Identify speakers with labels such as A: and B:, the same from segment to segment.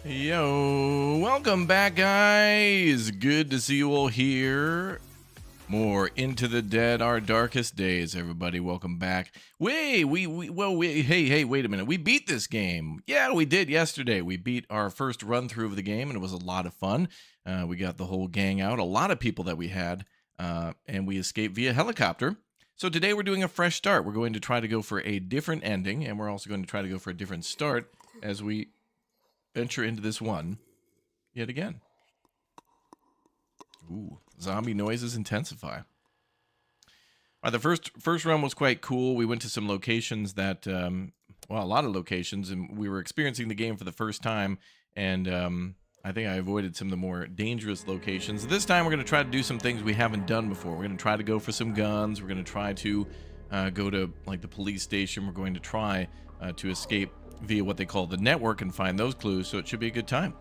A: Yo, welcome back, guys. Good to see you all here. More Into the Dead, Our Darkest Days, everybody. Welcome back. Hey, wait a minute. We beat this game. Yeah, we did yesterday. We beat our first run through of the game, and it was a lot of fun. We got the whole gang out, a lot of people that we had, and we escaped via helicopter. So today we're doing a fresh start. We're going to try to go for a different ending, and we're also going to try to go for a different start as we venture into this one yet again. Ooh, zombie noises intensify. All right, the first run was quite cool. We went to some locations that, well, a lot of locations, and we were experiencing the game for the first time, and I think I avoided some of the more dangerous locations. This time we're going to try to do some things we haven't done before. We're going to try to go for some guns. We're going to try to go to, like, the police station. We're going to try to escape via what they call the network and find those clues, so it should be a good time.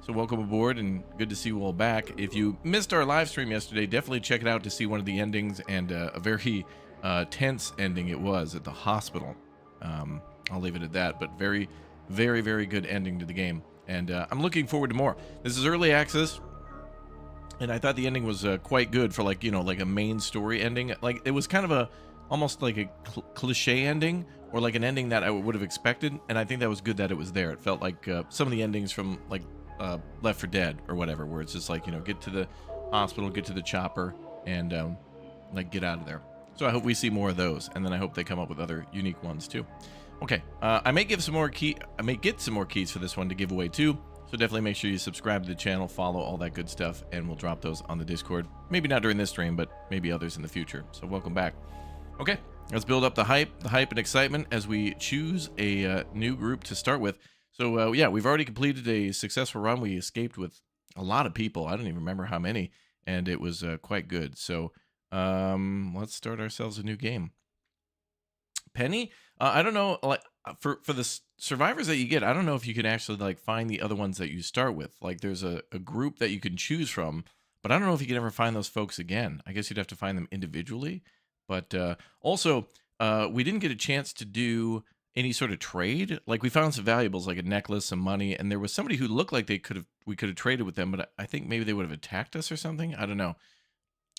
A: So welcome aboard, and good to see you all back. If you missed our live stream yesterday, definitely check it out to see one of the endings, and a very tense ending it was at the hospital. I'll leave it at that, but very, very, very good ending to the game, and I'm looking forward to more. This is early access, and I thought the ending was quite good for, like, you know, like a main story ending. Like, it was kind of a almost like a cliche ending, or like an ending that I would have expected, and I think that was good that it was there. It felt like some of the endings from, like, Left 4 Dead or whatever, where it's just like, you know, get to the hospital, get to the chopper, and like, get out of there. So I hope we see more of those, and then I hope they come up with other unique ones too. Okay, I may get some more keys for this one to give away too. So definitely make sure you subscribe to the channel, follow all that good stuff, and we'll drop those on the Discord. Maybe not during this stream, but maybe others in the future. So welcome back. Okay, let's build up the hype and excitement as we choose a new group to start with. So yeah, we've already completed a successful run. We escaped with a lot of people. I don't even remember how many, and it was quite good. So let's start ourselves a new game. Penny, I don't know, like, for the survivors that you get, I don't know if you can actually, like, find the other ones that you start with. Like, there's a group that you can choose from, but I don't know if you can ever find those folks again. I guess you'd have to find them individually. But also, we didn't get a chance to do any sort of trade. Like, we found some valuables, like a necklace, some money, and there was somebody who looked like we could have traded with them, but I think maybe they would have attacked us or something. I don't know.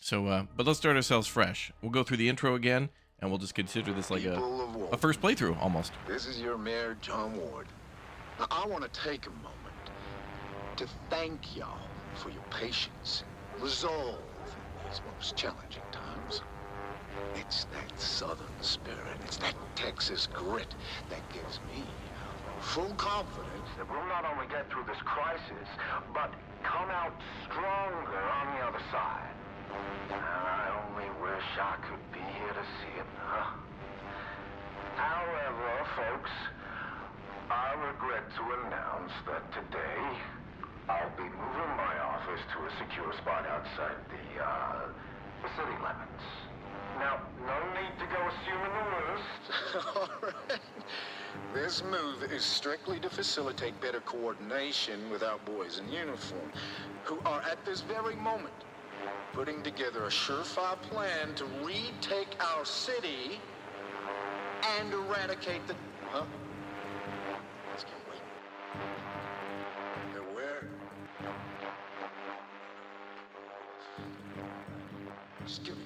A: So, but let's start ourselves fresh. We'll go through the intro again, and we'll just consider this like a first playthrough almost.
B: This is your mayor, John Ward. Now, I want to take a moment to thank y'all for your patience and resolve in these most challenging times. It's that Southern spirit, it's that Texas grit that gives me full confidence that we'll not only get through this crisis, but come out stronger on the other side. And I only wish I could be here to see it, huh? However, folks, I regret to announce that today I'll be moving my office to a secure spot outside the city limits. Now, no need to go assuming the worst. All right. This move is strictly to facilitate better coordination with our boys in uniform, who are at this very moment putting together a surefire plan to retake our city and eradicate the... Huh? Let's get wait. They're where? Excuse me.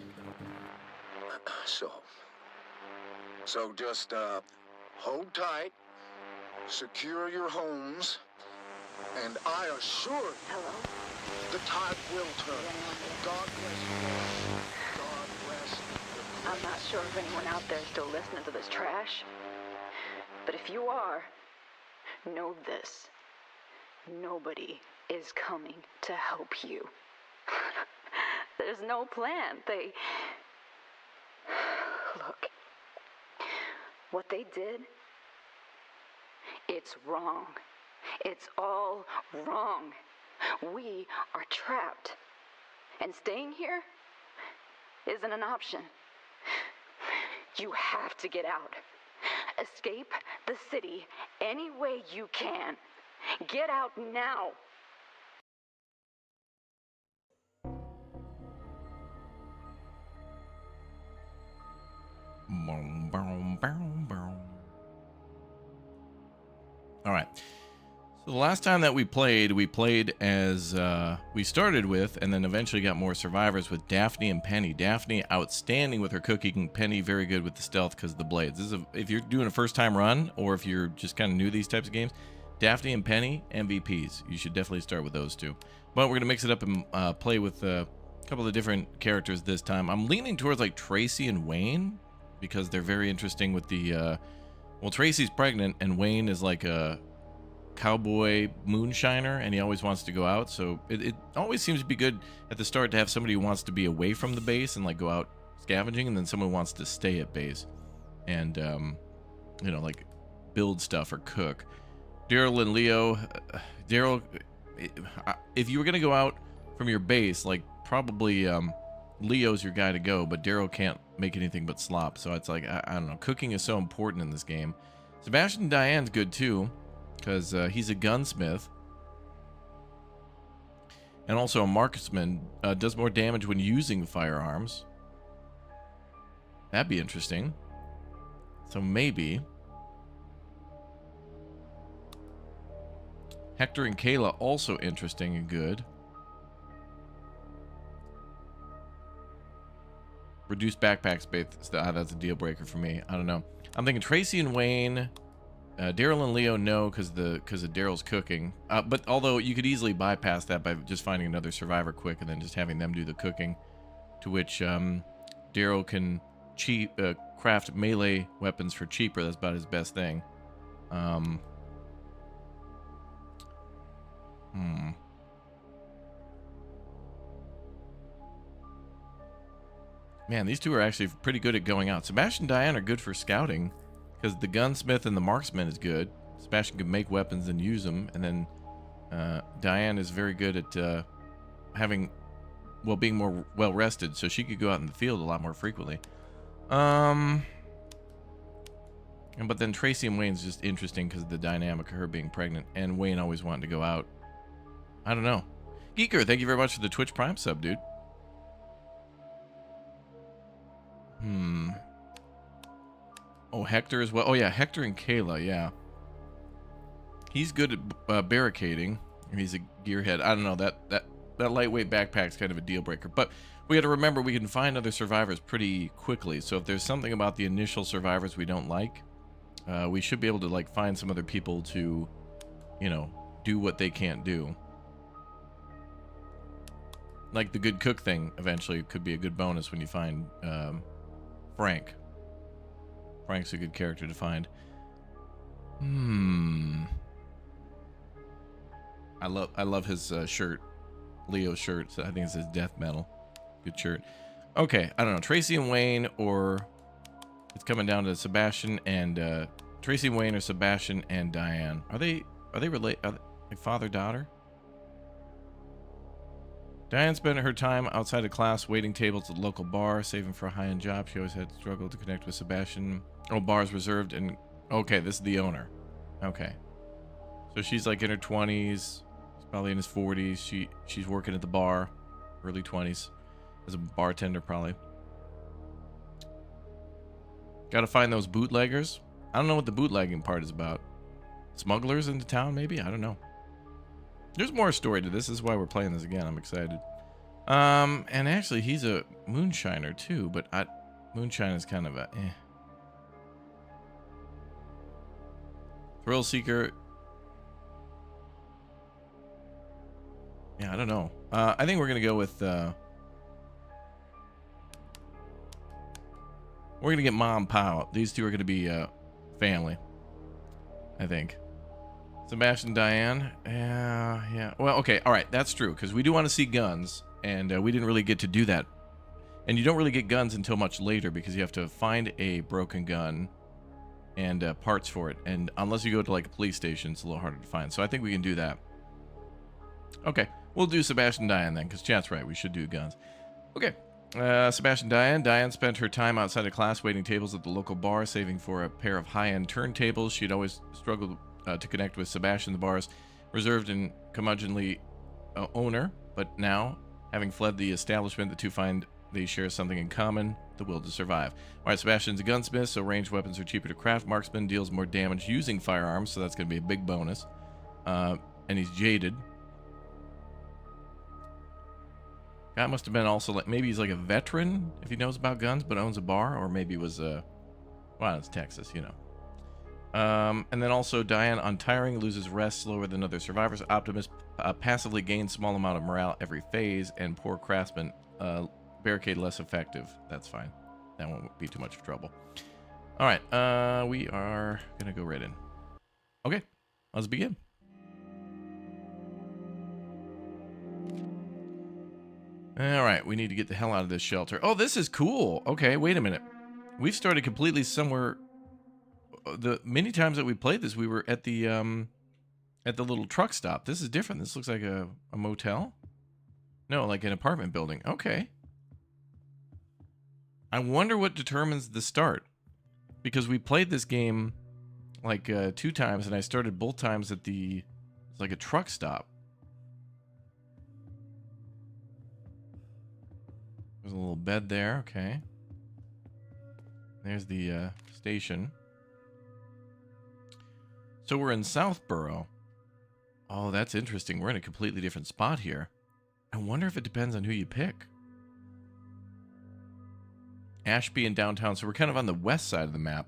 B: So just hold tight, secure your homes, and I assure you,
C: hello,
B: the tide will turn. God bless you. God bless you.
C: I'm not sure if anyone out there is still listening to this trash, but if you are, know this. Nobody is coming to help you. There's no plan. Look, what they did, it's wrong. It's all wrong. We are trapped. And staying here isn't an option. You have to get out. Escape the city any way you can. Get out now.
A: All right. So the last time that we played as we started with, and then eventually got more survivors with Daphne and Penny. Daphne outstanding with her cooking, Penny very good with the stealth because of the blades. This is if you're doing a first time run, or if you're just kind of new to these types of games, Daphne and Penny MVPs. You should definitely start with those two. But we're gonna mix it up and play with a couple of different characters this time. I'm leaning towards like Tracy and Wayne because they're very interesting with the. Well, Tracy's pregnant and Wayne is like a cowboy moonshiner, and he always wants to go out, so it always seems to be good at the start to have somebody who wants to be away from the base and like go out scavenging, and then someone who wants to stay at base and you know, like build stuff or cook. Daryl and Leo. Daryl, if you were gonna go out from your base, like probably Leo's your guy to go, but Daryl can't make anything but slop, so it's like I don't know, cooking is so important in this game. Sebastian and Diane's good too, because he's a gunsmith and also a marksman, does more damage when using firearms. That'd be interesting. So maybe Hector and Kayla also interesting and good. Reduced backpack space, that's a deal breaker for me. I don't know. I'm thinking Tracy and Wayne. Daryl and Leo no, because of Daryl's cooking. But although you could easily bypass that by just finding another survivor quick and then just having them do the cooking, to which Daryl can craft melee weapons for cheaper. That's about his best thing. Man, these two are actually pretty good at going out. Sebastian and Diane are good for scouting, because the gunsmith and the marksman is good. Sebastian can make weapons and use them, and then Diane is very good at being more well rested, so she could go out in the field a lot more frequently. But then Tracy and Wayne's just interesting because of the dynamic of her being pregnant, and Wayne always wanting to go out. I don't know. Geeker, thank you very much for the Twitch Prime sub, dude. Oh, Hector as well. Oh yeah, Hector and Kayla, yeah. He's good at barricading. He's a gearhead. I don't know, that lightweight backpack's kind of a deal breaker. But we got to remember we can find other survivors pretty quickly. So if there's something about the initial survivors we don't like, we should be able to like find some other people to, you know, do what they can't do. Like the good cook thing eventually could be a good bonus when you find Frank. Frank's a good character to find. I love his shirt, Leo's shirt. So I think it says death metal. Good shirt. Okay, I don't know, Tracy and Wayne, or it's coming down to Sebastian and Tracy and Wayne, or Sebastian and Diane. Are they related? Like father-daughter? Diane spent her time outside of class waiting tables at the local bar, saving for a high-end job. She always had struggled to connect with Sebastian. Oh, bars reserved and... Okay, this is the owner. Okay. So she's like in her 20s. He's probably in his 40s. She's working at the bar. Early 20s. As a bartender, probably. Gotta find those bootleggers. I don't know what the bootlegging part is about. Smugglers into town, maybe? I don't know. There's more story to this. This is why we're playing this again. I'm excited. And actually, he's a moonshiner too, but moonshine is kind of a Thrill seeker. Yeah, I don't know. I think we're gonna go with we're gonna get Mom Pow. These two are gonna be family, I think. Sebastian, Diane. Yeah. Well, okay. All right. That's true. Because we do want to see guns. And we didn't really get to do that. And you don't really get guns until much later because you have to find a broken gun and parts for it. And unless you go to like a police station, it's a little harder to find. So I think we can do that. Okay. We'll do Sebastian, Diane then. Because chat's right. We should do guns. Okay. Sebastian, Diane. Diane spent her time outside of class waiting tables at the local bar, saving for a pair of high-end turntables. She'd always struggled to connect with Sebastian. The bar's reserved and curmudgeonly owner, but now, having fled the establishment, the two find they share something in common: the will to survive. All right, Sebastian's a gunsmith, so ranged weapons are cheaper to craft. Marksman deals more damage using firearms, so that's going to be a big bonus. And he's jaded. Guy must have been also like, maybe he's like a veteran if he knows about guns but owns a bar, or maybe was well, it's Texas, you know. And then also Diane, untiring, loses rest slower than other survivors. Optimist passively gains small amount of morale every phase, and poor craftsman, barricade less effective. That's fine. That won't be too much trouble. All right, we are gonna go right in. Okay, let's begin. All right, we need to get the hell out of this shelter. Oh, this is cool. Okay, wait a minute. We've started completely somewhere. The many times that we played this, we were at the little truck stop. This is different. This looks like a motel. No, like an apartment building. Okay. I wonder what determines the start, because we played this game like 2 times, and I started both times at the, it's like a truck stop. There's a little bed there. Okay. There's the station. So we're in Southborough. Oh, that's interesting. We're in a completely different spot here. I wonder if it depends on who you pick. Ashby and downtown. So we're kind of on the west side of the map.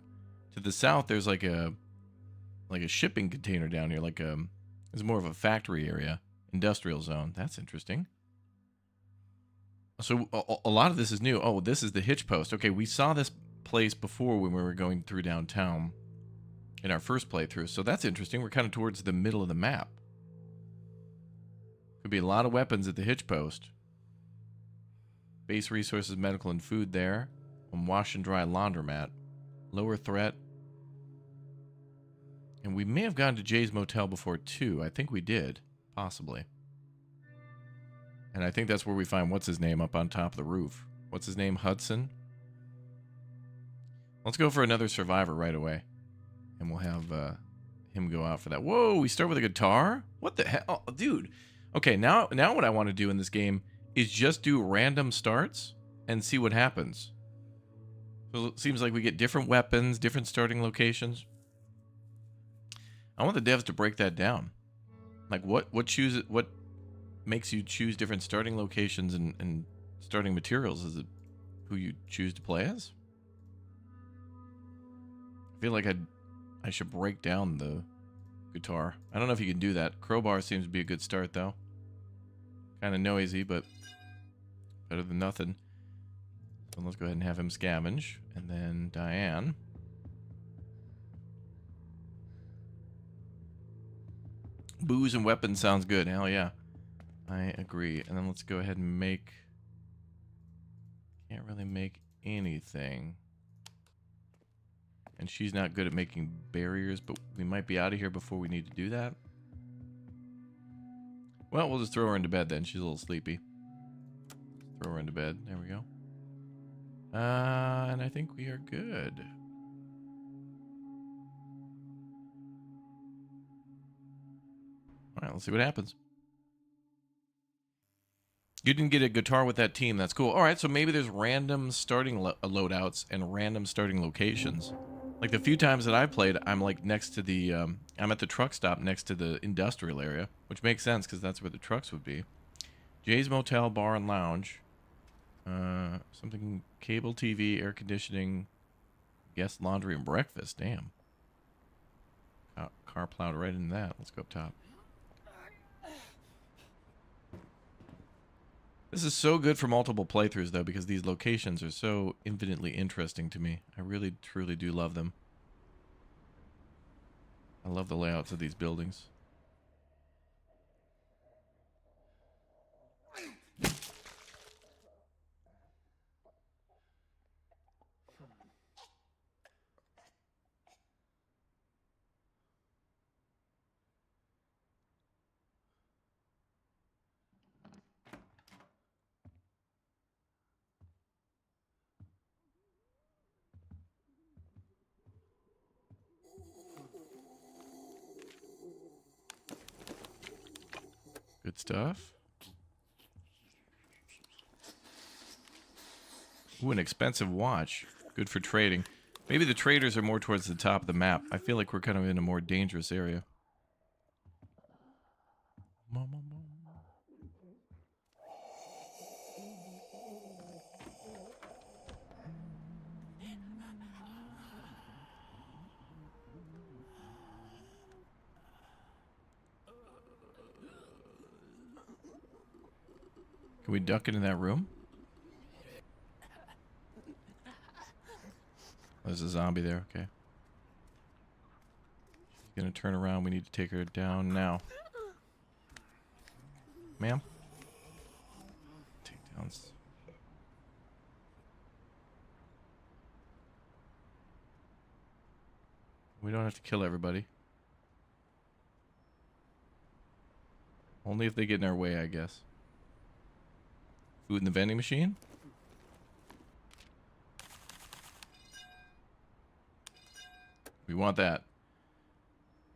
A: To the south, there's like a shipping container down here. Like it's more of a factory area, industrial zone. That's interesting. So a lot of this is new. Oh, this is the hitch post. Okay, we saw this place before when we were going through downtown in our first playthrough. So that's interesting. We're kind of towards the middle of the map. Could be a lot of weapons at the hitch post. Base resources, medical and food there. Wash and dry laundromat. Lower threat. And we may have gone to Jay's Motel before too. I think we did. Possibly. And I think that's where we find what's his name up on top of the roof. What's his name? Hudson? Let's go for another survivor right away. And we'll have him go out for that. Whoa, we start with a guitar? What the hell? Oh, dude. Okay, now what I want to do in this game is just do random starts and see what happens. So it seems like we get different weapons, different starting locations. I want the devs to break that down. Like what makes you choose different starting locations and starting materials? Is it who you choose to play as? I feel like I should break down the guitar. I don't know if you can do that. Crowbar seems to be a good start, though. Kind of noisy, but better than nothing. So let's go ahead and have him scavenge. And then Diane. Booze and weapons sounds good. Hell yeah. I agree. And then let's go ahead and make... Can't really make anything. And she's not good at making barriers, but we might be out of here before we need to do that. Well, we'll just throw her into bed then. She's a little sleepy. Throw her into bed. There we go. And I think we are good. All right, let's see what happens. You didn't get a guitar with that team. That's cool. All right, so maybe there's random starting loadouts and random starting locations. Like the few times that I've played, I'm like next to the, I'm at the truck stop next to the industrial area, which makes sense because that's where the trucks would be. Jay's Motel, Bar and Lounge. Something, cable TV, air conditioning, guest laundry and breakfast. Damn. Car plowed right into that. Let's go up top. This is so good for multiple playthroughs, though, because these locations are so infinitely interesting to me. I really, truly do love them. I love the layouts of these buildings. Good stuff. Ooh, an expensive watch. Good for trading. Maybe the traders are more towards the top of the map. I feel like we're kind of in a more dangerous area. Can we duck into that room? There's a zombie there, okay. She's gonna turn around. We need to take her down now. Ma'am? Takedowns. We don't have to kill everybody. Only if they get in our way, I guess. Food in the vending machine? We want that.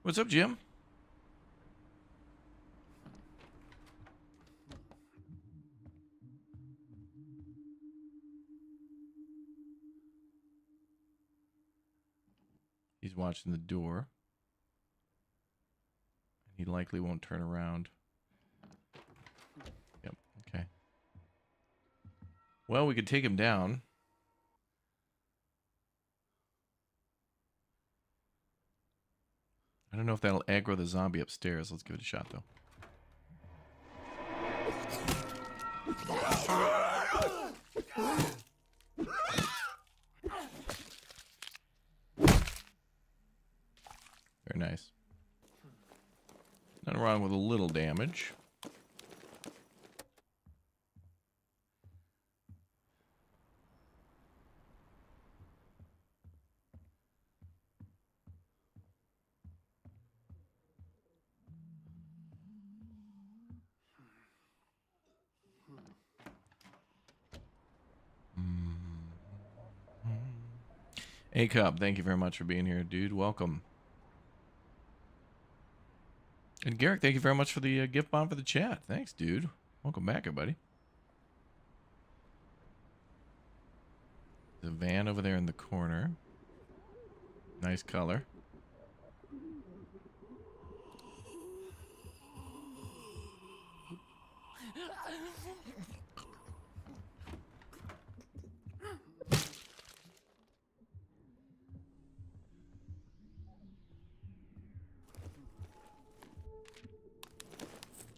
A: What's up, Jim? He's watching the door. He likely won't turn around. Yep, okay. Well, we could take him down. I don't know if that'll aggro the zombie upstairs. Let's give it a shot, though. Very nice. Nothing wrong with a little damage. A-Cup, thank you very much for being here, dude. Welcome. And Garrick, thank you very much for the gift bomb for the chat. Thanks, dude. Welcome back, everybody. The van over there in the corner. Nice color.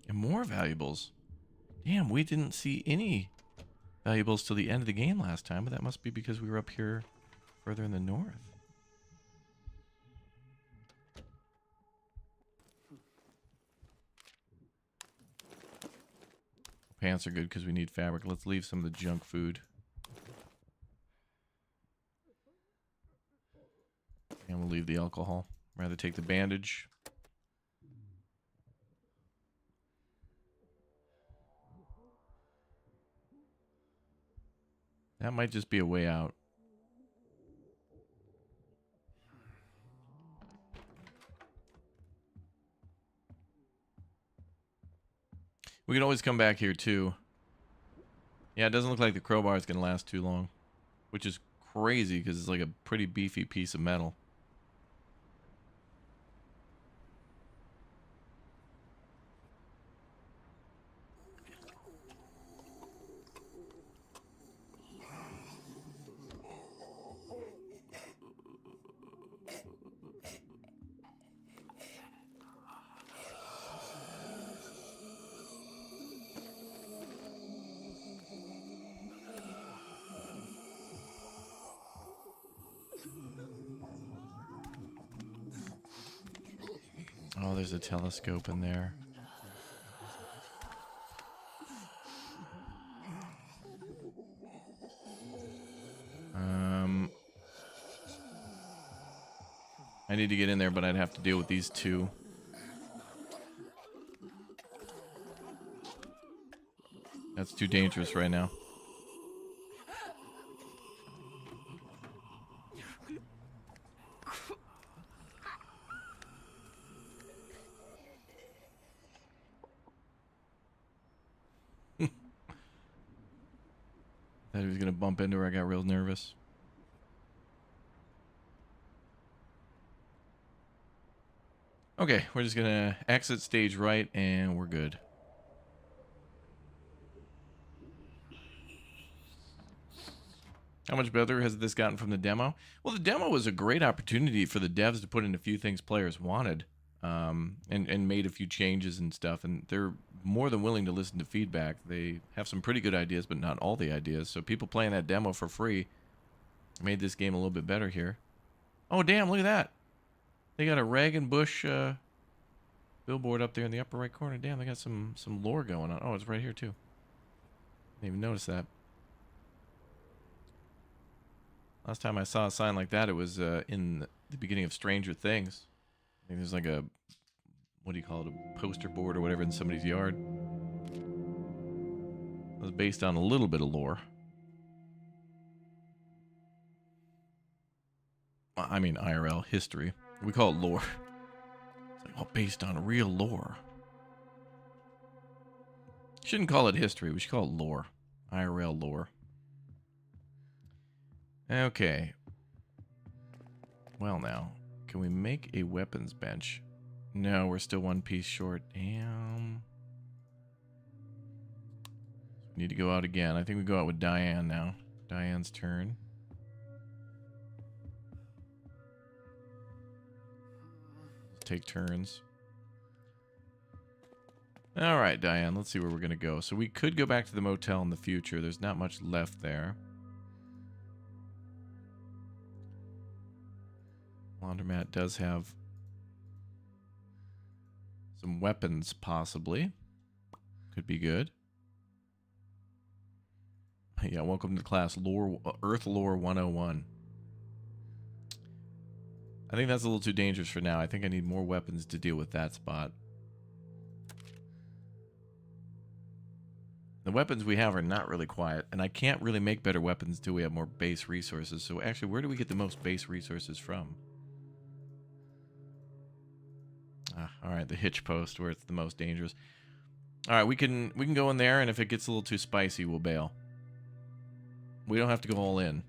A: And more valuables. Damn, we didn't see any valuables till the end of the game last time, but that must be because we were up here further in the north. Pants are good because we need fabric. Let's leave some of the junk food. And we'll leave the alcohol. Rather take the bandage. That might just be a way out. We can always come back here too. Yeah, it doesn't look like the crowbar is going to last too long. Which is crazy because it's like a pretty beefy piece of metal. Oh, there's a telescope in there. I need to get in there, but I'd have to deal with these two. That's too dangerous right now. Thought he was gonna bump into her. I got real nervous. Okay, we're just gonna exit stage right, and we're good. How much better has this gotten from the demo? Well, the demo was a great opportunity for the devs to put in a few things players wanted, and made a few changes and stuff. And they're more than willing to listen to feedback. They have some pretty good ideas, but not all the ideas. So people playing that demo for free made this game a little bit better here. Oh, damn, look at that. They got a rag and bush billboard up there in the upper right corner. Damn, they got some lore going on. Oh, it's right here, too. Didn't even notice that. Last time I saw a sign like that, it was in the beginning of Stranger Things. I think there's like a, what do you call it, a poster board or whatever in somebody's yard. It was based on a little bit of lore. I mean, IRL history. We call it lore. It's like, oh, based on real lore. Shouldn't call it history. We should call it lore. IRL lore. Okay. Well, now, can we make a weapons bench? No, we're still one piece short. Damn. We need to go out again. I think we go out with Diane now. Diane's turn. Let's take turns. All right, Diane, let's see where we're going to go. So we could go back to the motel in the future. There's not much left there. Laundromat does have some weapons, possibly. Could be good. Yeah, welcome to class lore, Earth Lore 101. I think that's a little too dangerous for now. I think I need more weapons to deal with that spot. The weapons we have are not really quiet, and I can't really make better weapons until we have more base resources. So actually, where do we get the most base resources from? All right, the hitch post where it's the most dangerous. All right, we can go in there, and if it gets a little too spicy, we'll bail. We don't have to go all in.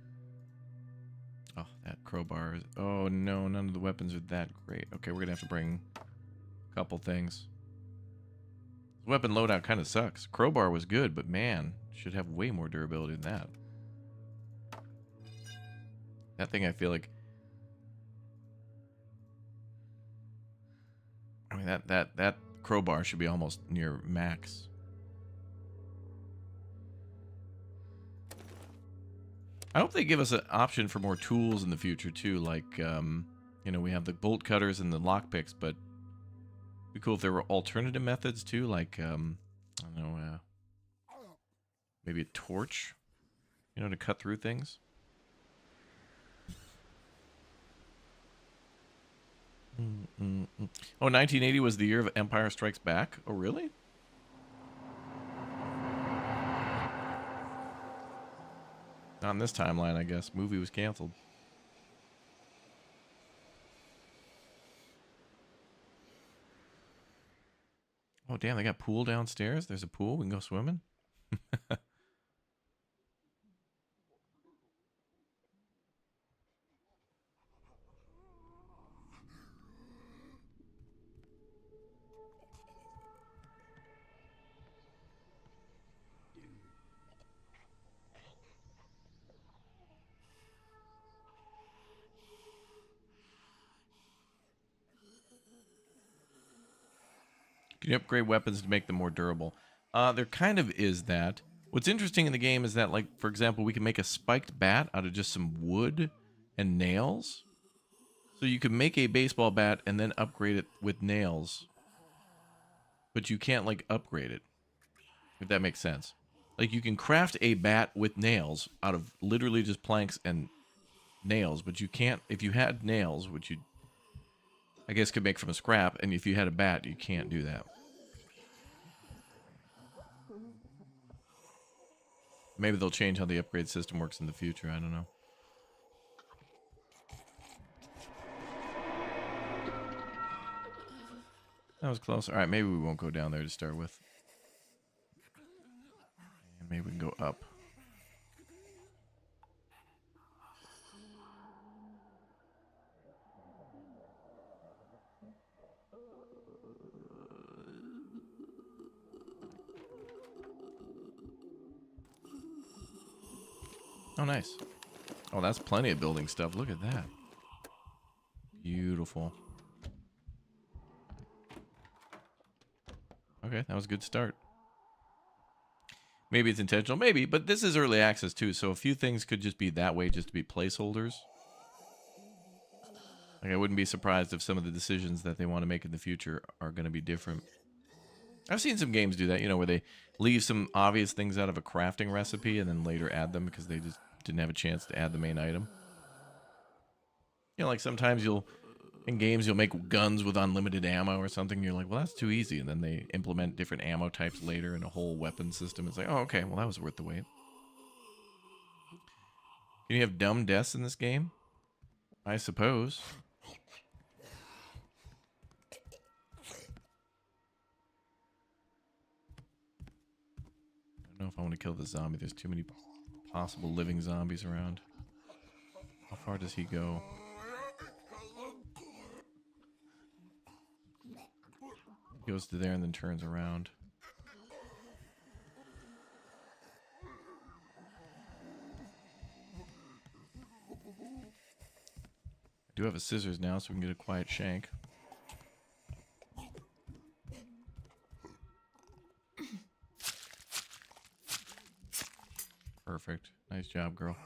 A: Oh, that crowbar is... Oh, no, none of the weapons are that great. Okay, we're going to have to bring a couple things. Weapon loadout kind of sucks. Crowbar was good, but man, should have way more durability than that. That thing, I feel like... I mean, that crowbar should be almost near max. I hope they give us an option for more tools in the future, too. Like, you know, we have the bolt cutters and the lockpicks, but it'd be cool if there were alternative methods, too. Like, I don't know, maybe a torch, you know, to cut through things. Oh, 1980 was the year of Empire Strikes Back. Oh, really? Not in this timeline, I guess. Movie was canceled. Oh, damn, they got pool downstairs? There's a pool? We can go swimming? Can you upgrade weapons to make them more durable? There kind of is that. What's interesting in the game is that, like, for example, we can make a spiked bat out of just some wood and nails. So you can make a baseball bat and then upgrade it with nails. But you can't, like, upgrade it. If that makes sense. Like, you can craft a bat with nails out of literally just planks and nails. But you can't, if you had nails, which you, I guess, could make from a scrap, and if you had a bat, you can't do that. Maybe they'll change how the upgrade system works in the future. I don't know. That was close. All right, maybe we won't go down there to start with. And maybe we can go up. Oh, nice. Oh, that's plenty of building stuff. Look at that. Beautiful. Okay, that was a good start. Maybe it's intentional, maybe, but this is early access too, so a few things could just be that way, just to be placeholders. Like, I wouldn't be surprised if some of the decisions that they want to make in the future are going to be different. I've seen some games do that, you know, where they leave some obvious things out of a crafting recipe and then later add them because they just didn't have a chance to add the main item. You know, like sometimes in games, you'll make guns with unlimited ammo or something. You're like, well, that's too easy. And then they implement different ammo types later in a whole weapon system. It's like, oh, okay, well, that was worth the wait. Can you have dumb deaths in this game? I suppose. I don't know if I want to kill the zombie. There's too many possible living zombies around. How far does he go? He goes to there and then turns around. I do have a scissors now, so we can get a quiet shank. Perfect. Nice job, girl.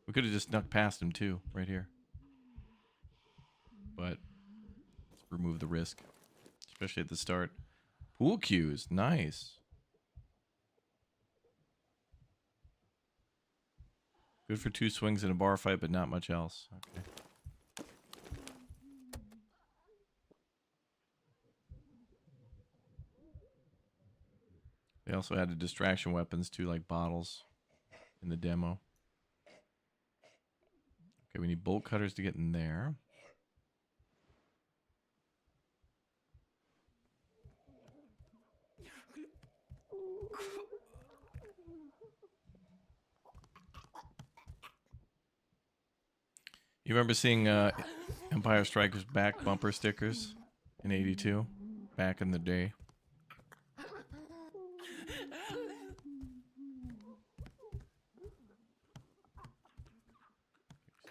A: We could have just snuck past him, too, right here. But let's remove the risk, especially at the start. Pool cues. Nice. Good for 2 swings in a bar fight, but not much else. Okay. They also added distraction weapons too, like bottles in the demo. Okay, we need bolt cutters to get in there. You remember seeing Empire Strikers back bumper stickers in '82? Back in the day.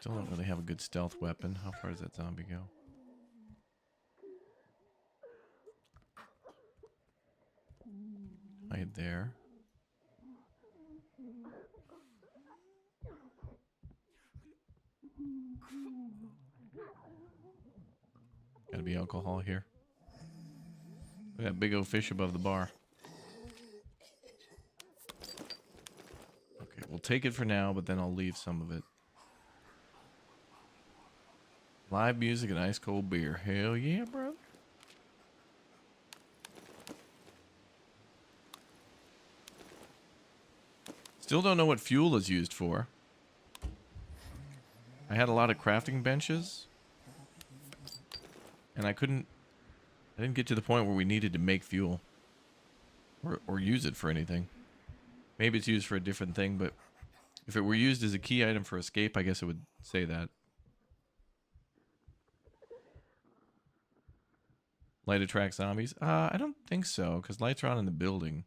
A: Still don't really have a good stealth weapon. How far does that zombie go? Hide there. Gotta be alcohol here. Look at that big old fish above the bar. Okay, we'll take it for now, but then I'll leave some of it. Live music and ice cold beer. Hell yeah, bro. Still don't know what fuel is used for. I had a lot of crafting benches. And I didn't get to the point where we needed to make fuel. Or use it for anything. Maybe it's used for a different thing, but if it were used as a key item for escape, I guess it would say that. Light attracts zombies? I don't think so, because lights are on in the building.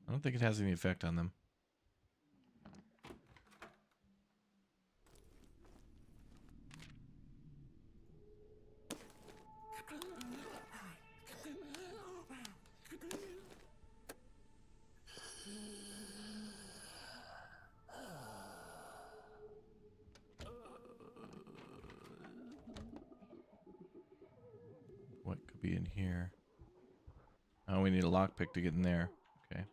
A: I don't think it has any effect on them. What could be in here? Oh, we need a lockpick to get in there. Okay.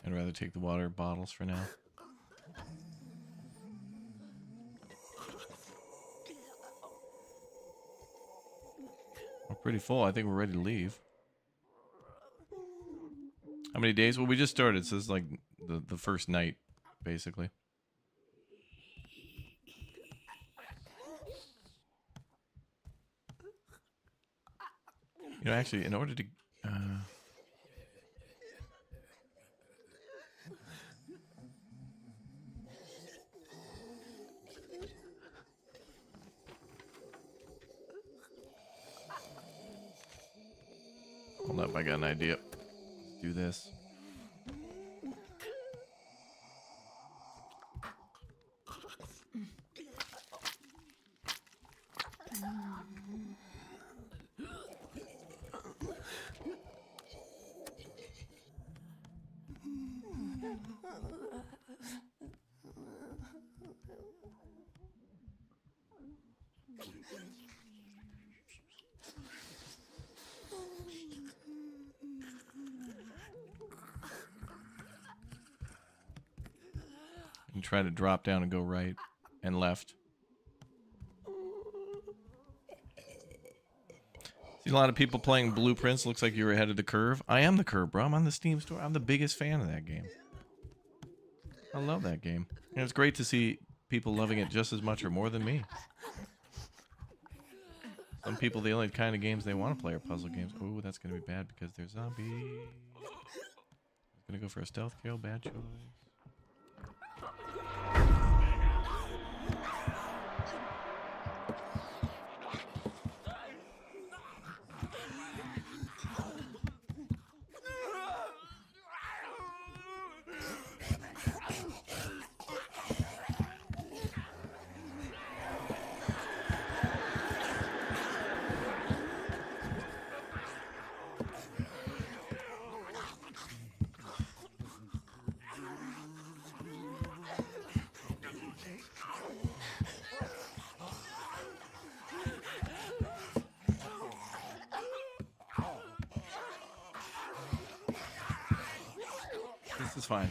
A: I'd rather take the water bottles for now. We're pretty full. I think we're ready to leave. How many days? Well, we just started, so this is like the first night, basically. You know, actually, in order to... hold up, I got an idea. Let's do this. And try to drop down and go right and left. See a lot of people playing Blueprints. Looks like you're ahead of the curve. I am the curve, bro. I'm on the Steam store. I'm the biggest fan of that game. I love that game. And it's great to see people loving it just as much or more than me. Some people, the only kind of games they want to play are puzzle games. Oh, that's going to be bad because they're zombies. I'm going to go for a stealth kill. Bad choice. This is fine.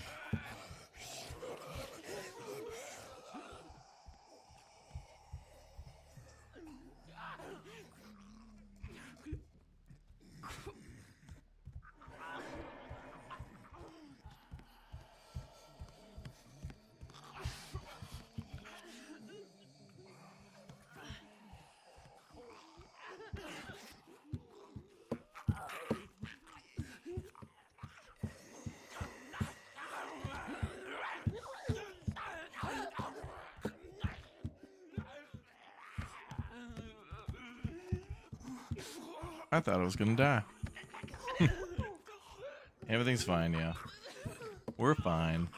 A: I thought I was gonna die. Everything's fine, yeah. We're fine.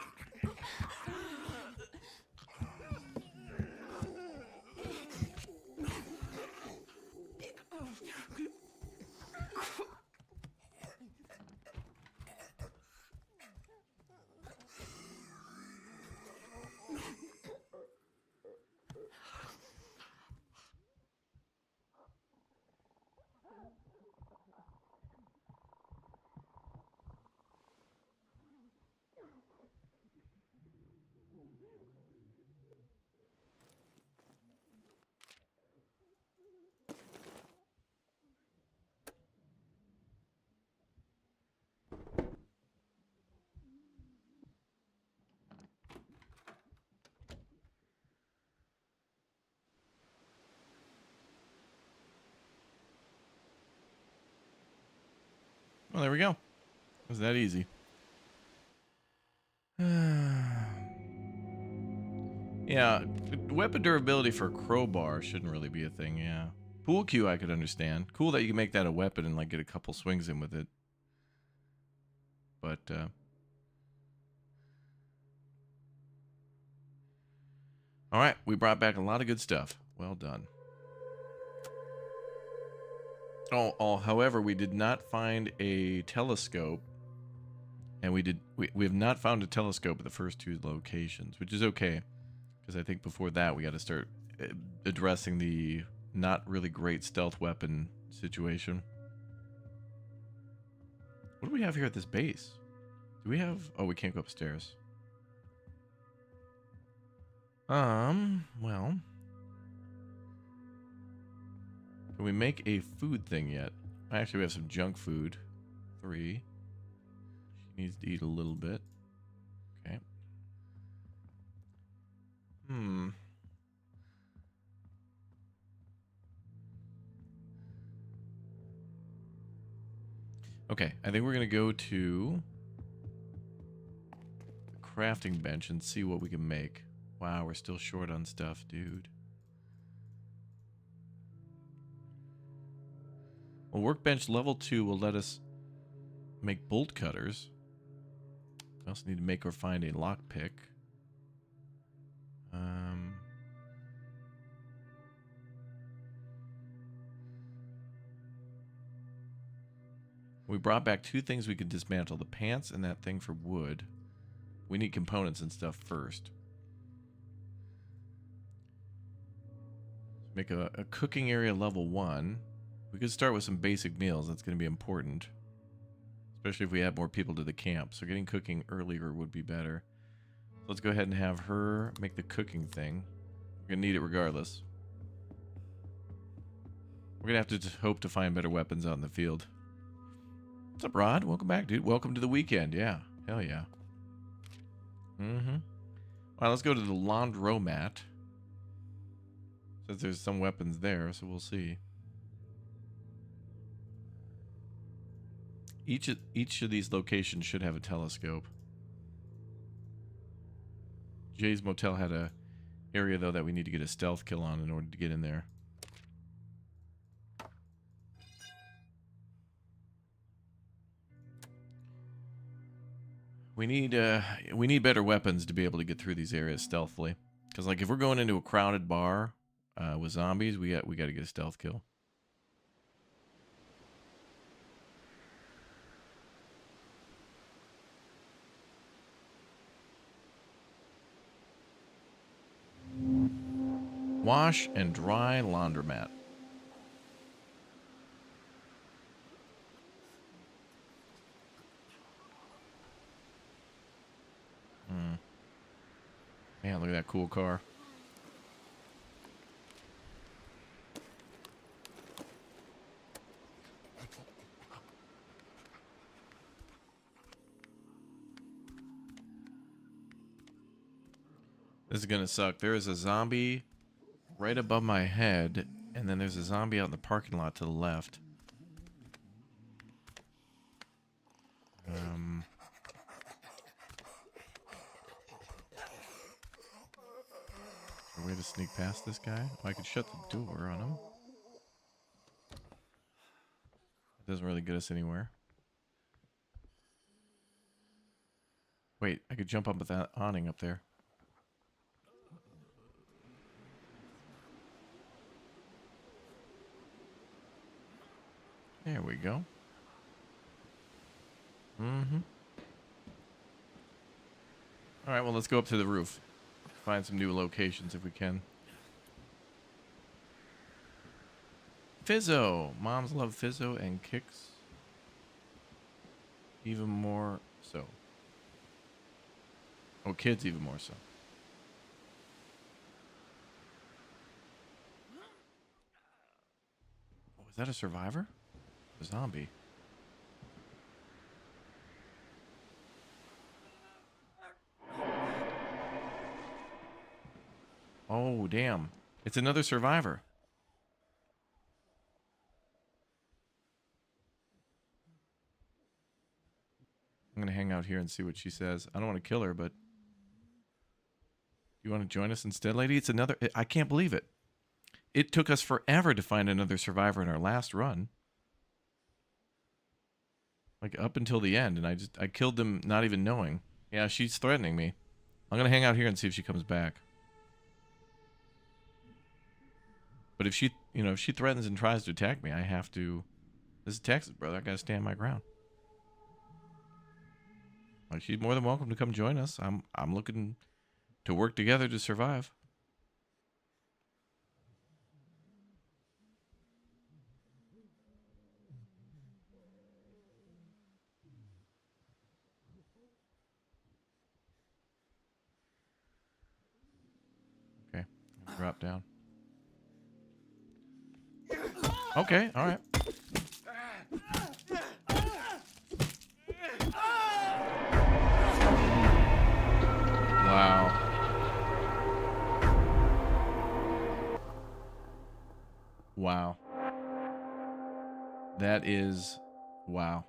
A: Well, there we go. It was that easy. Yeah, weapon durability for crowbar shouldn't really be a thing, yeah. Pool cue I could understand. Cool that you can make that a weapon and like get a couple swings in with it. But, alright, we brought back a lot of good stuff. Well done. Oh, however, we did not find a telescope. And we have not found a telescope at the first two locations, which is okay. Because I think before that, we got to start addressing the not really great stealth weapon situation. What do we have here at this base? Do we have... Oh, we can't go upstairs. Well... Can we make a food thing yet? Actually, we have some junk food. 3. He needs to eat a little bit. Okay. Okay, I think we're going to go to the crafting bench and see what we can make. Wow, we're still short on stuff, dude. Well, workbench level 2 will let us make bolt cutters. We also need to make or find a lockpick. We brought back 2 things we could dismantle, the pants and that thing for wood. We need components and stuff first. Make a cooking area level 1. We could start with some basic meals. That's going to be important. Especially if we add more people to the camp. So getting cooking earlier would be better. So let's go ahead and have her make the cooking thing. We're going to need it regardless. We're going to have to just hope to find better weapons out in the field. What's up, Rod? Welcome back, dude. Welcome to the weekend. Yeah. Hell yeah. All right, let's go to the Laundromat. Says there's some weapons there, so we'll see. Each of these locations should have a telescope. Jay's Motel had a area, though, that we need to get a stealth kill on in order to get in there. We need better weapons to be able to get through these areas stealthily. Because, like, if we're going into a crowded bar with zombies, we got to get a stealth kill. Wash and dry laundromat. Man, look at that cool car. This is gonna suck. There is a zombie right above my head, and then there's a zombie out in the parking lot to the left. A way to sneak past this guy? Oh, I could shut the door on him. It doesn't really get us anywhere. Wait, I could jump up with that awning up there. There we go. Alright, well, let's go up to the roof. Find some new locations if we can. Fizzo! Moms love Fizzo and kicks even more so. Oh, kids even more so. Oh, is that a survivor? A zombie. Oh, damn. It's another survivor. I'm going to hang out here and see what she says. I don't want to kill her, but... You want to join us instead, lady? It's another... I can't believe it. It took us forever to find another survivor in our last run. Like, up until the end, and I killed them not even knowing. Yeah, she's threatening me. I'm going to hang out here and see if she comes back. But if she, if she threatens and tries to attack me, I have to... This is Texas, brother. I gotta stand my ground. Like, she's more than welcome to come join us. I'm looking to work together to survive. Okay, drop down. Okay, all right. Wow. That is... Wow.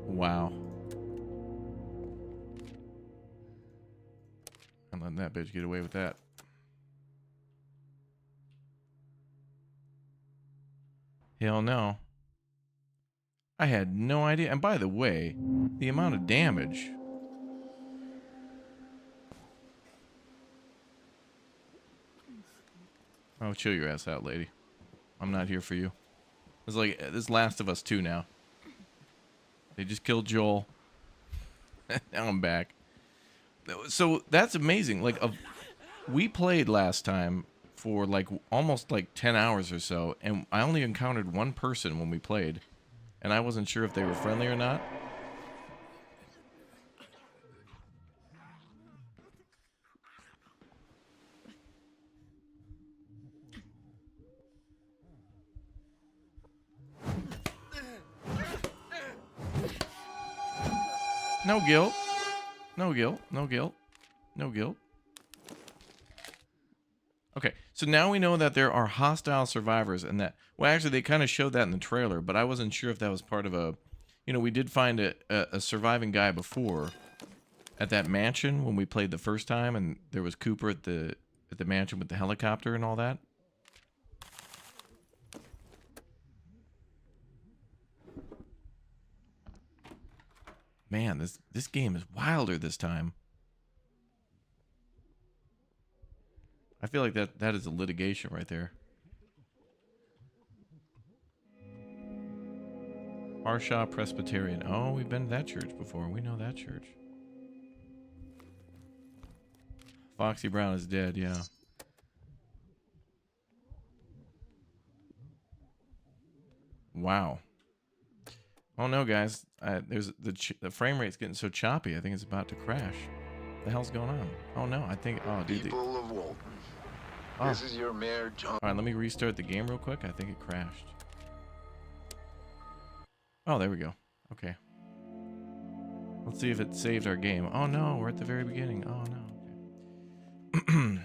A: Wow. I'm letting that bitch get away with that. Hell no. I had no idea. And by the way, the amount of damage. Oh, chill your ass out, lady. I'm not here for you. It's like this Last of Us 2 now. They just killed Joel. Now I'm back. So that's amazing. Like, we played last time for like almost like 10 hours or so, and I only encountered one person when we played, and I wasn't sure if they were friendly or not. No guilt. No guilt. No guilt. No guilt. Okay, so now we know that there are hostile survivors, and that, well, actually, they kind of showed that in the trailer, but I wasn't sure if that was part of a, you know, we did find a surviving guy before at that mansion when we played the first time, and there was Cooper at the mansion with the helicopter and all that. Man, this game is wilder this time. I feel like that is a litigation right there. Harshaw Presbyterian. Oh, we've been to that church before. We know that church. Foxy Brown is dead, yeah. Wow. Oh no, guys. There's the frame rate's getting so choppy. I think it's about to crash. What the hell's going on? Oh no, I think. Oh, dude.
B: People of Walton.
A: Oh.
B: This is your mayor, John.
A: All right, let me restart the game real quick. I think it crashed. Oh, there we go. Okay. Let's see if it saved our game. Oh no, we're at the very beginning. Oh no. Okay.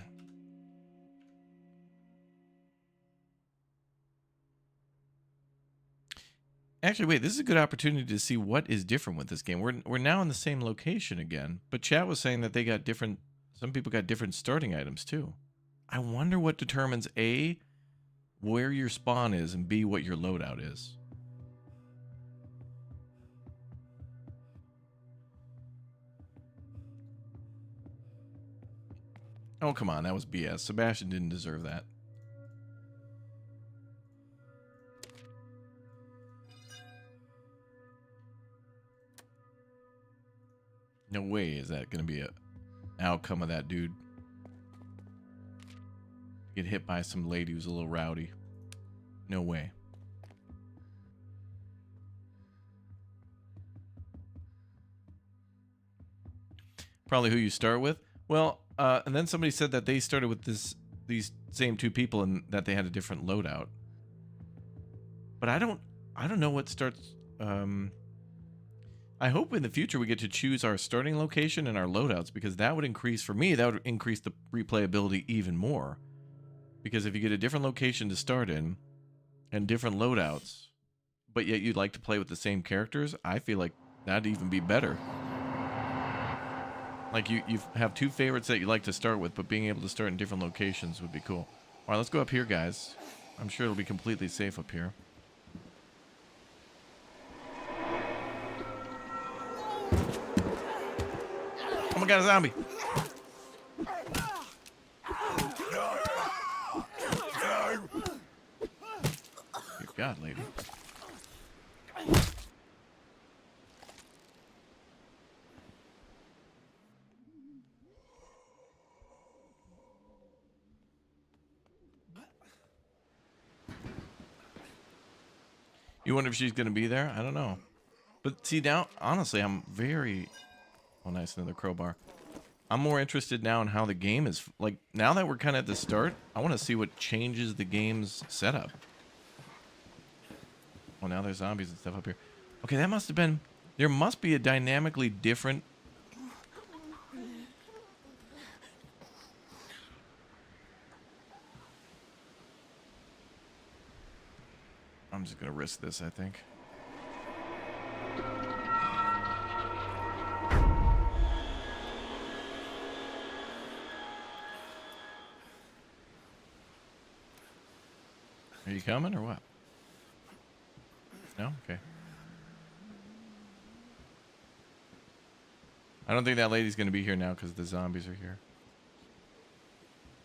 A: Actually, wait, this is a good opportunity to see what is different with this game. We're now in the same location again, but chat was saying that they got different, some people got different starting items too. I wonder what determines A, where your spawn is, and B, what your loadout is. Oh, come on, that was BS. Sebastian didn't deserve that. No way is that going to be a outcome of that dude. Get hit by some lady who's a little rowdy. No way. Probably who you start with. Well, and then somebody said that they started with these same two people and that they had a different loadout. But I don't know what starts. I hope in the future we get to choose our starting location and our loadouts, because that would increase, for me, that would increase the replayability even more. Because if you get a different location to start in and different loadouts, but yet you'd like to play with the same characters, I feel like that'd even be better. Like you have two favorites that you like to start with, but being able to start in different locations would be cool. All right, let's go up here, guys. I'm sure it'll be completely safe up here. Oh my god, a zombie! Good god, lady. You wonder if she's going to be there? I don't know. But see, now, honestly, I'm very... Oh, nice, another crowbar. I'm more interested now in how the game is... Like, now that we're kind of at the start, I want to see what changes the game's setup. Oh, now there's zombies and stuff up here. Okay, that must have been... There must be a dynamically different... I'm just gonna risk this, I think. Are you coming or what? No? Okay. I don't think that lady's gonna be here now because the zombies are here.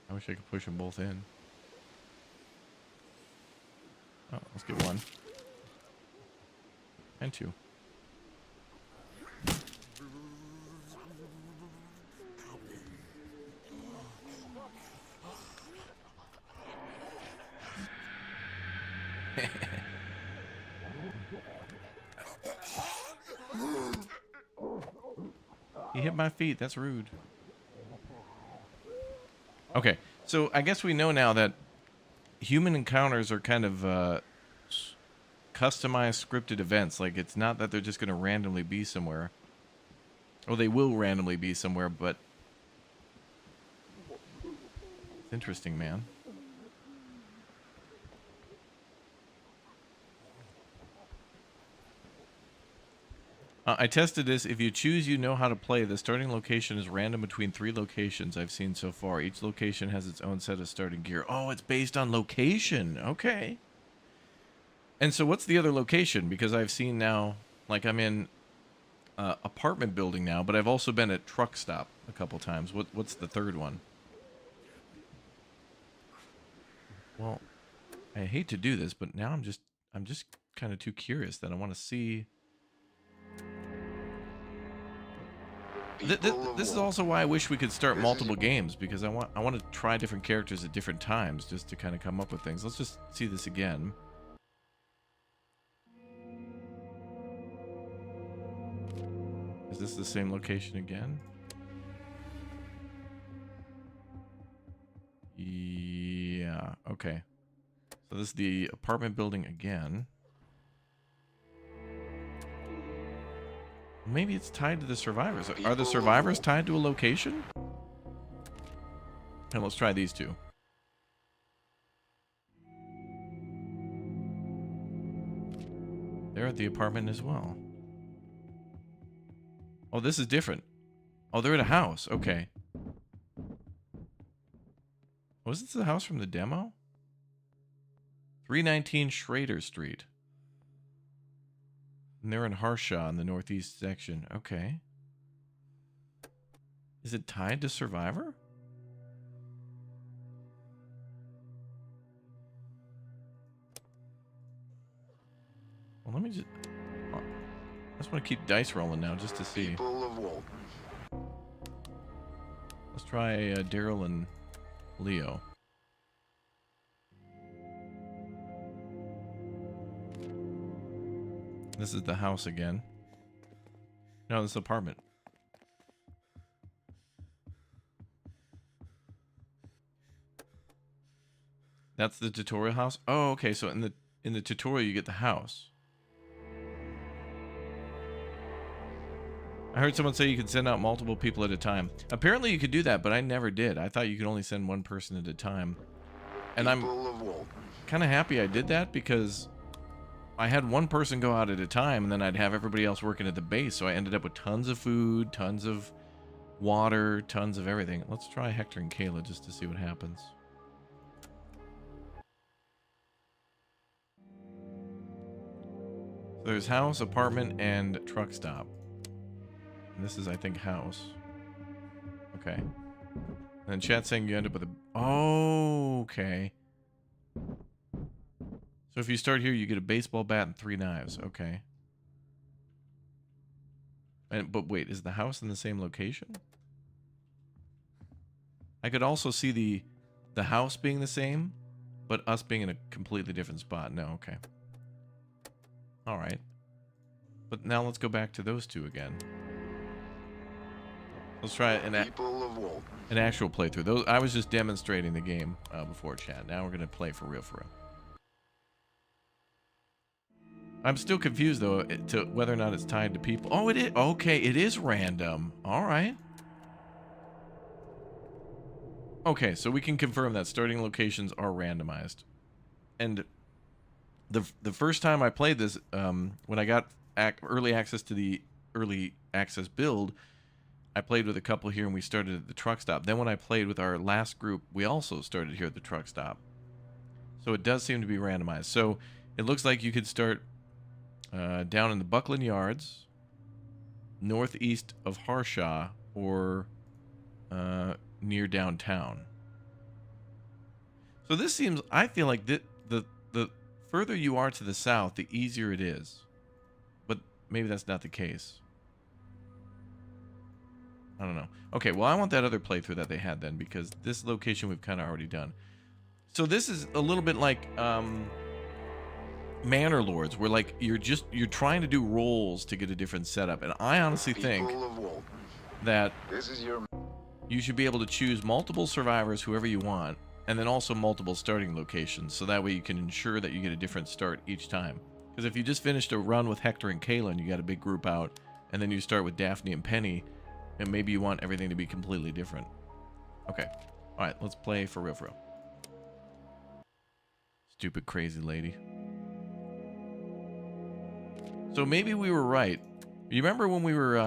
A: I wish I could push them both in. Oh, let's get one. And two. He hit my feet. That's rude. Okay, so I guess we know now that human encounters are kind of customized, scripted events. Like, it's not that they're just going to randomly be somewhere. Or they will randomly be somewhere, but... It's interesting, man. I tested this. If you choose you know how to play, the starting location is random between 3 locations I've seen so far. Each location has its own set of starting gear. Oh, it's based on location. Okay. And so what's the other location? Because I've seen now, like I'm in apartment building now, but I've also been at truck stop a couple times. What's the third one? Well, I hate to do this, but now I'm just kind of too curious that I want to see... This is also why I wish we could start multiple games, because I want to try different characters at different times just to kind of come up with things. Let's just see this again. Is this the same location again? Yeah, okay. So this is the apartment building again. Maybe it's tied to the survivors. Are the survivors tied to a location? And let's try these two. They're at the apartment as well. Oh, this is different. Oh, they're at a house. Okay. Was this the house from the demo? 319 Schrader Street. And they're in Harshaw in the northeast section. Okay. Is it tied to Survivor? Well, let me just... I just want to keep dice rolling now just to see. Let's try Daryl and Leo. This is the house again. No, this apartment. That's the tutorial house? Oh, okay. So in the tutorial you get the house. I heard someone say you could send out multiple people at a time. Apparently you could do that, but I never did. I thought you could only send one person at a time. And I'm kind of happy I did that because I had one person go out at a time, and then I'd have everybody else working at the base, so I ended up with tons of food, tons of water, tons of everything. Let's try Hector and Kayla just to see what happens. So there's house, apartment, and truck stop. And this is, I think, house. Okay. And then chat's saying you end up with a... Oh, okay. So if you start here, you get a baseball bat and 3 knives. Okay. But wait, is the house in the same location? I could also see the house being the same, but us being in a completely different spot. No, okay. All right. But now let's go back to those two again. Let's try an actual playthrough. I was just demonstrating the game before chat. Now we're going to play for real, for real. I'm still confused, though, to whether or not it's tied to people. Oh, it is. Okay, it is random. All right. Okay, so we can confirm that starting locations are randomized. And the first time I played this, when I got early access to the early access build, I played with a couple here and we started at the truck stop. Then when I played with our last group, we also started here at the truck stop. So it does seem to be randomized. So it looks like you could start down in the Buckland Yards, northeast of Harshaw, or near downtown. So this seems, I feel like the further you are to the south, the easier it is. But maybe that's not the case. I don't know. Okay, well, I want that other playthrough that they had then, because this location we've kind of already done. So this is a little bit like Manor Lords, where like you're trying to do rolls to get a different setup. And I honestly think that you should be able to choose multiple survivors, whoever you want, and then also multiple starting locations, so that way you can ensure that you get a different start each time. Because if you just finished a run with Hector and Kayla and you got a big group out, and then you start with Daphne and Penny, and maybe you want everything to be completely different. Okay. Alright, let's play for real, for real. Stupid crazy lady. So maybe we were right. You remember when we were,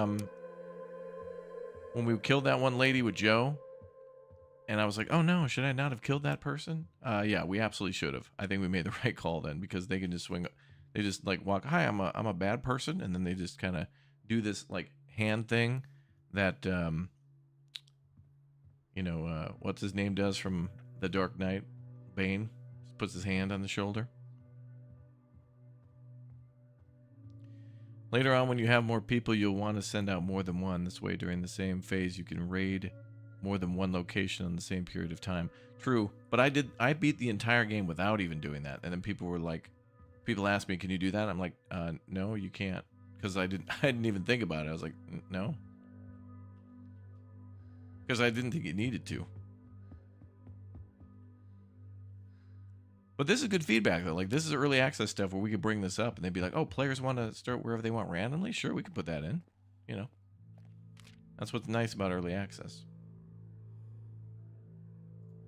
A: when we killed that one lady with Joe? And I was like, oh no, should I not have killed that person? Yeah, we absolutely should have. I think we made the right call then, because they can just swing. They just like walk, hi, I'm a bad person. And then they just kind of do this like hand thing that, you know, what's his name does from The Dark Knight? Bane just puts his hand on the shoulder. Later on, when you have more people, you'll want to send out more than one. This way, during the same phase, you can raid more than one location in the same period of time. True, but I beat the entire game without even doing that. And then people were like, people asked me, can you do that? I'm like, no, you can't. Because I didn't even think about it. I was like, no. Because I didn't think it needed to. But this is good feedback, though. Like, this is early access stuff where we could bring this up and they'd be like, oh, players want to start wherever they want randomly? Sure, we could put that in. You know. That's what's nice about early access.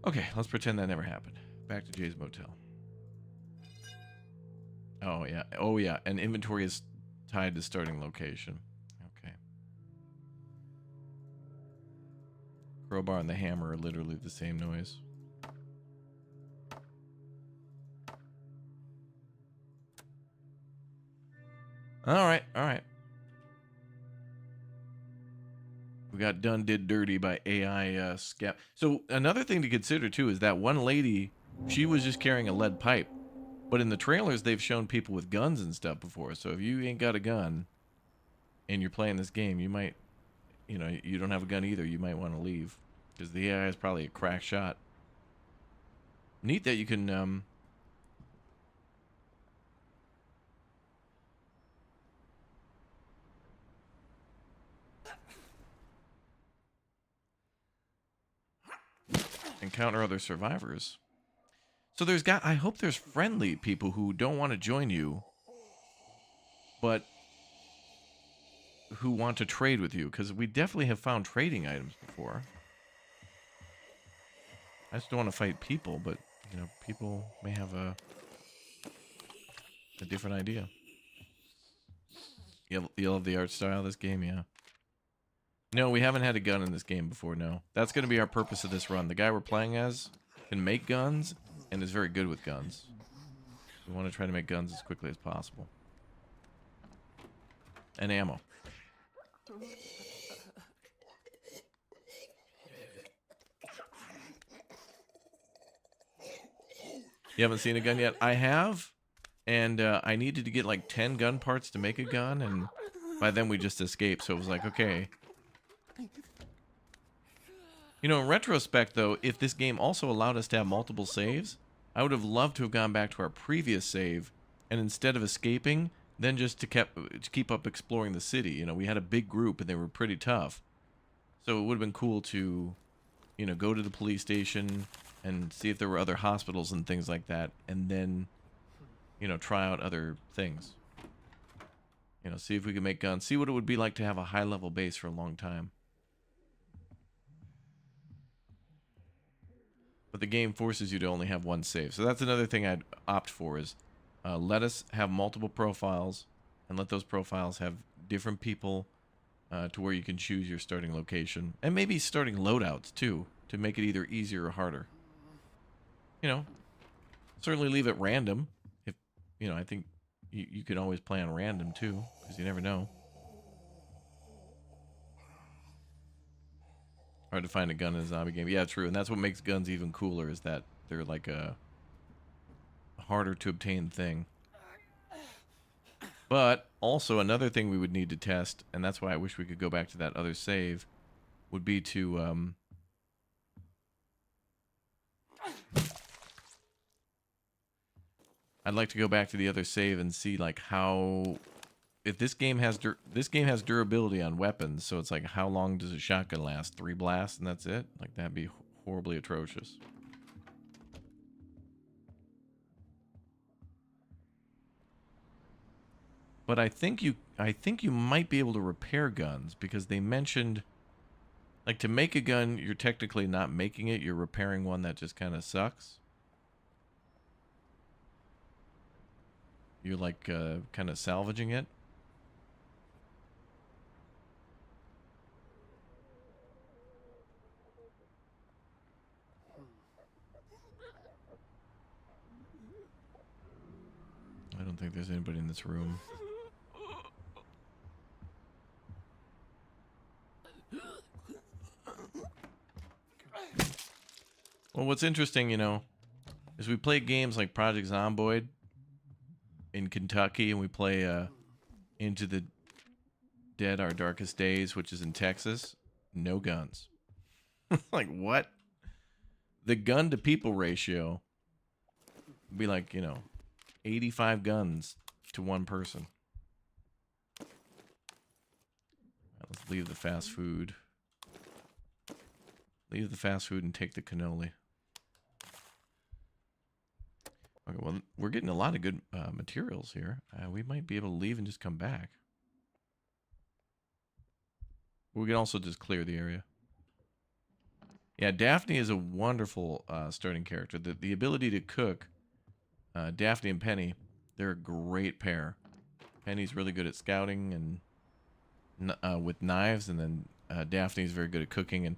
A: Okay, let's pretend that never happened. Back to Jay's Motel. Oh, yeah. Oh, yeah. And inventory is tied to starting location. Okay. Crowbar and the hammer are literally the same noise. All right, all right. We got done did dirty by AI Scav. So another thing to consider too is that one lady, she was just carrying a lead pipe. But in the trailers, they've shown people with guns and stuff before. So if you ain't got a gun and you're playing this game, you might, you know, you don't have a gun either. You might want to leave because the AI is probably a crack shot. Neat that you can encounter other survivors. So I hope there's friendly people who don't want to join you, but who want to trade with you, because we definitely have found trading items before. I just don't want to fight people, but you know, people may have a different idea. You love the art style of this game, yeah. No, we haven't had a gun in this game before, no. That's going to be our purpose of this run. The guy we're playing as can make guns and is very good with guns. We want to try to make guns as quickly as possible. And ammo. You haven't seen a gun yet? I have, and I needed to get like 10 gun parts to make a gun, and by then we just escaped, so it was like, okay. You know, in retrospect, though, if this game also allowed us to have multiple saves, I would have loved to have gone back to our previous save, and instead of escaping, then just to keep up exploring the city. You know, we had a big group, and they were pretty tough. So it would have been cool to, you know, go to the police station and see if there were other hospitals and things like that, and then, you know, try out other things. You know, see if we can make guns. See what it would be like to have a high-level base for a long time. But the game forces you to only have one save. So that's another thing I'd opt for is Let us have multiple profiles, and let those profiles have different people to where you can choose your starting location, and maybe starting loadouts too, to make it either easier or harder. You know, certainly leave it random. If you know, I think you can always play on random too, because you never know. Hard to find a gun in a zombie game. Yeah, true, and that's what makes guns even cooler, is that they're like a harder to obtain thing. But also another thing we would need to test, and that's why I wish we could go back to that other save, would be to I'd like to go back to the other save and see like how, if this game has durability on weapons, so it's like how long does a shotgun last? 3 blasts and that's it? Like that'd be horribly atrocious. But I think you might be able to repair guns, because they mentioned like to make a gun, you're technically not making it, you're repairing one that just kind of sucks. You're like kind of salvaging it. I don't think there's anybody in this room. Well, what's interesting, you know, is we play games like Project Zomboid in Kentucky, and we play Into the Dead Our Darkest Days, which is in Texas. No guns. Like, what? The gun to people ratio would be like, you know, 85 guns to one person. Let's leave the fast food. Leave the fast food and take the cannoli. Okay, well, we're getting a lot of good materials here. We might be able to leave and just come back. We can also just clear the area. Yeah, Daphne is a wonderful starting character. The ability to cook, Daphne and Penny, they're a great pair. Penny's really good at scouting and with knives, and then Daphne's very good at cooking. And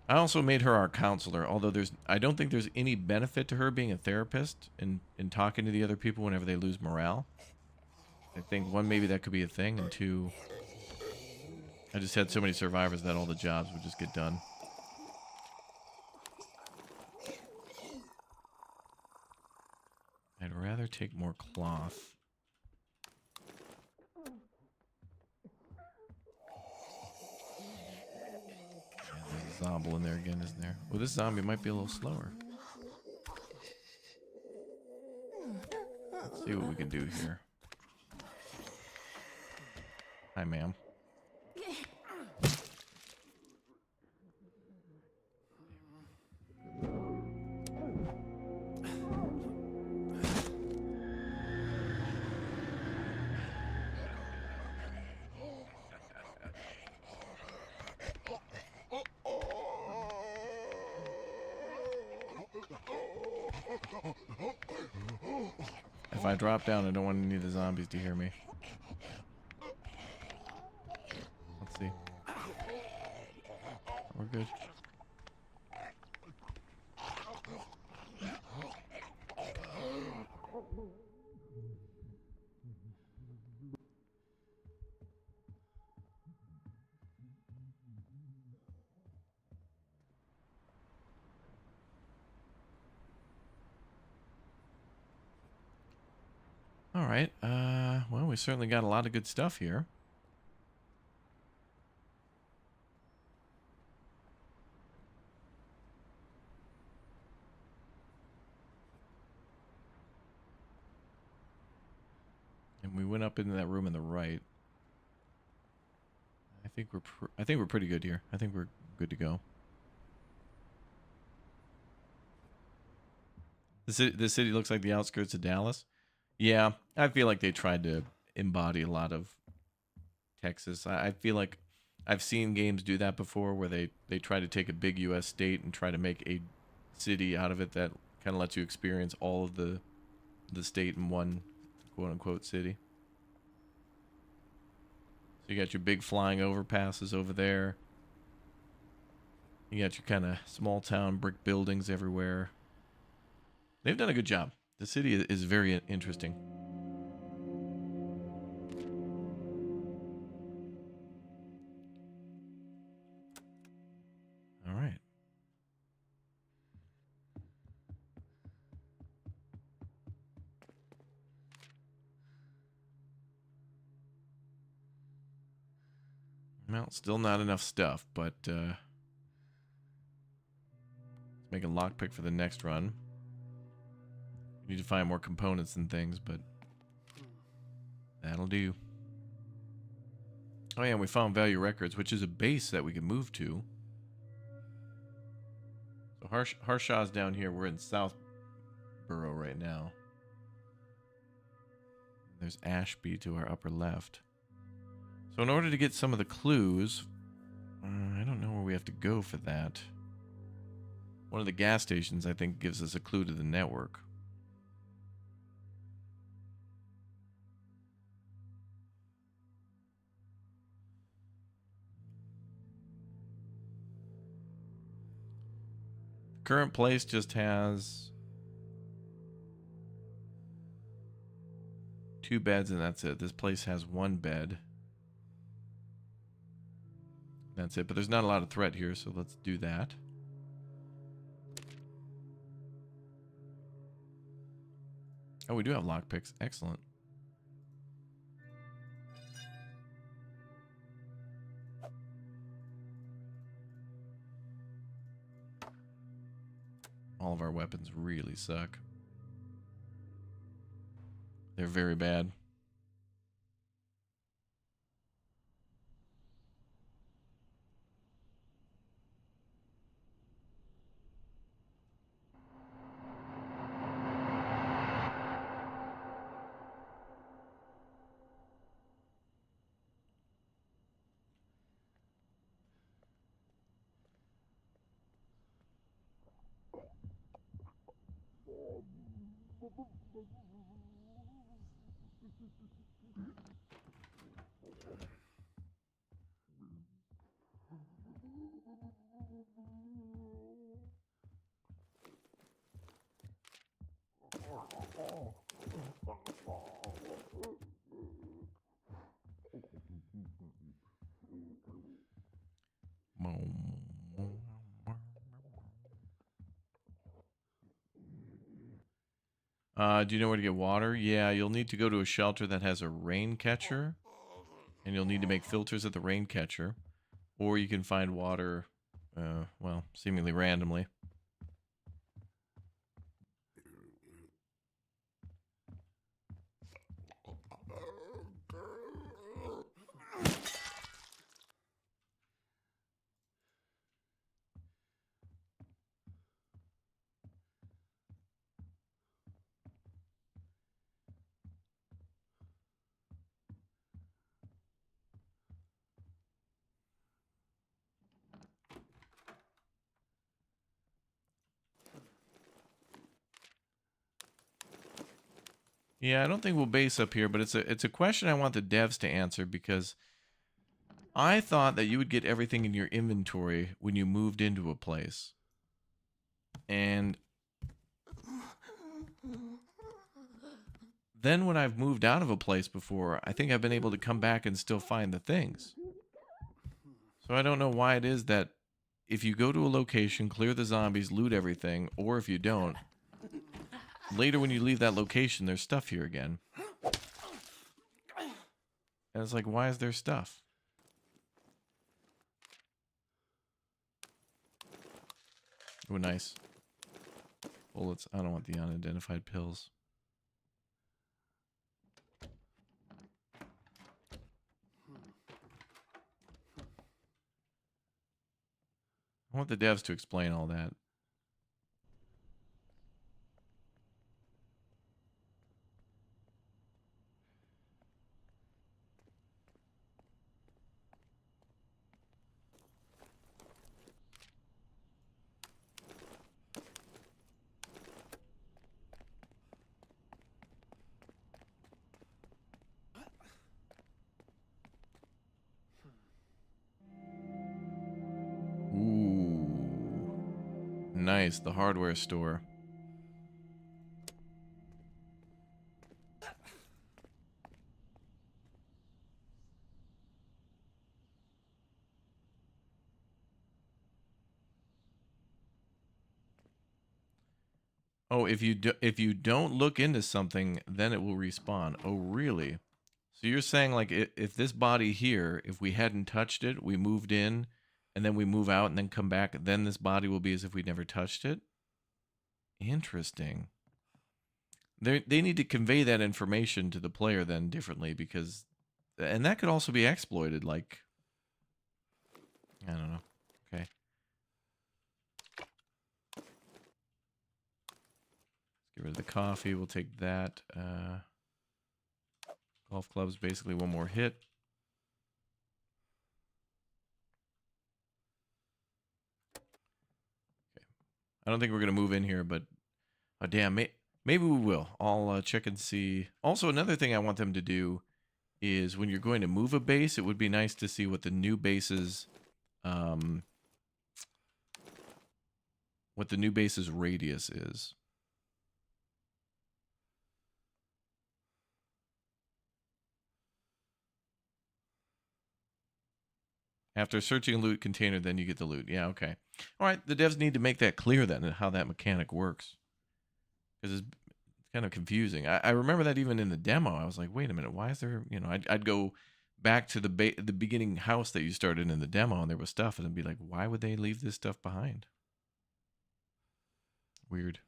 A: I also made her our counselor, although I don't think there's any benefit to her being a therapist and talking to the other people whenever they lose morale. I think, one, maybe that could be a thing, and two, I just had so many survivors that all the jobs would just get done. I'd rather take more cloth. There's a zombie in there again, isn't there? Well, this zombie might be a little slower. Let's see what we can do here. Hi, ma'am. If I drop down, I don't want any of the zombies to hear me. Let's see. We're good. All right. Well, we certainly got a lot of good stuff here. And we went up into that room on the right. I think we're pretty good here. I think we're good to go. The city looks like the outskirts of Dallas. Yeah, I feel like they tried to embody a lot of Texas. I feel like I've seen games do that before, where they try to take a big U.S. state and try to make a city out of it that kind of lets you experience all of the the state in one quote-unquote city. So you got your big flying overpasses over there. You got your kind of small town brick buildings everywhere. They've done a good job. The city is very interesting. All right. Well, still not enough stuff, but let's make a lockpick for the next run. We need to find more components and things, but that'll do. Oh yeah, and we found Value Records, which is a base that we can move to. So Harshaw's down here. We're in Southborough right now. There's Ashby to our upper left. So in order to get some of the clues, I don't know where we have to go for that. One of the gas stations, I think, gives us a clue to the network. Current place just has 2 beds and that's it. This place has 1 bed. That's it, but there's not a lot of threat here, so let's do that. Oh, we do have lockpicks. Excellent. All of our weapons really suck. They're very bad. Do you know where to get water? Yeah, you'll need to go to a shelter that has a rain catcher, and you'll need to make filters at the rain catcher, or you can find water, well, seemingly randomly. Yeah, I don't think we'll base up here, but it's a question I want the devs to answer because I thought that you would get everything in your inventory when you moved into a place. And then when I've moved out of a place before, I think I've been able to come back and still find the things. So I don't know why it is that if you go to a location, clear the zombies, loot everything, or if you don't, later when you leave that location, there's stuff here again. And it's like, why is there stuff? Oh, nice. Bullets. I don't want the unidentified pills. I want the devs to explain all that. nice. The hardware store. Oh, if you don't look into something, then it will respawn. Oh, really? So you're saying like if this body here, if we hadn't touched it, we moved in, and then we move out and then come back, then this body will be as if we never touched it? Interesting. They need to convey that information to the player then differently, because, and that could also be exploited. Like, I don't know. Okay. Get rid of the coffee. We'll take that. Golf clubs, basically one more hit. Okay. I don't think we're going to move in here, but oh, damn, maybe we will. I'll check and see. Also, another thing I want them to do is when you're going to move a base, it would be nice to see what the new base's radius is. After searching a loot container, then you get the loot. Yeah, okay. All right, the devs need to make that clear then, and how that mechanic works. Because it's kind of confusing. I remember that even in the demo. I was like, wait a minute, why is there, you know, I'd go back to the beginning house that you started in the demo, and there was stuff, and I'd be like, why would they leave this stuff behind? Weird.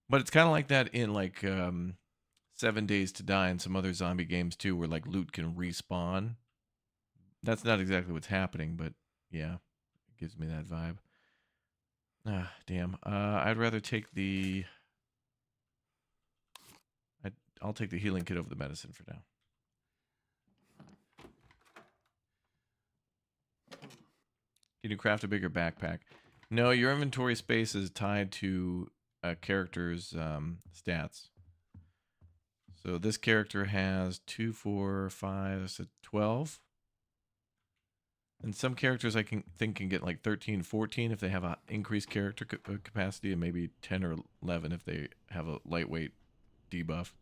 A: But it's kind of like that in like 7 Days to Die and some other zombie games too, where like loot can respawn. That's not exactly what's happening, but yeah, it gives me that vibe. Ah, damn. I'd rather take the... I'll take the healing kit over the medicine for now. Can you craft a bigger backpack? No, your inventory space is tied to a character's stats. So this character has 2, 4, 5, so 12. And some characters I think can get like 13, 14 if they have an increased character capacity, and maybe 10 or 11 if they have a lightweight debuff.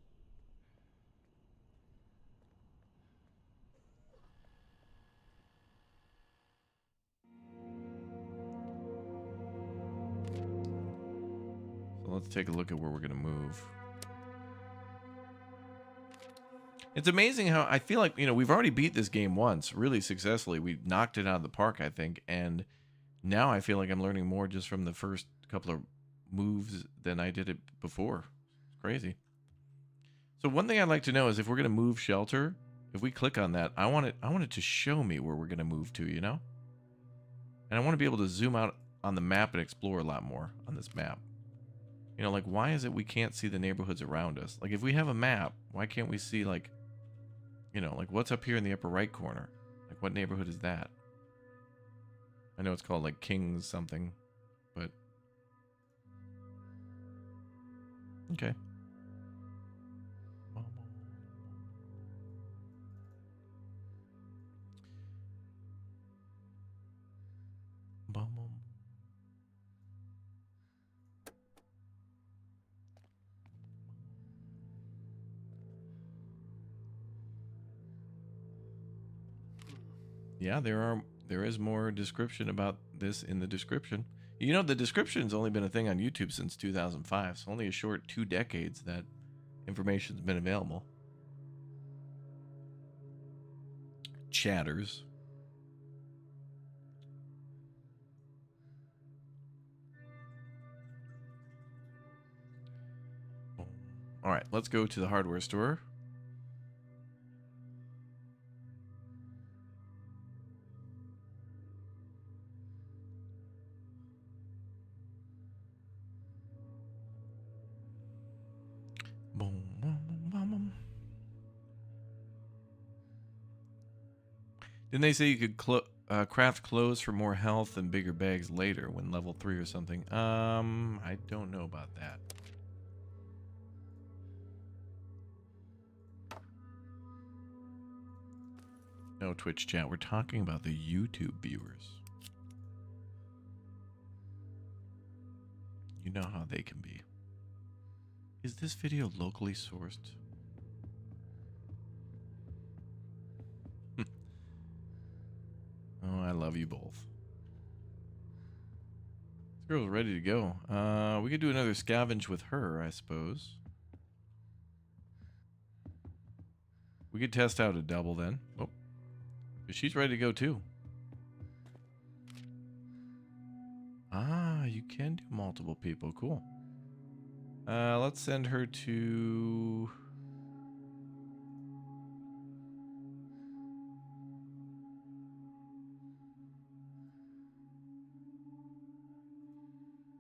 A: So let's take a look at where we're going to move. It's amazing how I feel like, you know, we've already beat this game once really successfully. We knocked it out of the park, I think. And now I feel like I'm learning more just from the first couple of moves than I did it before. It's crazy. So one thing I'd like to know is if we're going to move shelter, if we click on that, I want it to show me where we're going to move to, you know? And I want to be able to zoom out on the map and explore a lot more on this map. You know, like, why is it we can't see the neighborhoods around us? Like, if we have a map, why can't we see, like, you know, like, what's up here in the upper right corner? Like, what neighborhood is that? I know it's called, like, King's something, but... Okay. Yeah, there is more description about this in the description. You know, the description's only been a thing on YouTube since 2005, so only a short 2 decades that information's been available. Chatters. All right, let's go to the hardware store. Didn't they say you could craft clothes for more health and bigger bags later when level 3 or something? I don't know about that. No, Twitch chat. We're talking about the YouTube viewers. You know how they can be. Is this video locally sourced? Oh, I love you both. This girl's ready to go. We could do another scavenge with her, I suppose. We could test out a double then. Oh, she's ready to go too. Ah, you can do multiple people. Cool. Let's send her to...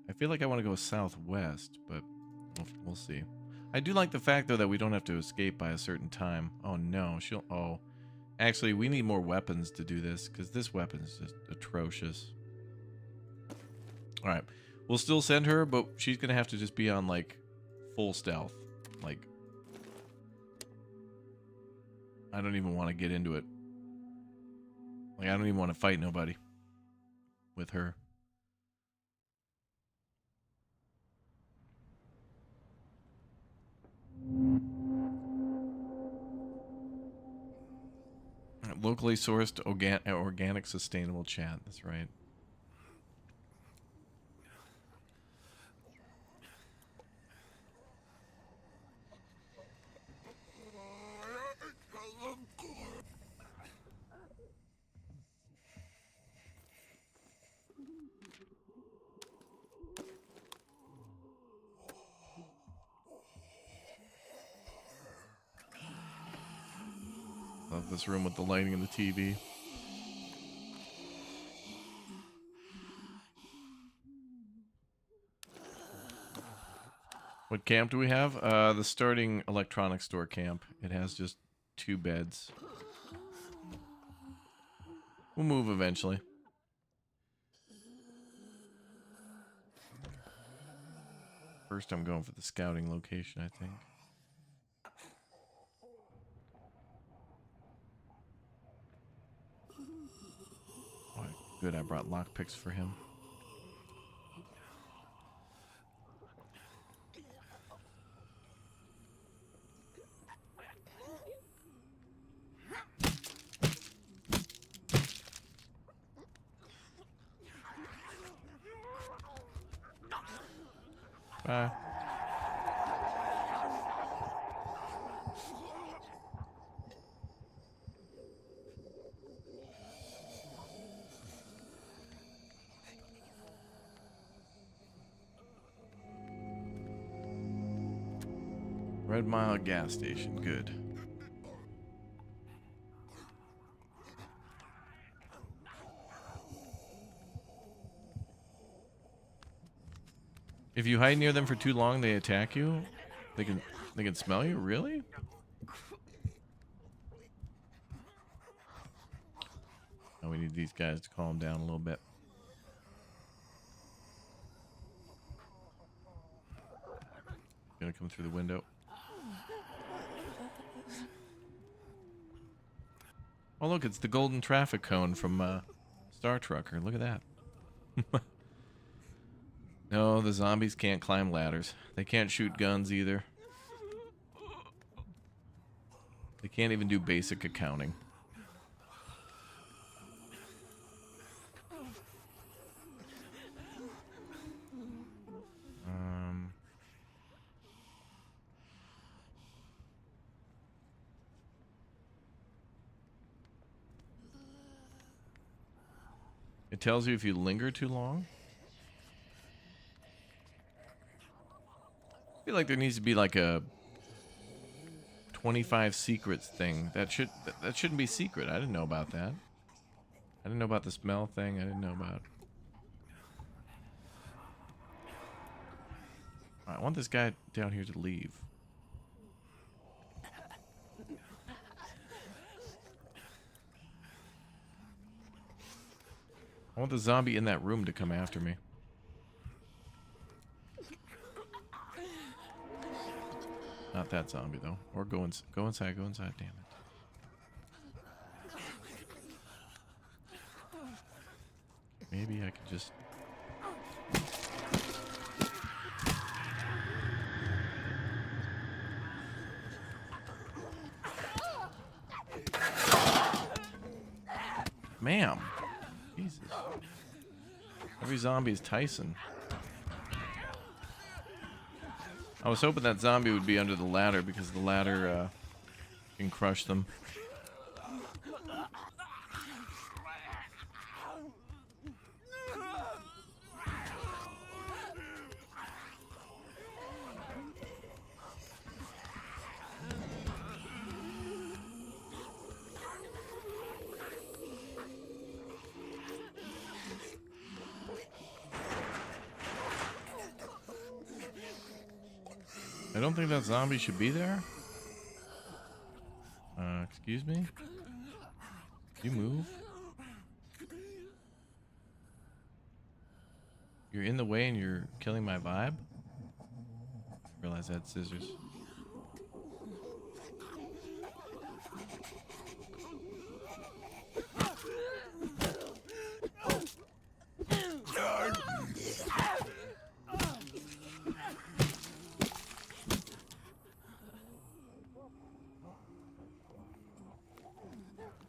A: I feel like I want to go southwest, but we'll see. I do like the fact, though, that we don't have to escape by a certain time. Oh, no. She'll... Oh. Actually, we need more weapons to do this, because this weapon is just atrocious. Alright. We'll still send her, but she's going to have to just be on, like, full stealth. Like... I don't even want to get into it. Like, I don't even want to fight nobody with her. Locally sourced organic sustainable chat. That's right. Love this room with the lighting and the TV. What camp do we have? The starting electronics store camp. It has just 2 beds. We'll move eventually. First I'm going for the scouting location, I think. Oh, good, I brought lockpicks for him. Bye. Red Mile gas station, good. If you hide near them for too long, they attack you. They can smell you, really? Oh, we need these guys to calm down a little bit. Gonna come through the window. Oh, look, it's the golden traffic cone from Star Trucker. Look at that. No, the zombies can't climb ladders. They can't shoot guns either. They can't even do basic accounting. It tells you if you linger too long. I feel like there needs to be like a 25 secrets thing. That shouldn't be secret. I didn't know about that. I didn't know about the smell thing. I didn't know about. I want this guy down here to leave. I want the zombie in that room to come after me. Not that zombie though. Or go inside. Go inside. Damn it. Maybe I could just. Ma'am. Jesus. Every zombie is Tyson. I was hoping that zombie would be under the ladder because the ladder can crush them. I don't think that zombie should be there. Excuse me? You move? You're in the way and you're killing my vibe? I realize I had scissors.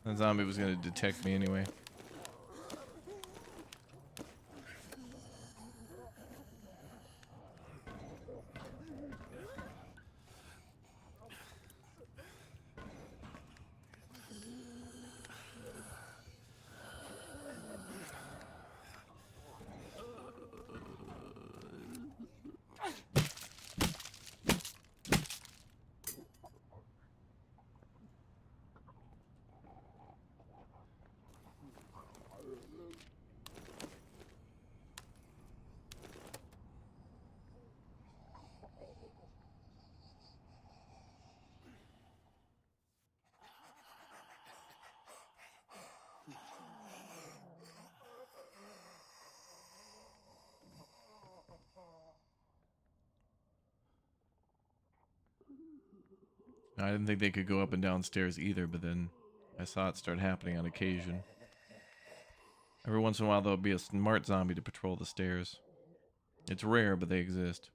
A: That zombie was gonna detect me anyway. I didn't think they could go up and down stairs either, but then I saw it start happening on occasion. Every once in a while, there'll be a smart zombie to patrol the stairs. It's rare, but they exist.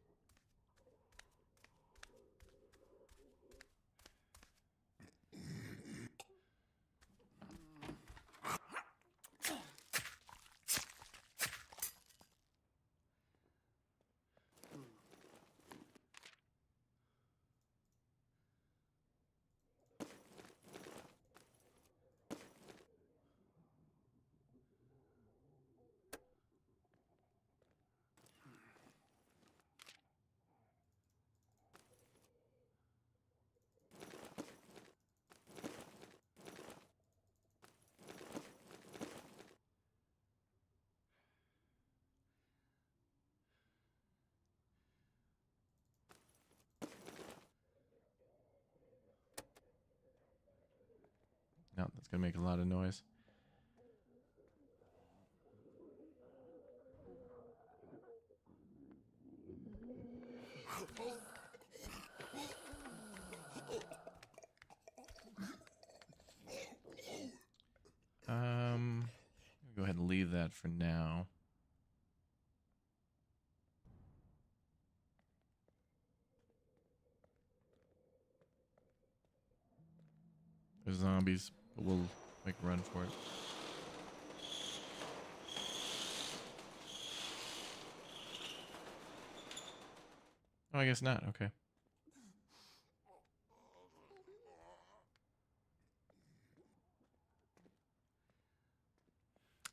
A: No, that's gonna make a lot of noise. Go ahead and leave that for now. There's zombies, but we'll make a run for it. Oh, I guess not. Okay.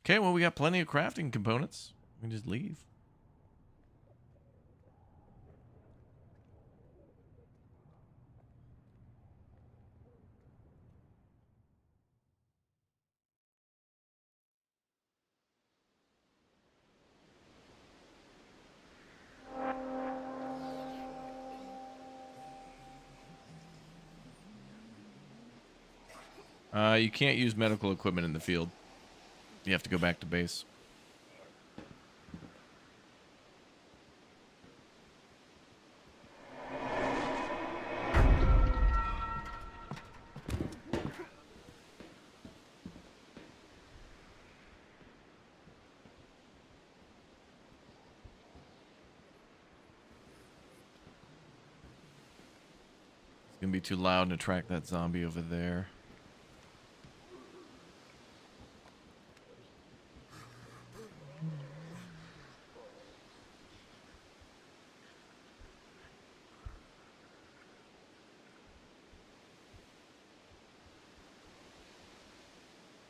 A: Okay, well, we got plenty of crafting components. We can just leave. You can't use medical equipment in the field. You have to go back to base. It's gonna be too loud to track that zombie over there.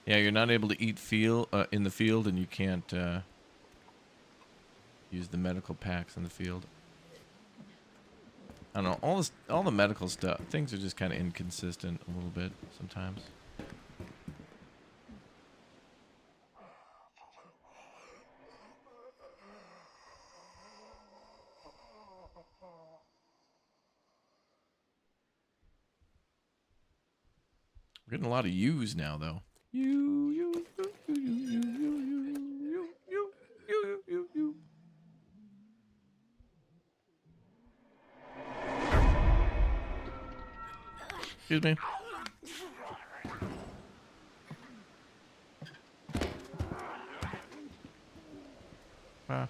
A: Yeah, you're not able to eat in the field, and you can't use the medical packs in the field. I don't know. All the medical stuff, things are just kind of inconsistent a little bit sometimes. We're getting a lot of U's now, though. You. Excuse me. Ah.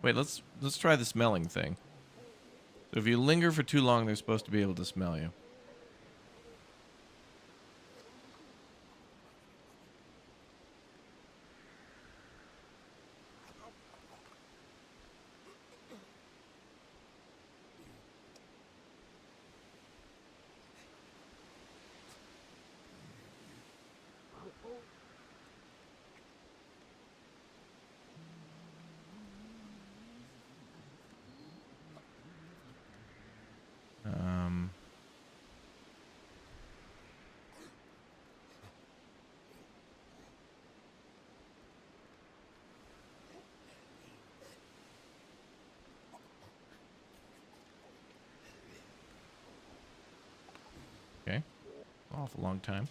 A: Wait, let's try the smelling thing. So if you linger for too long, they're supposed to be able to smell you. Okay. Awful long time.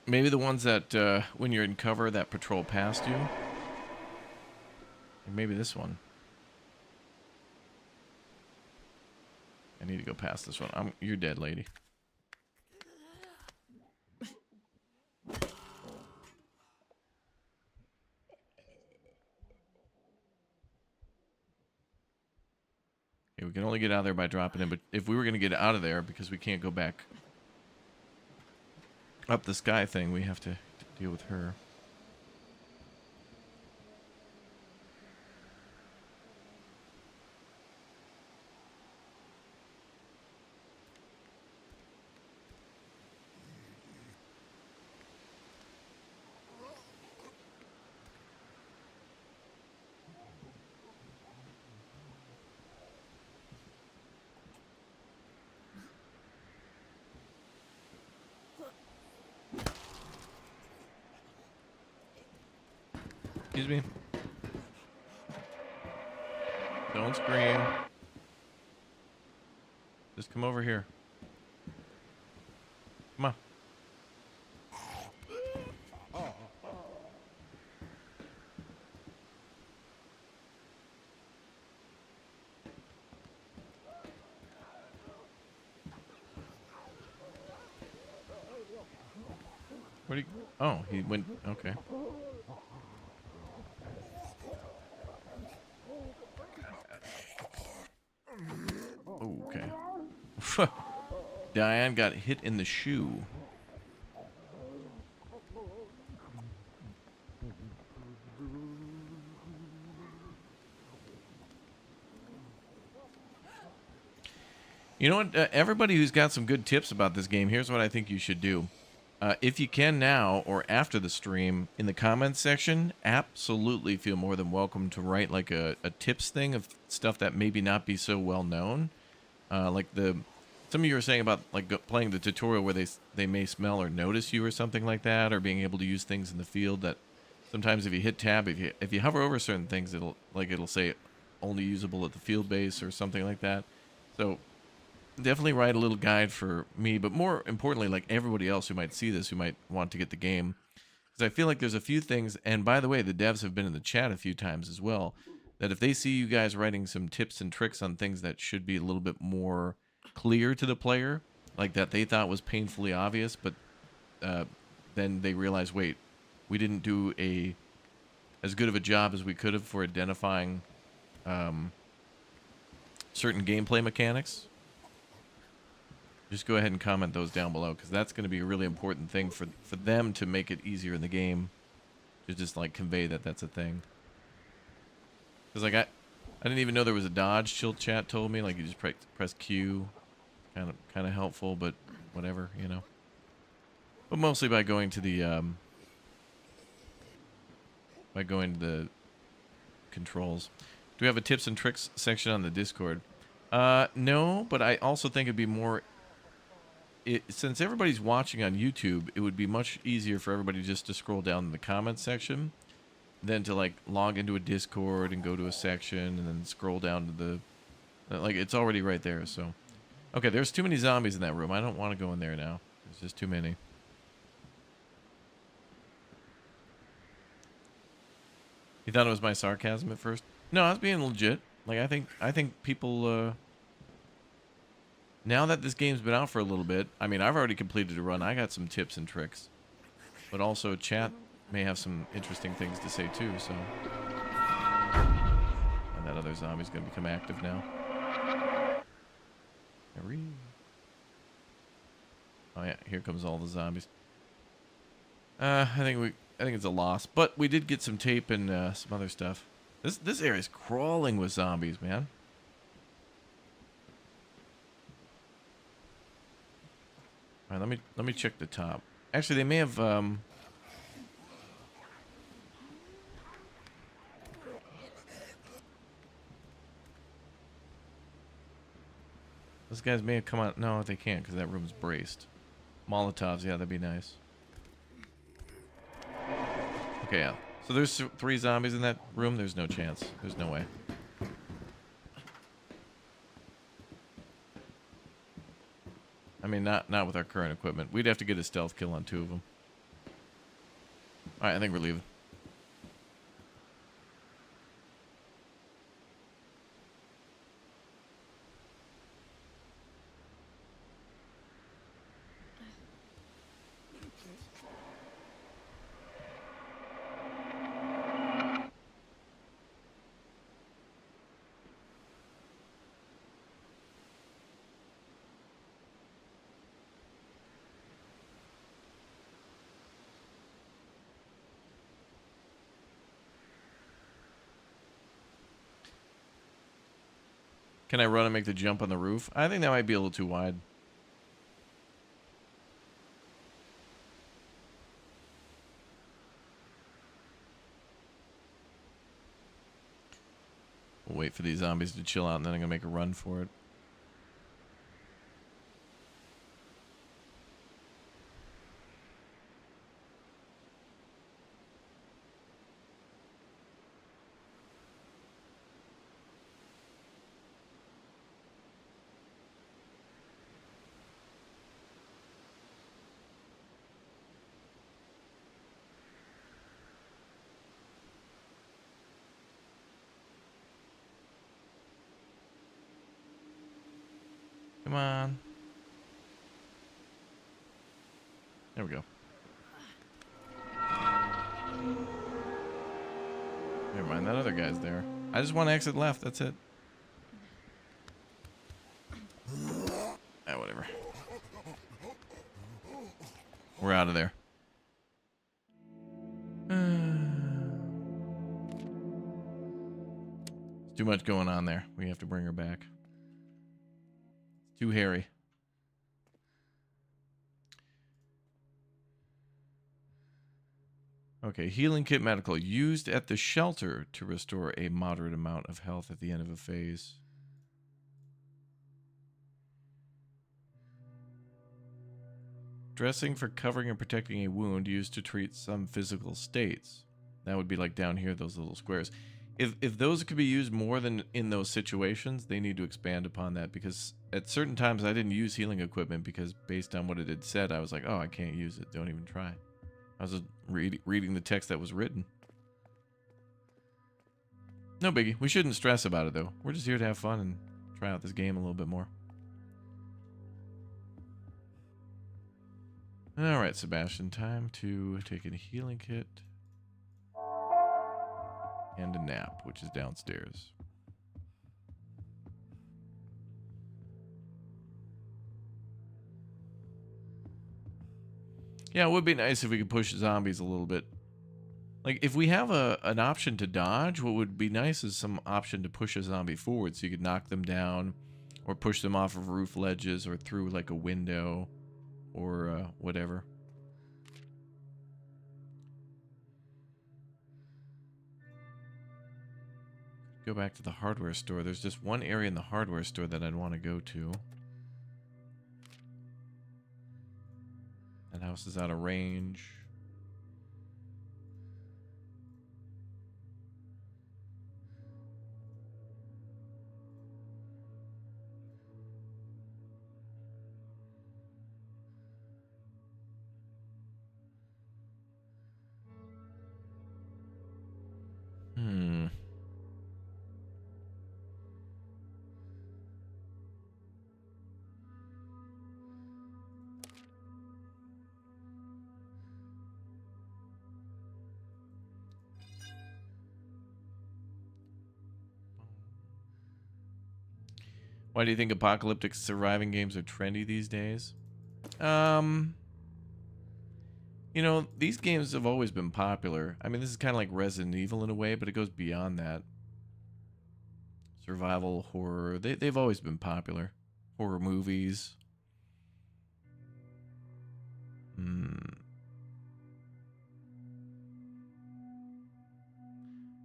A: Maybe the ones that, when you're in cover, that patrol past you. Or maybe this one. I need to go past this one. You're dead, lady. Okay, we can only get out of there by dropping in, but if we were going to get out of there, because we can't go back up the sky thing, we have to deal with her. Excuse me. Don't scream. Just come over here. Come on. Where'd he... Oh, he went... Okay. Okay. Diane got hit in the shoe. You know what? Everybody who's got some good tips about this game, here's what I think you should do. If you can now or after the stream, in the comments section, absolutely feel more than welcome to write like a tips thing of stuff that maybe not be so well known. Like some of you were saying about like playing the tutorial where they may smell or notice you or something like that, or being able to use things in the field that sometimes if you hit tab, if you hover over certain things, it'll say only usable at the field base or something like that. So definitely write a little guide for me, but more importantly, like everybody else who might see this, who might want to get the game, because I feel like there's a few things. And by the way, the devs have been in the chat a few times as well, that if they see you guys writing some tips and tricks on things that should be a little bit more clear to the player, like that they thought was painfully obvious, but then they realize, wait, we didn't do as good of a job as we could have for identifying certain gameplay mechanics. just go ahead and comment those down below, because that's going to be a really important thing for them to make it easier in the game to just like convey that that's a thing. Because like I didn't even know there was a dodge. Chill chat told me like you just press Q, kind of helpful, but whatever, you know. But mostly by going to the controls. Do we have a tips and tricks section on the Discord? No, but I also think it'd be more. Since everybody's watching on YouTube, it would be much easier for everybody just to scroll down in the comments section than to like log into a Discord and go to a section and then scroll down to the, like, it's already right there. So, okay, there's too many zombies in that room. I don't want to go in there now. There's just too many. You thought it was my sarcasm at first? No, I was being legit. Like, I think people, now that this game's been out for a little bit, I mean, I've already completed a run. I got some tips and tricks. But also, chat may have some interesting things to say, too, so. And that other zombie's gonna become active now. Oh, yeah, here comes all the zombies. I think it's a loss. But we did get some tape and some other stuff. This area is crawling with zombies, man. All right, let me check the top. Actually, they may have those guys may have come out. No, they can't because that room's braced. Molotovs, yeah, that'd be nice. Okay, yeah. So there's 3 zombies in that room. There's no chance. There's no way. I mean, not with our current equipment. We'd have to get a stealth kill on 2 of them. All right, I think we're leaving. Can I run and make the jump on the roof? I think that might be a little too wide. We'll wait for these zombies to chill out and then I'm going to make a run for it. Come on. There we go. Never mind, that other guy's there. I just want to exit left, that's it. Ah, whatever. We're out of there. There's too much going on there. We have to bring her back. It's too hairy. Okay, healing kit medical. Used at the shelter to restore a moderate amount of health at the end of a phase. Dressing for covering and protecting a wound used to treat some physical states. That would be like down here, those little squares. If those could be used more than in those situations, they need to expand upon that, because at certain times I didn't use healing equipment because based on what it had said, I was like, oh, I can't use it. Don't even try. I was just reading the text that was written. No biggie. We shouldn't stress about it, though. We're just here to have fun and try out this game a little bit more. All right, Sebastian. Time to take a healing kit. And a nap, which is downstairs. Yeah, it would be nice if we could push zombies a little bit. Like, if we have an option to dodge, what would be nice is some option to push a zombie forward so you could knock them down or push them off of roof ledges or through, like, a window or whatever. Go back to the hardware store. There's just one area in the hardware store that I'd want to go to. That house is out of range. Hmm. Why do you think apocalyptic surviving games are trendy these days? You know, these games have always been popular. I mean, this is kind of like Resident Evil in a way, but it goes beyond that. Survival horror, they've always been popular. Horror movies.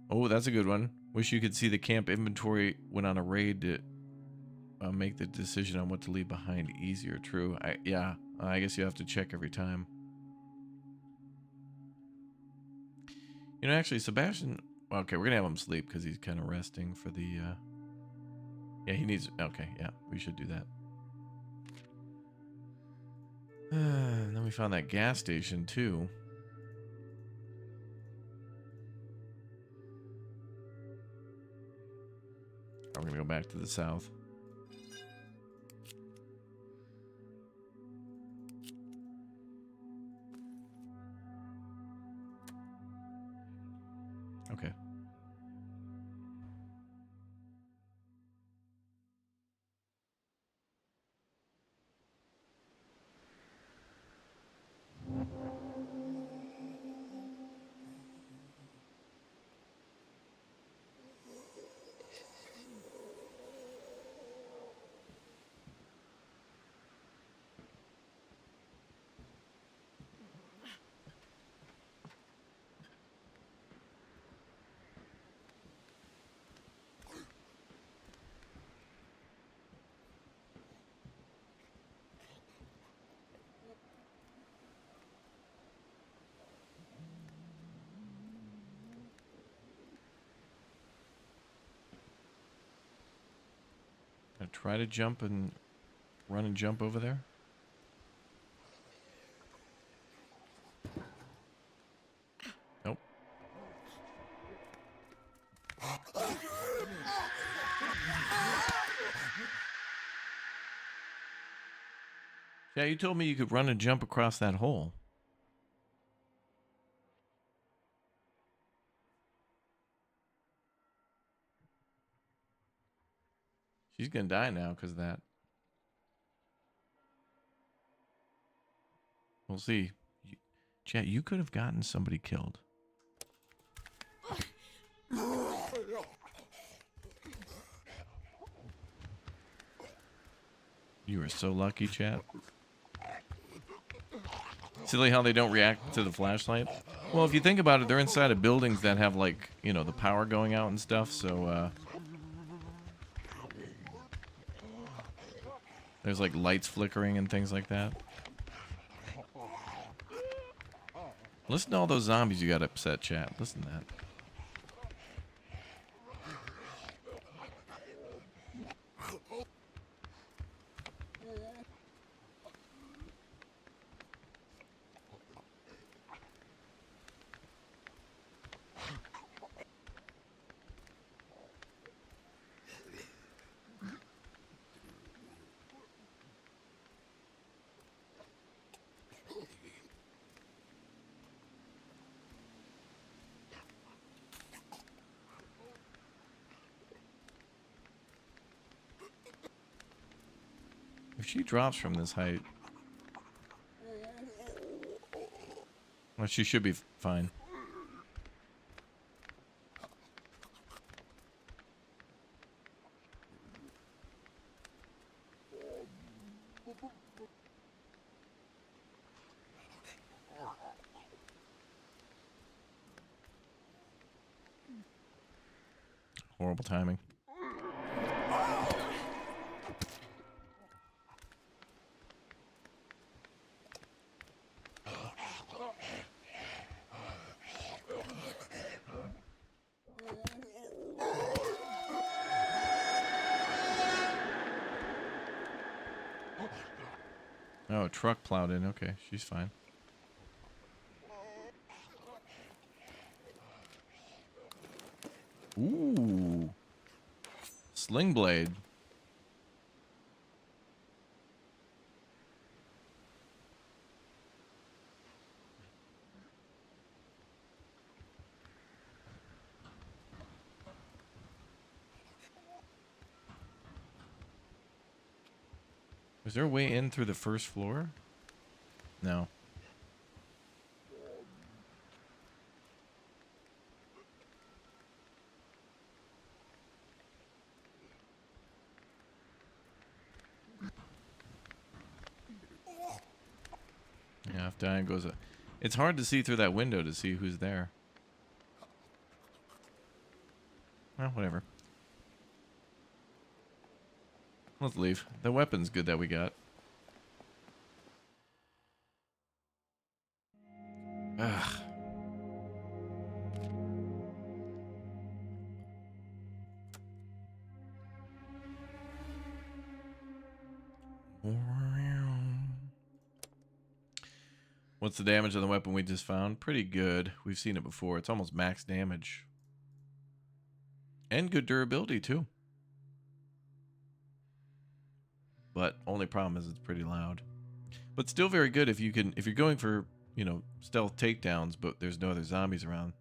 A: Oh, that's a good one. Wish you could see the camp inventory when on a raid to make the decision on what to leave behind easier. True. Yeah, I guess you have to check every time. You know, actually, Sebastian... Okay, we're going to have him sleep because he's kind of resting for the... Yeah, he needs... Okay, yeah, we should do that. And then we found that gas station, too. We're going to go back to the south. Okay. Gonna try to jump and run and jump over there. Nope. Yeah, you told me you could run and jump across that hole. She's gonna die now because of that. We'll see. Chat, you could have gotten somebody killed. You are so lucky, chat. Silly how they don't react to the flashlight. Well, if you think about it, they're inside of buildings that have, like, you know, the power going out and stuff, so, there's, like, lights flickering and things like that. Listen to all those zombies you got upset, chat. Listen to that. If she drops from this height... Well, she should be fine. Horrible timing. Oh, a truck plowed in. Okay, she's fine. Ooh. Sling blade. Is there a way in through the first floor? No. Yeah, if Diane goes... It's hard to see through that window to see who's there. Well, whatever. Let's leave. The weapon's good that we got. Ugh. What's the damage on the weapon we just found? Pretty good. We've seen it before. It's almost max damage. And good durability, too. But only problem is it's pretty loud. But still very good if you can, if you're going for, you know, stealth takedowns, but there's no other zombies around.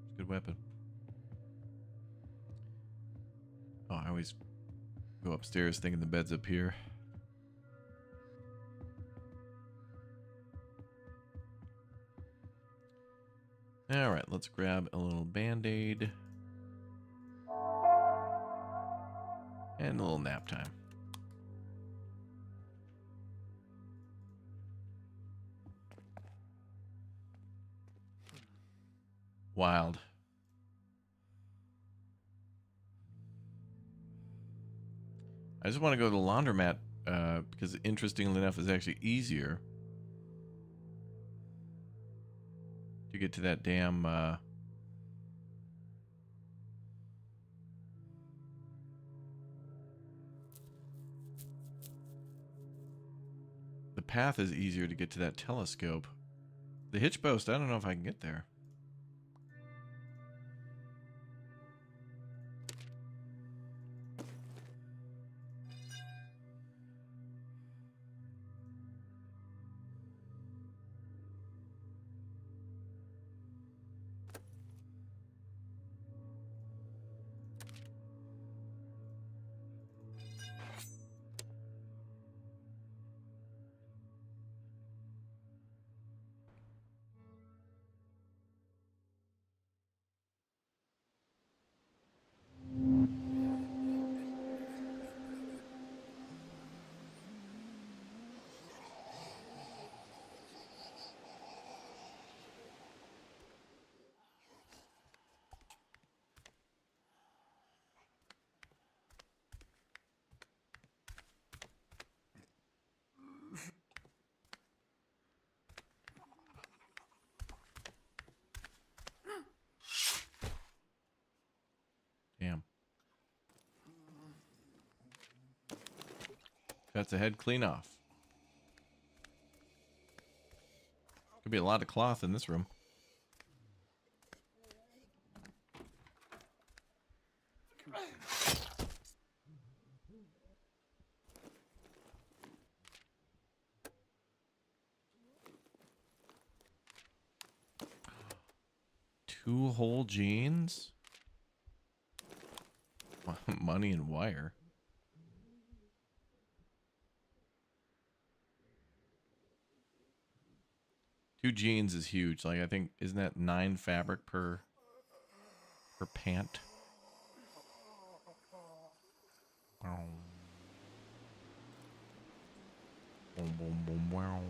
A: It's a good weapon. Oh, I always go upstairs thinking the bed's up here. All right, let's grab a little band-aid. And a little nap time. Wild. I just want to go to the laundromat because interestingly enough, it's actually easier to get to that damn the path is easier to get to that telescope. The hitch post, I don't know if I can get there. Damn. Cuts the head clean off. Could be a lot of cloth in this room. Two whole jeans? Money and wire. 2 jeans is huge. Like, I think, isn't that 9 fabric per pant? Boom, boom, boom, wow.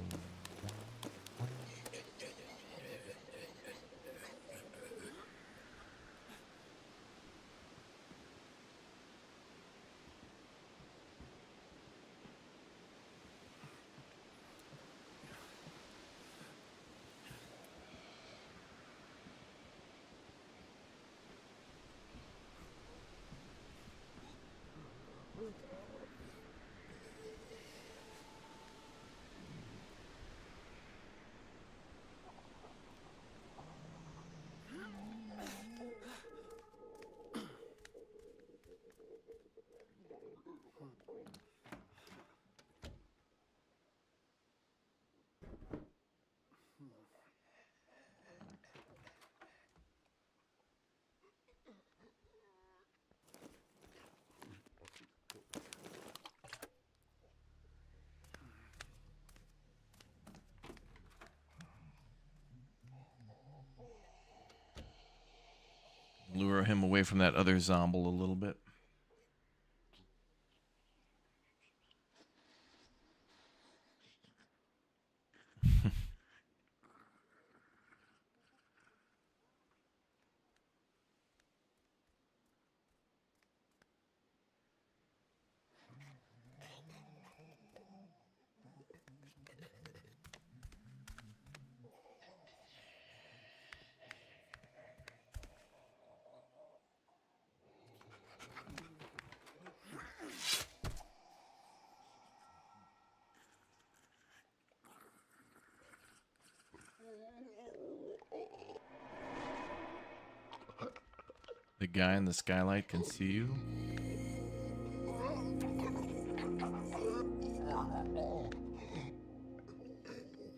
A: Lure him away from that other zomble a little bit. The guy in the skylight can see you.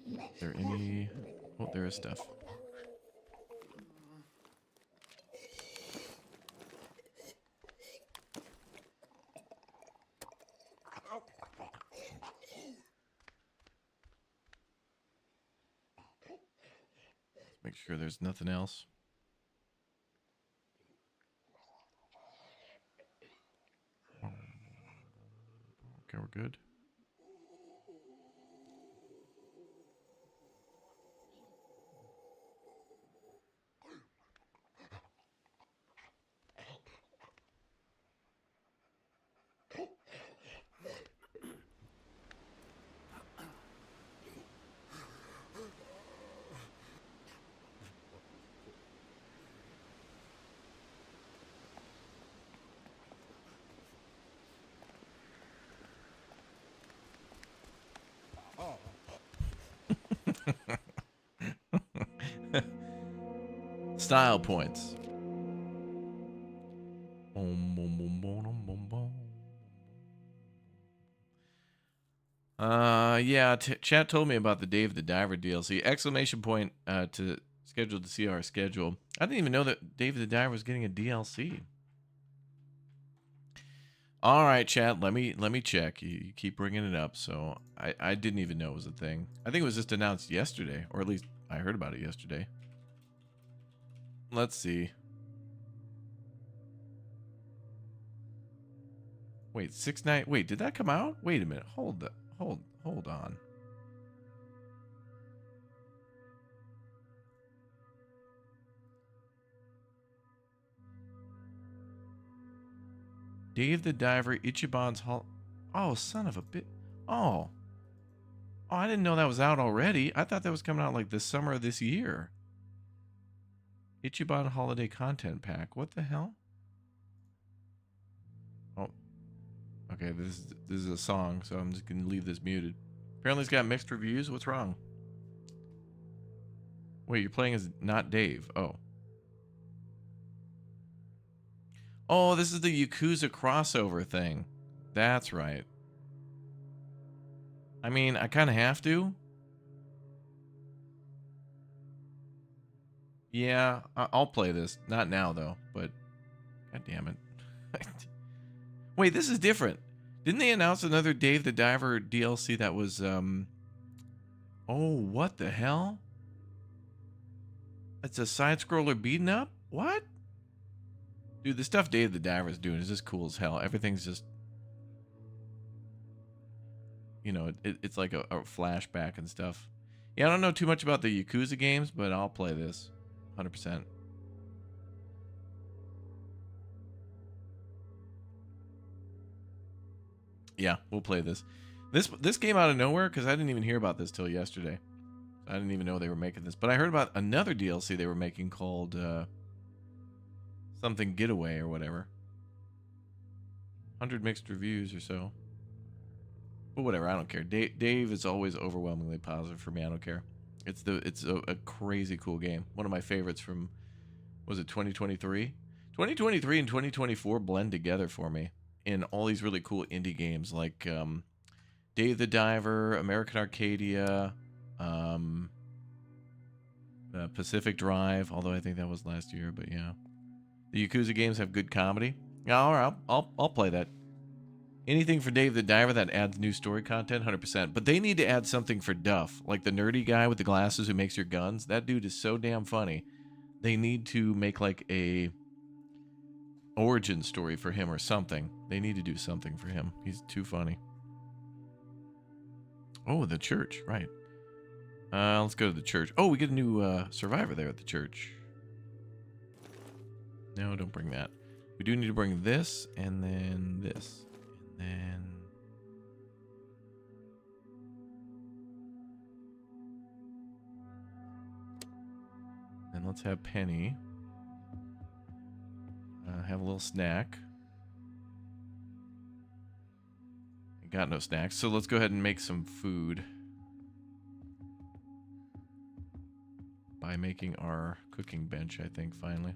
A: Is there any... Oh, there is stuff. Let's make sure there's nothing else. Okay, we're good. Style points. Boom, boom, boom, boom, boom, boom. Yeah, chat told me about the Dave the Diver DLC. Exclamation point to scheduled to see our schedule. I didn't even know that Dave the Diver was getting a DLC. All right, chat, let me check. You keep bringing it up, so I didn't even know it was a thing. I think it was just announced yesterday, or at least I heard about it yesterday. Let's see. Wait, 6-9. Wait, did that come out? Wait a minute. Hold on. Dave the Diver, Ichiban's Hall. Oh, son of a bit. Oh. Oh, I didn't know that was out already. I thought that was coming out like the summer of this year. Ichiban Holiday Content Pack. What the hell? Oh. Okay, this is a song, so I'm just going to leave this muted. Apparently it's got mixed reviews. What's wrong? Wait, you're playing as not Dave. Oh. Oh, this is the Yakuza crossover thing. That's right. I mean, I kind of have to. Yeah, I'll play this. Not now, though, but... God damn it. Wait, this is different. Didn't they announce another Dave the Diver DLC that was, Oh, what the hell? It's a side scroller beating up? What? Dude, the stuff Dave the Diver is doing is just cool as hell. Everything's just, you know, it's like a flashback and stuff. Yeah, I don't know too much about the Yakuza games, but I'll play this 100%. Yeah, we'll play this. This came out of nowhere because I didn't even hear about this till yesterday. I didn't even know they were making this. But I heard about another DLC they were making called something Getaway or whatever. 100 mixed reviews or so. But whatever, I don't care. Dave is always overwhelmingly positive for me. I don't care. It's a crazy cool game. One of my favorites from, was it 2023? 2023 and 2024 blend together for me in all these really cool indie games like Dave the Diver, American Arcadia, Pacific Drive, although I think that was last year, but yeah. The Yakuza games have good comedy. Yeah, all right, I'll play that. Anything for Dave the Diver that adds new story content, 100%. But they need to add something for Duff, like the nerdy guy with the glasses who makes your guns. That dude is so damn funny. They need to make like a origin story for him or something. They need to do something for him. He's too funny. Oh, the church, right. Let's go to the church. Oh, we get a new survivor there at the church. No, don't bring that. We do need to bring this, and then this. And then... And let's have Penny. Have a little snack. I got no snacks, so let's go ahead and make some food. By making our cooking bench, I think, finally.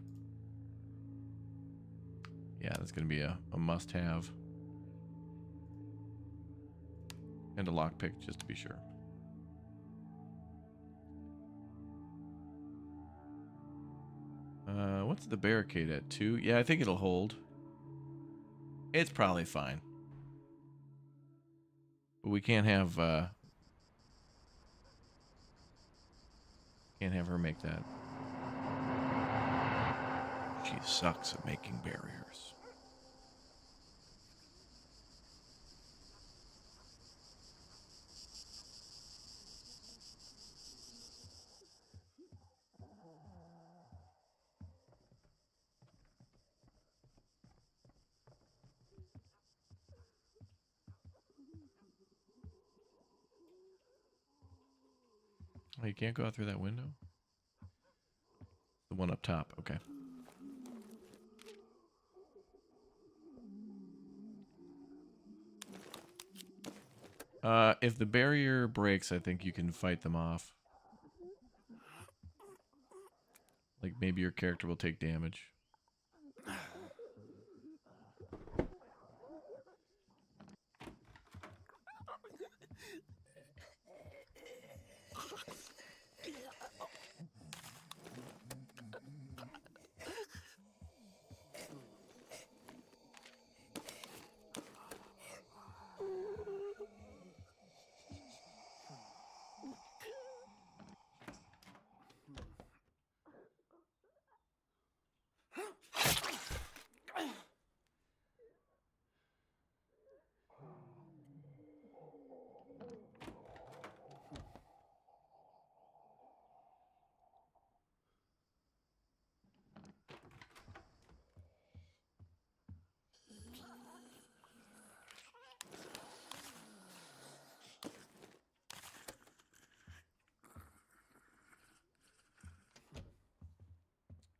A: Yeah, that's going to be a must-have. And a lockpick, just to be sure. What's the barricade at? 2? Yeah, I think it'll hold. It's probably fine. But we can't have her make that. She sucks at making barriers. Oh, you can't go out through that window? The one up top, okay. If the barrier breaks, I think you can fight them off. Like, maybe your character will take damage.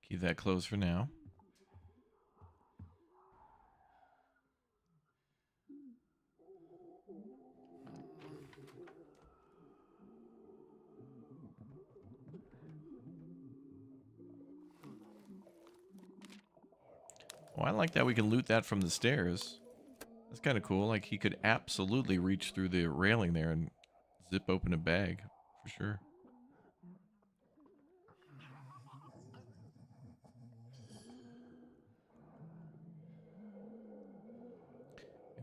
A: Keep that closed for now. Oh, I like that we can loot that from the stairs. That's kind of cool. Like, he could absolutely reach through the railing there and zip open a bag, for sure.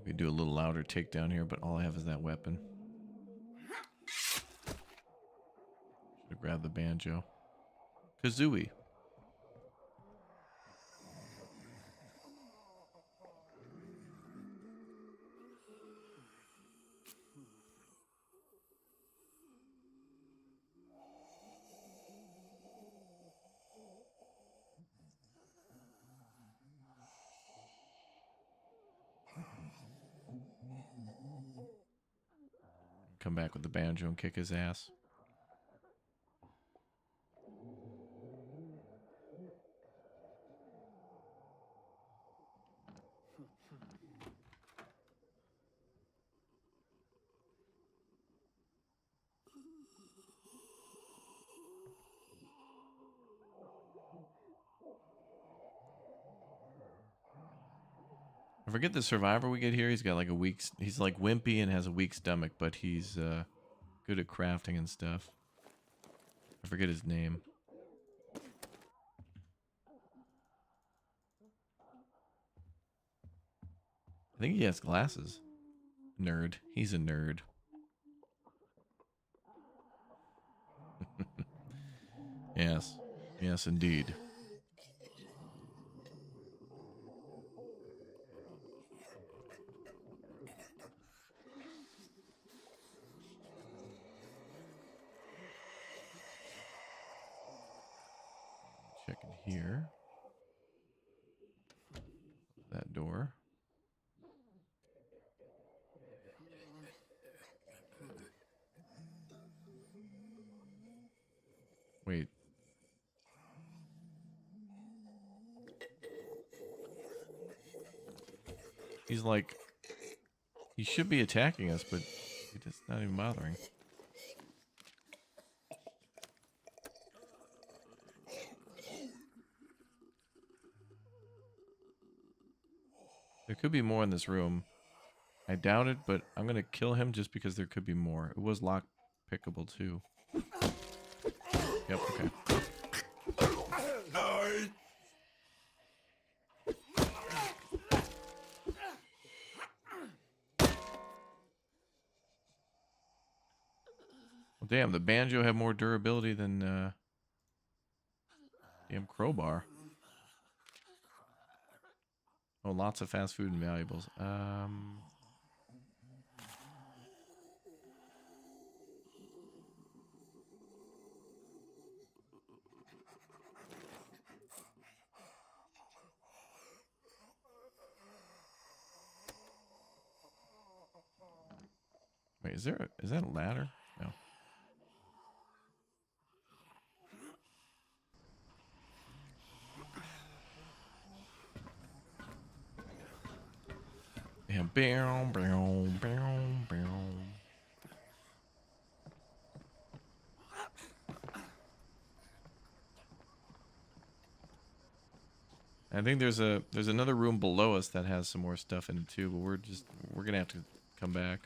A: Maybe do a little louder takedown here, but all I have is that weapon. Should have grabbed the banjo. Kazooie. Come back with the banjo and kick his ass. I forget the survivor we get here. He's got like a weak... He's like wimpy and has a weak stomach, but he's good at crafting and stuff. I forget his name. I think he has glasses. Nerd. He's a nerd. Yes. Yes, indeed. Checking here. That door. Wait. He's like... He should be attacking us, but he's just not even bothering. There could be more in this room. I doubt it, but I'm going to kill him just because there could be more. It was lock pickable too. Yep, okay. Well, damn, the banjo had more durability than damn crowbar. Oh, lots of fast food and valuables. Wait, is that a ladder? No. Yeah, bow, bow, bow, bow. I think there's another room below us that has some more stuff in it too, but we're gonna have to come back.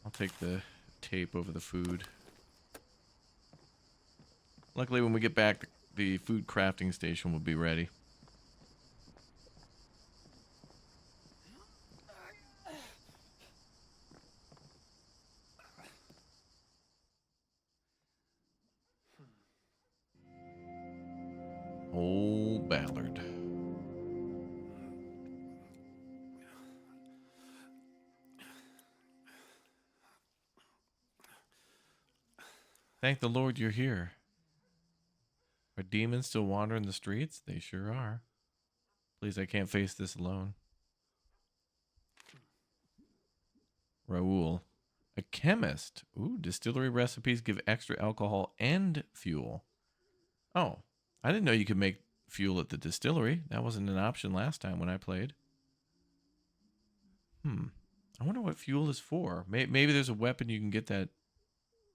A: I'll take the tape over the food. Luckily, when we get back, the food crafting station will be ready. Old Ballard. Thank the Lord you're here. Are demons still wandering the streets? They sure are. Please, I can't face this alone. Raoul. A chemist. Ooh, distillery recipes give extra alcohol and fuel. Oh, I didn't know you could make fuel at the distillery. That wasn't an option last time when I played. I wonder what fuel is for. Maybe there's a weapon you can get that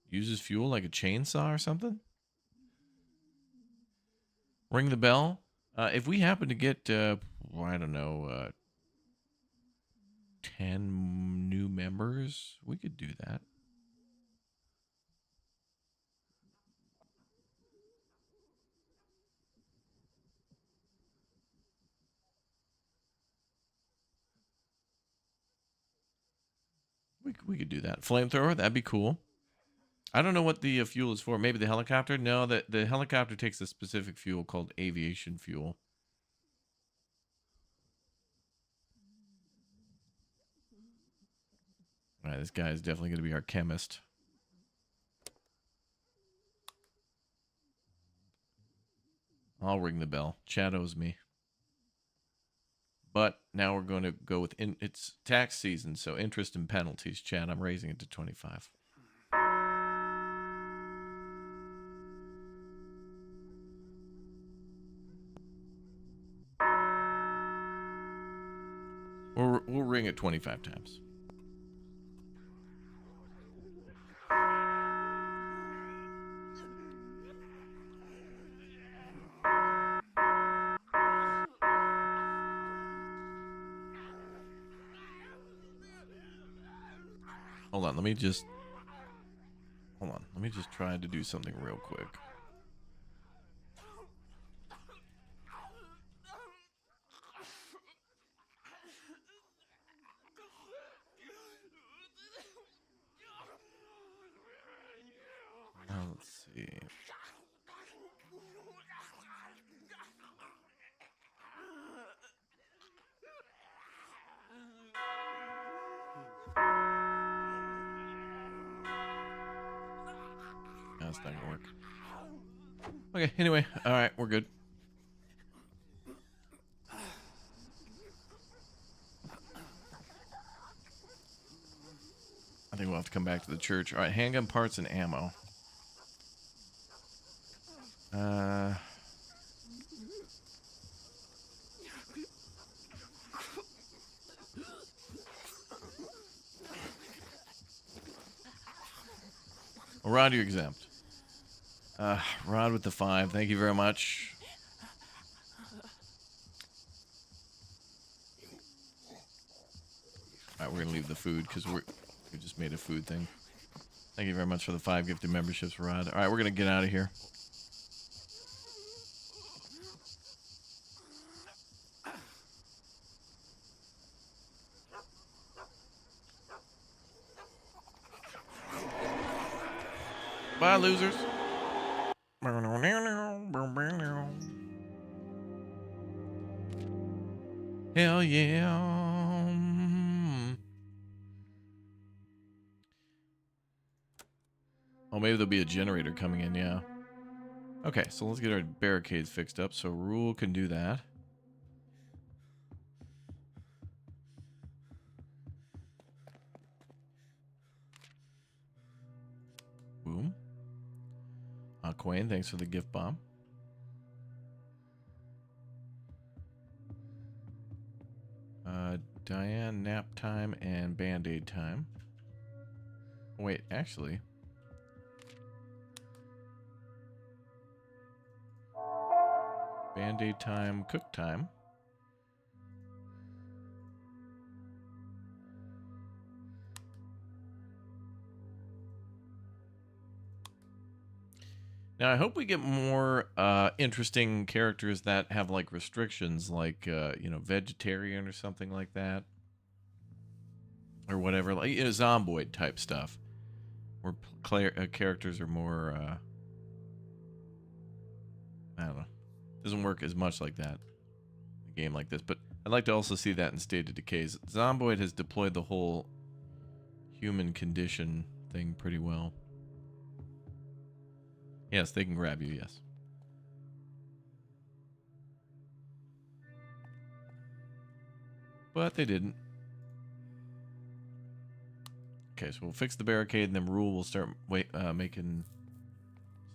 A: uses fuel, like a chainsaw or something? Ring the bell. If we happen to get, I don't know, 10 new members, we could do that. We could do that. Flamethrower, that'd be cool. I don't know what the fuel is for. Maybe the helicopter? No, the helicopter takes a specific fuel called aviation fuel. All right, this guy is definitely going to be our chemist. I'll ring the bell. Chad owes me. But now we're going to go with it's tax season, so interest and penalties. Chad, I'm raising it to 25. We'll ring it 25 times. Hold on, let me just try to do something real quick. Now let's see. That's not gonna work. Okay, anyway, alright, we're good. I think we'll have to come back to the church. Alright, handgun parts and ammo. Well, Rod, you're exempt. Rod with the 5. Thank you very much. Alright, we're gonna leave the food because we just made a food thing. Thank you very much for the 5 gifted memberships, Rod. Alright, we're gonna get out of here. Bye, losers. Hell yeah. Oh, maybe there'll be a generator coming in, yeah. Okay, so let's get our barricades fixed up so Rule can do that. Boom. Quayne, thanks for the gift bomb. Diane, nap time and band-aid time. Wait, actually. Band-aid time, cook time. Now, I hope we get more interesting characters that have, like, restrictions, like, you know, vegetarian or something like that. Or whatever, like, you know, Zomboid type stuff. Where characters are more, I don't know. Doesn't work as much like that in a game like this. But I'd like to also see that in State of Decays. Zomboid has deployed the whole human condition thing pretty well. Yes, they can grab you, yes. But they didn't. Okay, so we'll fix the barricade, and then Rule will start making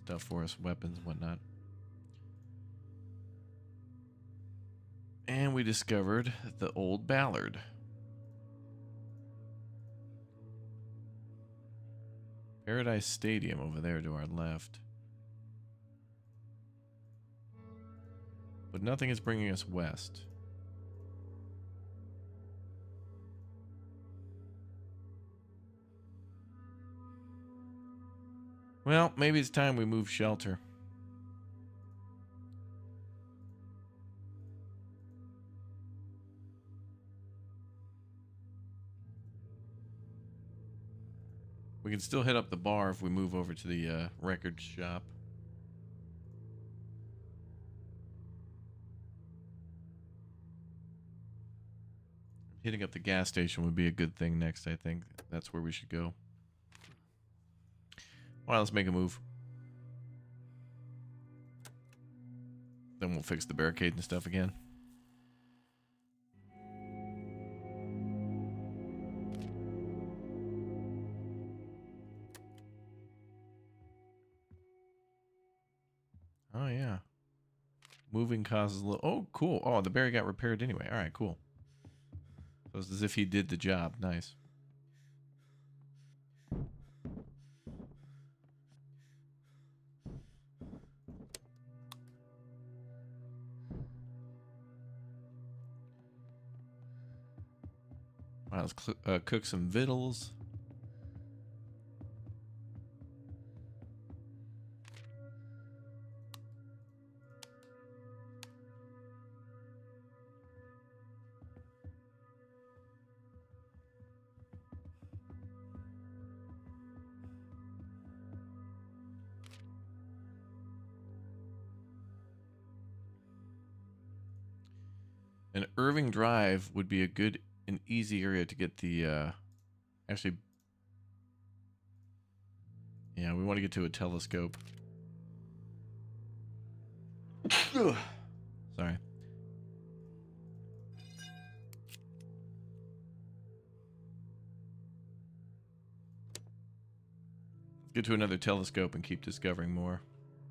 A: stuff for us, weapons and whatnot. And we discovered the old Ballard. Paradise Stadium over there to our left. But nothing is bringing us west. Well, maybe it's time we move shelter. We can still hit up the bar if we move over to the record shop. Hitting up the gas station would be a good thing next, I think. That's where we should go. All right, let's make a move. Then we'll fix the barricade and stuff again. Oh, yeah. Moving causes a little... Oh, cool. Oh, the barrier got repaired anyway. All right, cool. So it's as if he did the job. Nice. All right, let's cook some victuals. An Irving Drive would be a good and easy area to get the, actually, yeah, we want to get to a telescope. Sorry. Let's get to another telescope and keep discovering more.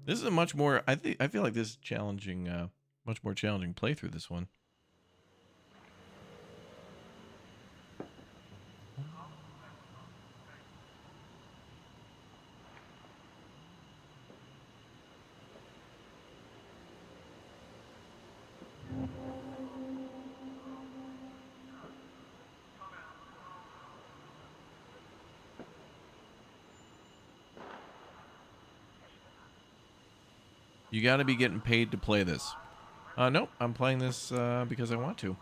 A: This is a much more, I feel like this is challenging, much more challenging playthrough, this one. You got to be getting paid to play this. Nope, I'm playing this because I want to.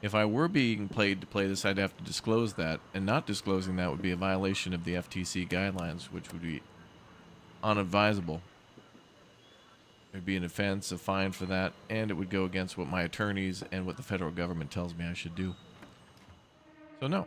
A: If I were being paid to play this, I'd have to disclose that, and not disclosing that would be a violation of the FTC guidelines, which would be unadvisable. There'd be an offense, a fine for that, and it would go against what my attorneys and what the federal government tells me I should do. So no.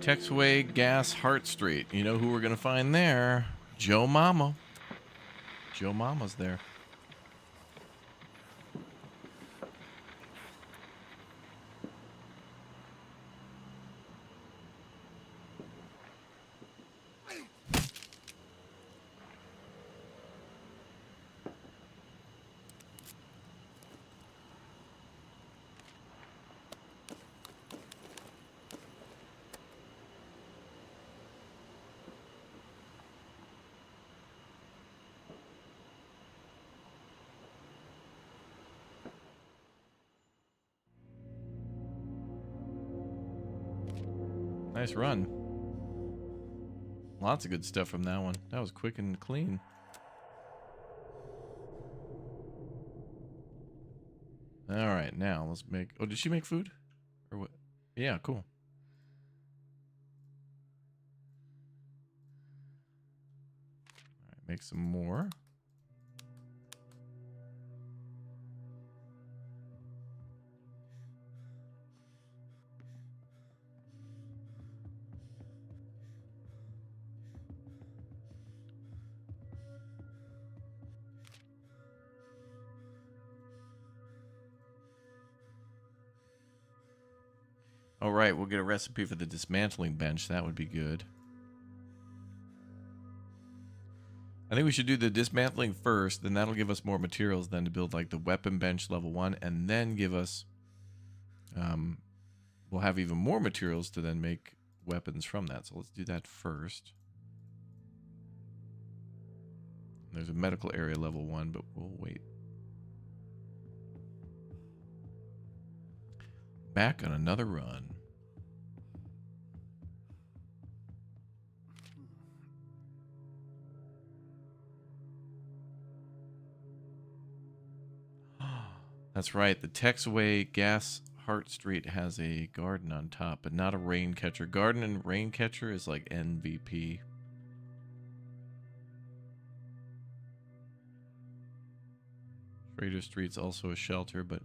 A: Texway Gas Hart Street. You know who we're going to find there? Joe Mama. Joe Mama's there. Nice run. Lots of good stuff from that one. That was quick and clean. All right, now let's make... Oh, did she make food? Or what? Yeah, cool. All right, make some more. All right, we'll get a recipe for the dismantling bench. That would be good. I think we should do the dismantling first, then that'll give us more materials then to build like the weapon bench level 1, and then give us we'll have even more materials to then make weapons from that. So let's do that first. There's a medical area level 1, but we'll wait. Back on another run. That's right. The Texaway Gas Hart Street has a garden on top, but not a rain catcher. Garden and rain catcher is like MVP. Trader Street's also a shelter, but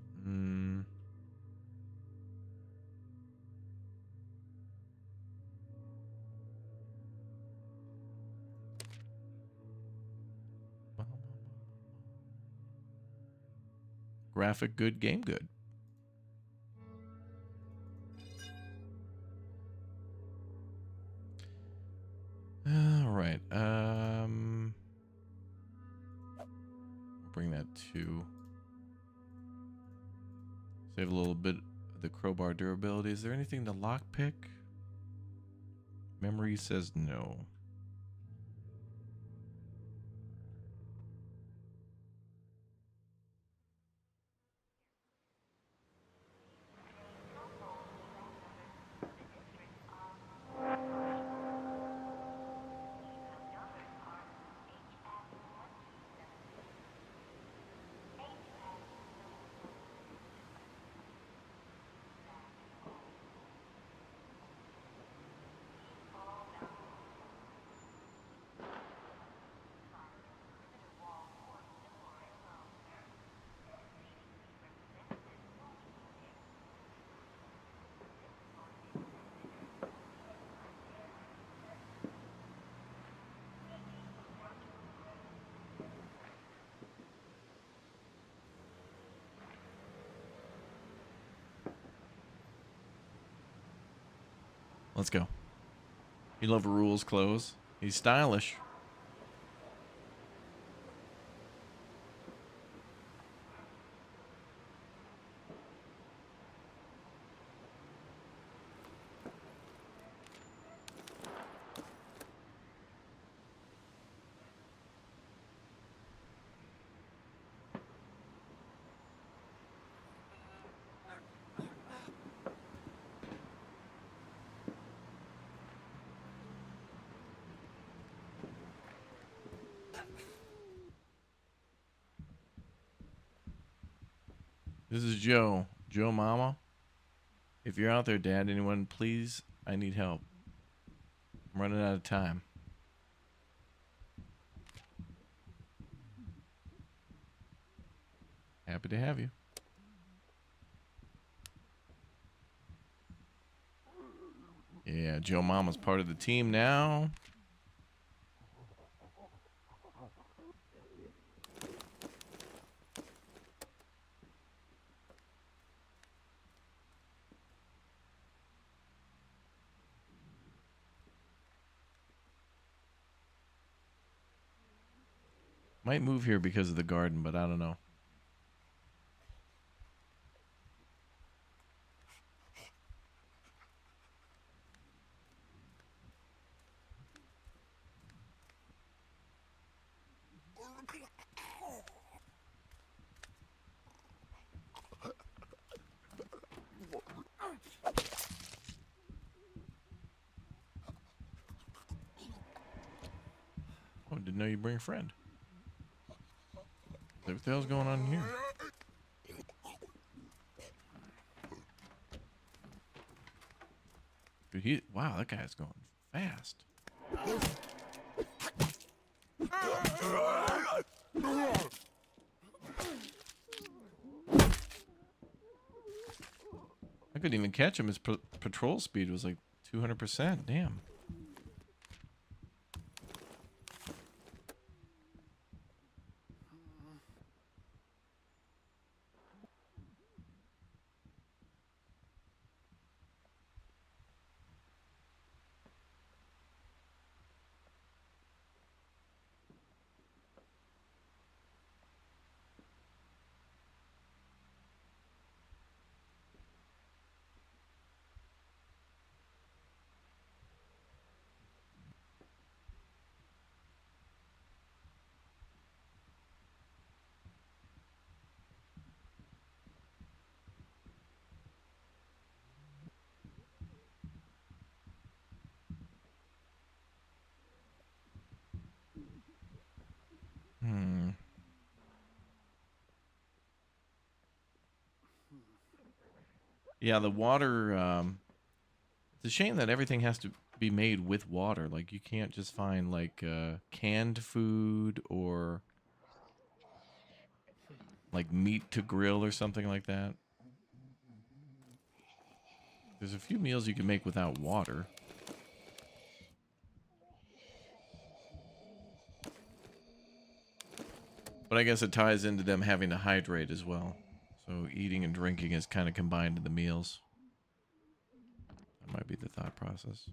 A: graphic good, game good. All right. Bring that to save a little bit of the crowbar durability. Is there anything to lockpick? Memory says no. Let's go. You love rules clothes. He's stylish. This is Joe. Joe Mama. If you're out there, Dad, anyone, please, I need help. I'm running out of time. Happy to have you. Yeah, Joe Mama's part of the team now. Might move here because of the garden, but I don't know. Oh, didn't know you bring a friend. What the hell's going on here? Dude, wow, that guy's going fast. I couldn't even catch him. His patrol speed was like 200%. Damn. Yeah, the water. It's a shame that everything has to be made with water. Like you can't just find like canned food or like meat to grill or something like that. There's a few meals you can make without water. But I guess it ties into them having to hydrate as well. So eating and drinking is kind of combined in the meals. That might be the thought process.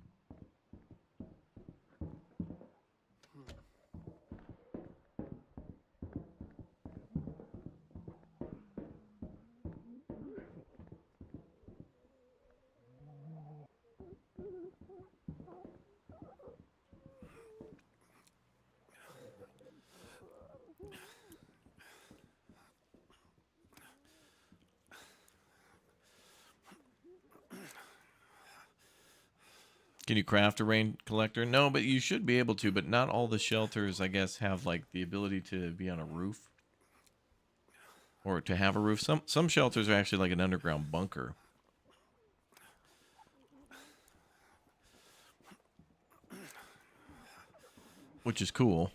A: Can you craft a rain collector? No, but you should be able to, but not all the shelters, I guess, have like the ability to be on a roof or to have a roof. Some shelters are actually like an underground bunker, which is cool.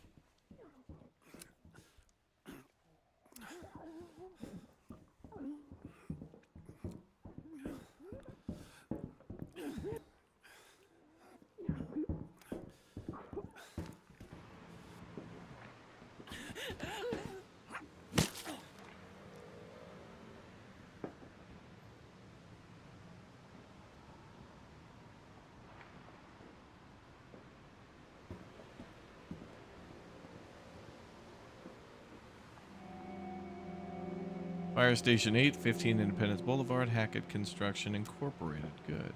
A: Fire Station 8, 15 Independence Boulevard, Hackett Construction Incorporated. Good.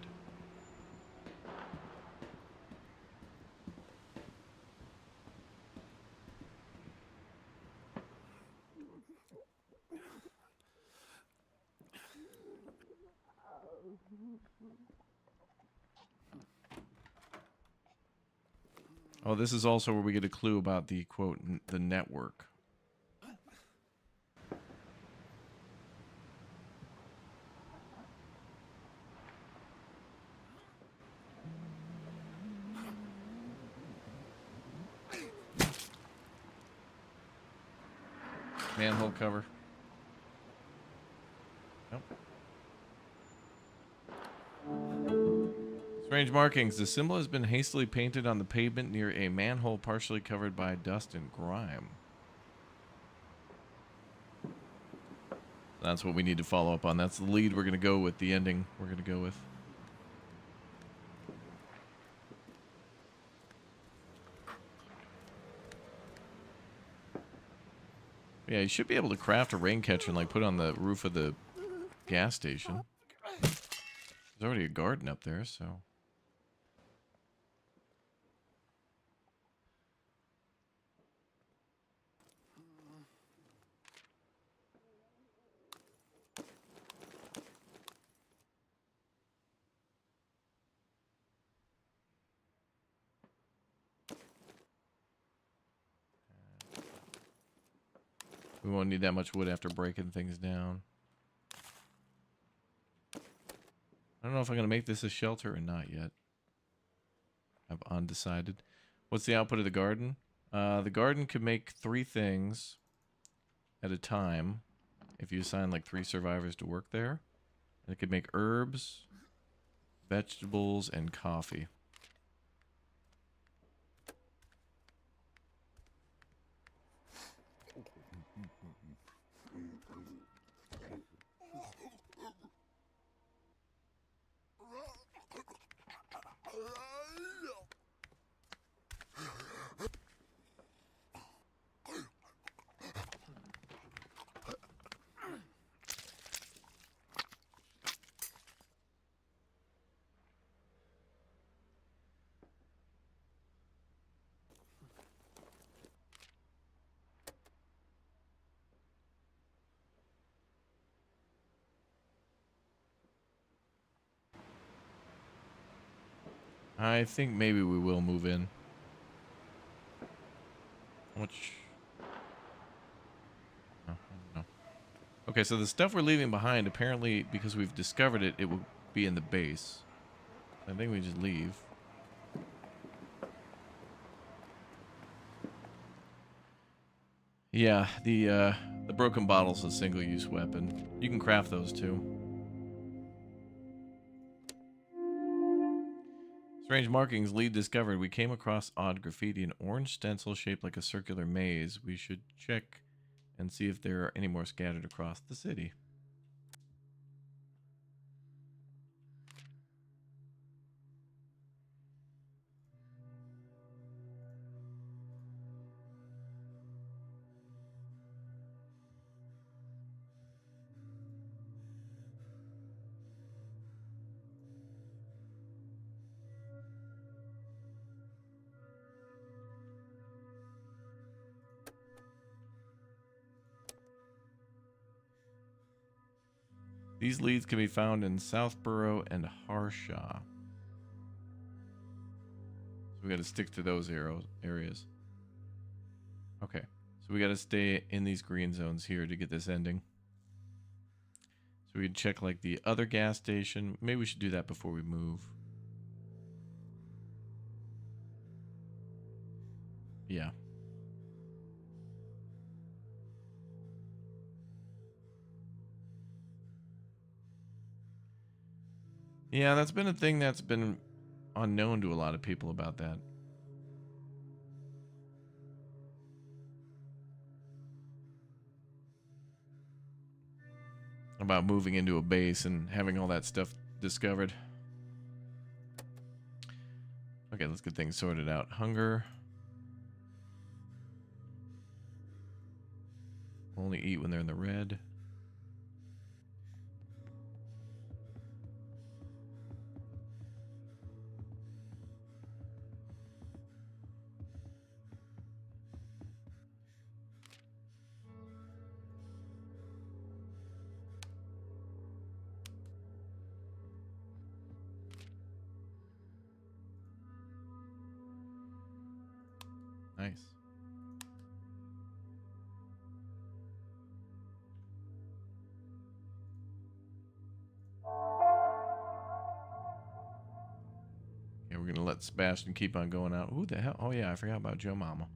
A: Oh, this is also where we get a clue about the, quote, the network. Manhole cover. Nope. Strange markings. The symbol has been hastily painted on the pavement near a manhole partially covered by dust and grime. That's what we need to follow up on. That's the lead we're going to go with, the ending we're going to go with. Yeah, you should be able to craft a rain catcher and like put it on the roof of the gas station. There's already a garden up there, so. We won't need that much wood after breaking things down. I don't know if I'm going to make this a shelter or not yet. I'm undecided. What's the output of the garden? The garden could make 3 things at a time if you assign like 3 survivors to work there. And it could make herbs, vegetables, and coffee. I think maybe we will move in. How much? No, I don't know. Okay, so the stuff we're leaving behind, apparently, because we've discovered it, it will be in the base. I think we just leave. Yeah, the broken bottle's a single-use weapon. You can craft those too. Strange markings. Lead discovered. We came across odd graffiti. An orange stencil shaped like a circular maze. We should check and see if there are any more scattered across the city. These leads can be found in Southborough and Harshaw. So we got to stick to those areas. Okay, so we got to stay in these green zones here to get this ending. So we can check like the other gas station. Maybe we should do that before we move. Yeah. Yeah, that's been a thing that's been unknown to a lot of people about that. About moving into a base and having all that stuff discovered. Okay, let's get things sorted out. Hunger. Only eat when they're in the red. Nice. Yeah, we're gonna let Sebastian keep on going out. Who the hell? Oh yeah, I forgot about Joe Mama.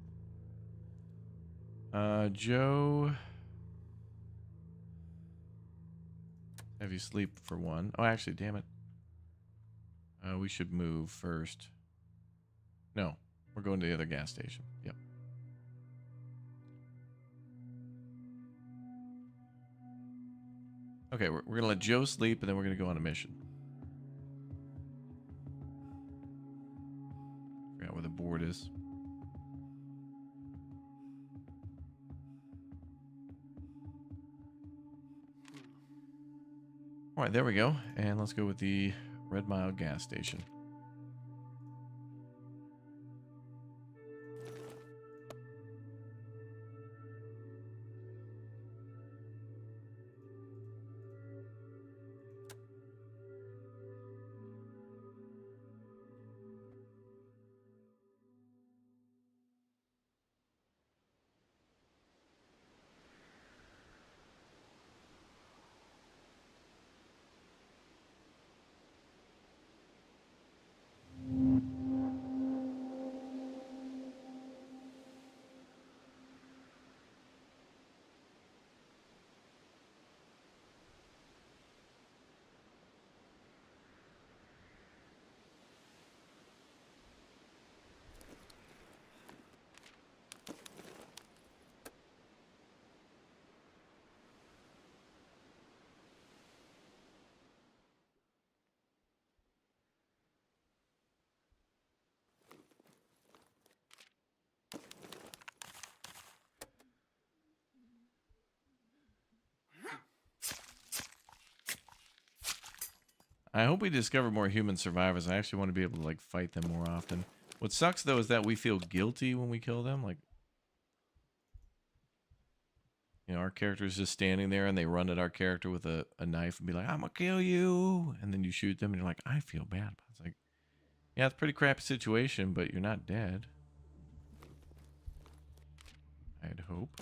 A: Joe, have you sleep for one? Oh, actually, damn it. We should move first. No, we're going to the other gas station. Yep. Okay, we're gonna let Joe sleep, and then we're gonna go on a mission. Forgot where the board is. All right, there we go. And let's go with the Red Mile gas station. I hope we discover more human survivors. I actually want to be able to like fight them more often. What sucks though is that we feel guilty when we kill them. Like, you know, our character is just standing there and they run at our character with a knife and be like, I'm gonna kill you. And then you shoot them and you're like, I feel bad. It's like, yeah, it's a pretty crappy situation, but you're not dead. I'd hope.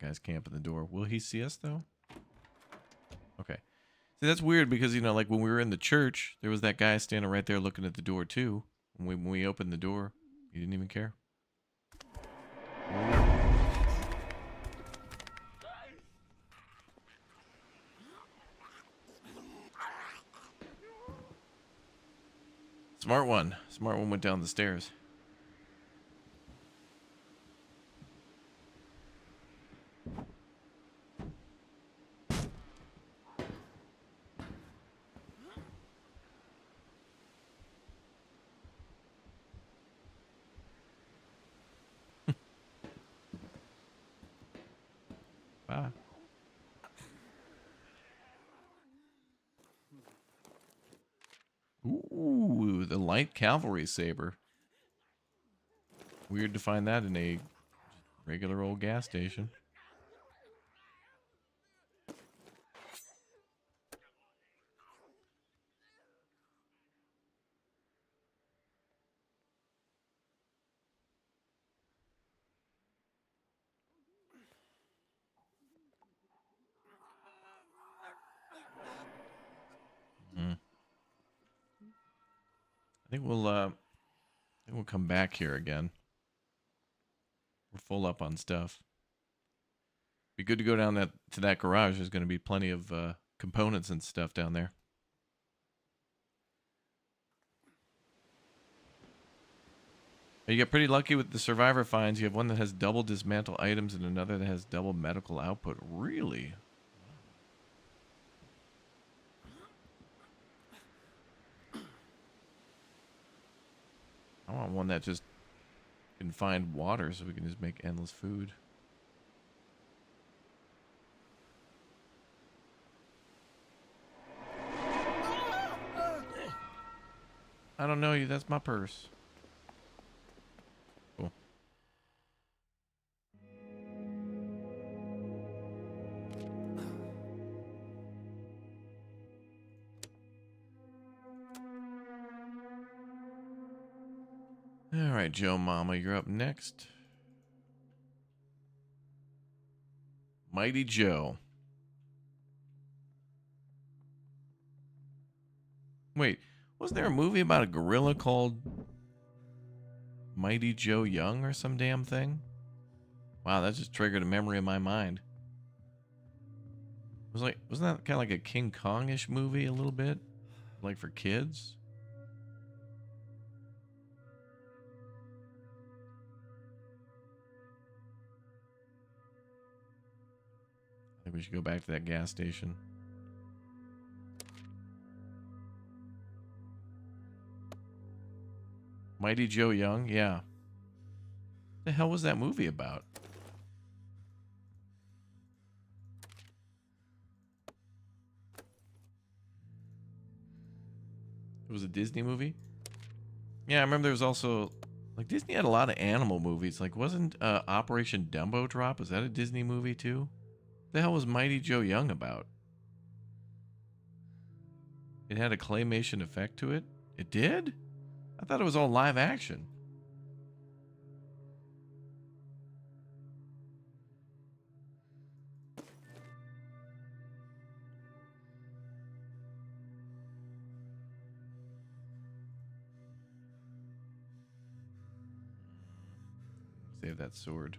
A: guy's camping the door. Will he see us, though? Okay. See, that's weird because, you know, like when we were in the church, there was that guy standing right there looking at the door, too. When we opened the door, he didn't even care. Smart one. Smart one went down the stairs. Bye. Ooh, the light cavalry saber. Weird to find that in a regular old gas station. I think we'll come back here again. We're full up on stuff. Be good to go down to that garage. There's going to be plenty of components and stuff down there. You get pretty lucky with the survivor finds. You have one that has double dismantle items and another that has double medical output. Really? I want one that just can find water so we can just make endless food. I don't know you. That's my purse. Cool. All right, Joe Mama, you're up next. Mighty Joe. Wait, wasn't there a movie about a gorilla called Mighty Joe Young or some damn thing? Wow, that just triggered a memory in my mind. Wasn't that kind of like a King Kong-ish movie a little bit? Like for kids? I think we should go back to that gas station. Mighty Joe Young? Yeah. What the hell was that movie about? It was a Disney movie? Yeah, I remember there was also... Like, Disney had a lot of animal movies. Like, wasn't Operation Dumbo Drop? Was that a Disney movie, too? What the hell was Mighty Joe Young about? It had a claymation effect to it? It did? I thought it was all live action. Save that sword.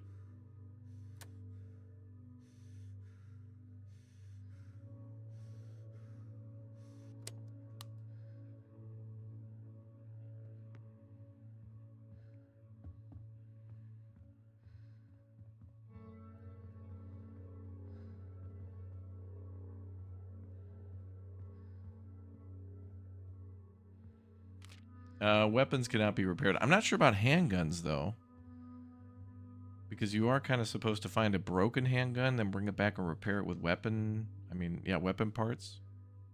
A: Weapons cannot be repaired. I'm not sure about handguns, though. Because you are kind of supposed to find a broken handgun, then bring it back and repair it with weapon parts.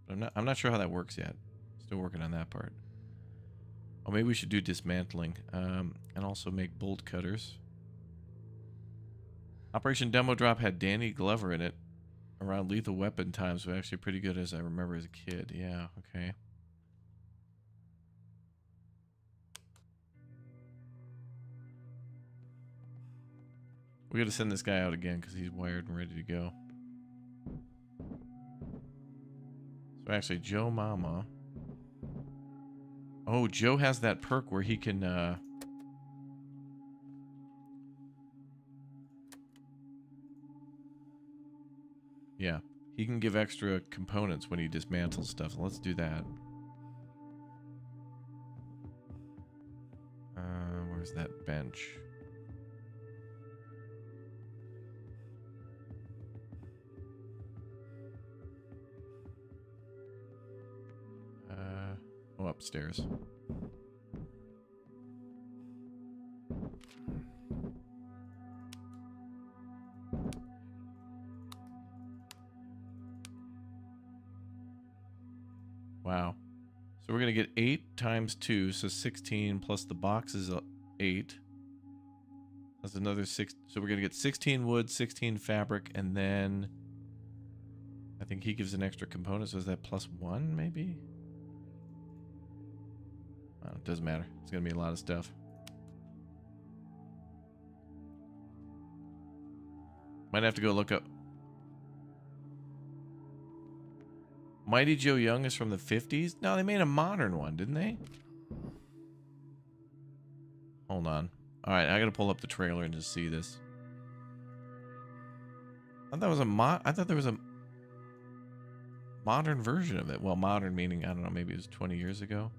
A: But I'm not sure how that works yet. Still working on that part. Oh, maybe we should do dismantling. And also make bolt cutters. Operation Demo Drop had Danny Glover in it. Around lethal weapon times, was actually pretty good as I remember as a kid. Yeah, okay. We gotta send this guy out again because he's wired and ready to go. So actually, Joe Mama. Oh, Joe has that perk where he can, yeah, he can give extra components when he dismantles stuff. So let's do that. Where's that bench? Oh, upstairs. Wow. So we're going to get 8 times 2, so 16 plus the box is 8. That's another 6. So we're going to get 16 wood, 16 fabric, and then I think he gives an extra component. So is that plus 1 maybe? Oh, it doesn't matter. It's going to be a lot of stuff. Might have to go look up. Mighty Joe Young is from the 50s? No, they made a modern one, didn't they? Hold on. Alright, I gotta pull up the trailer and just see this. I thought there was a modern version of it. Well, modern meaning, I don't know, maybe it was 20 years ago.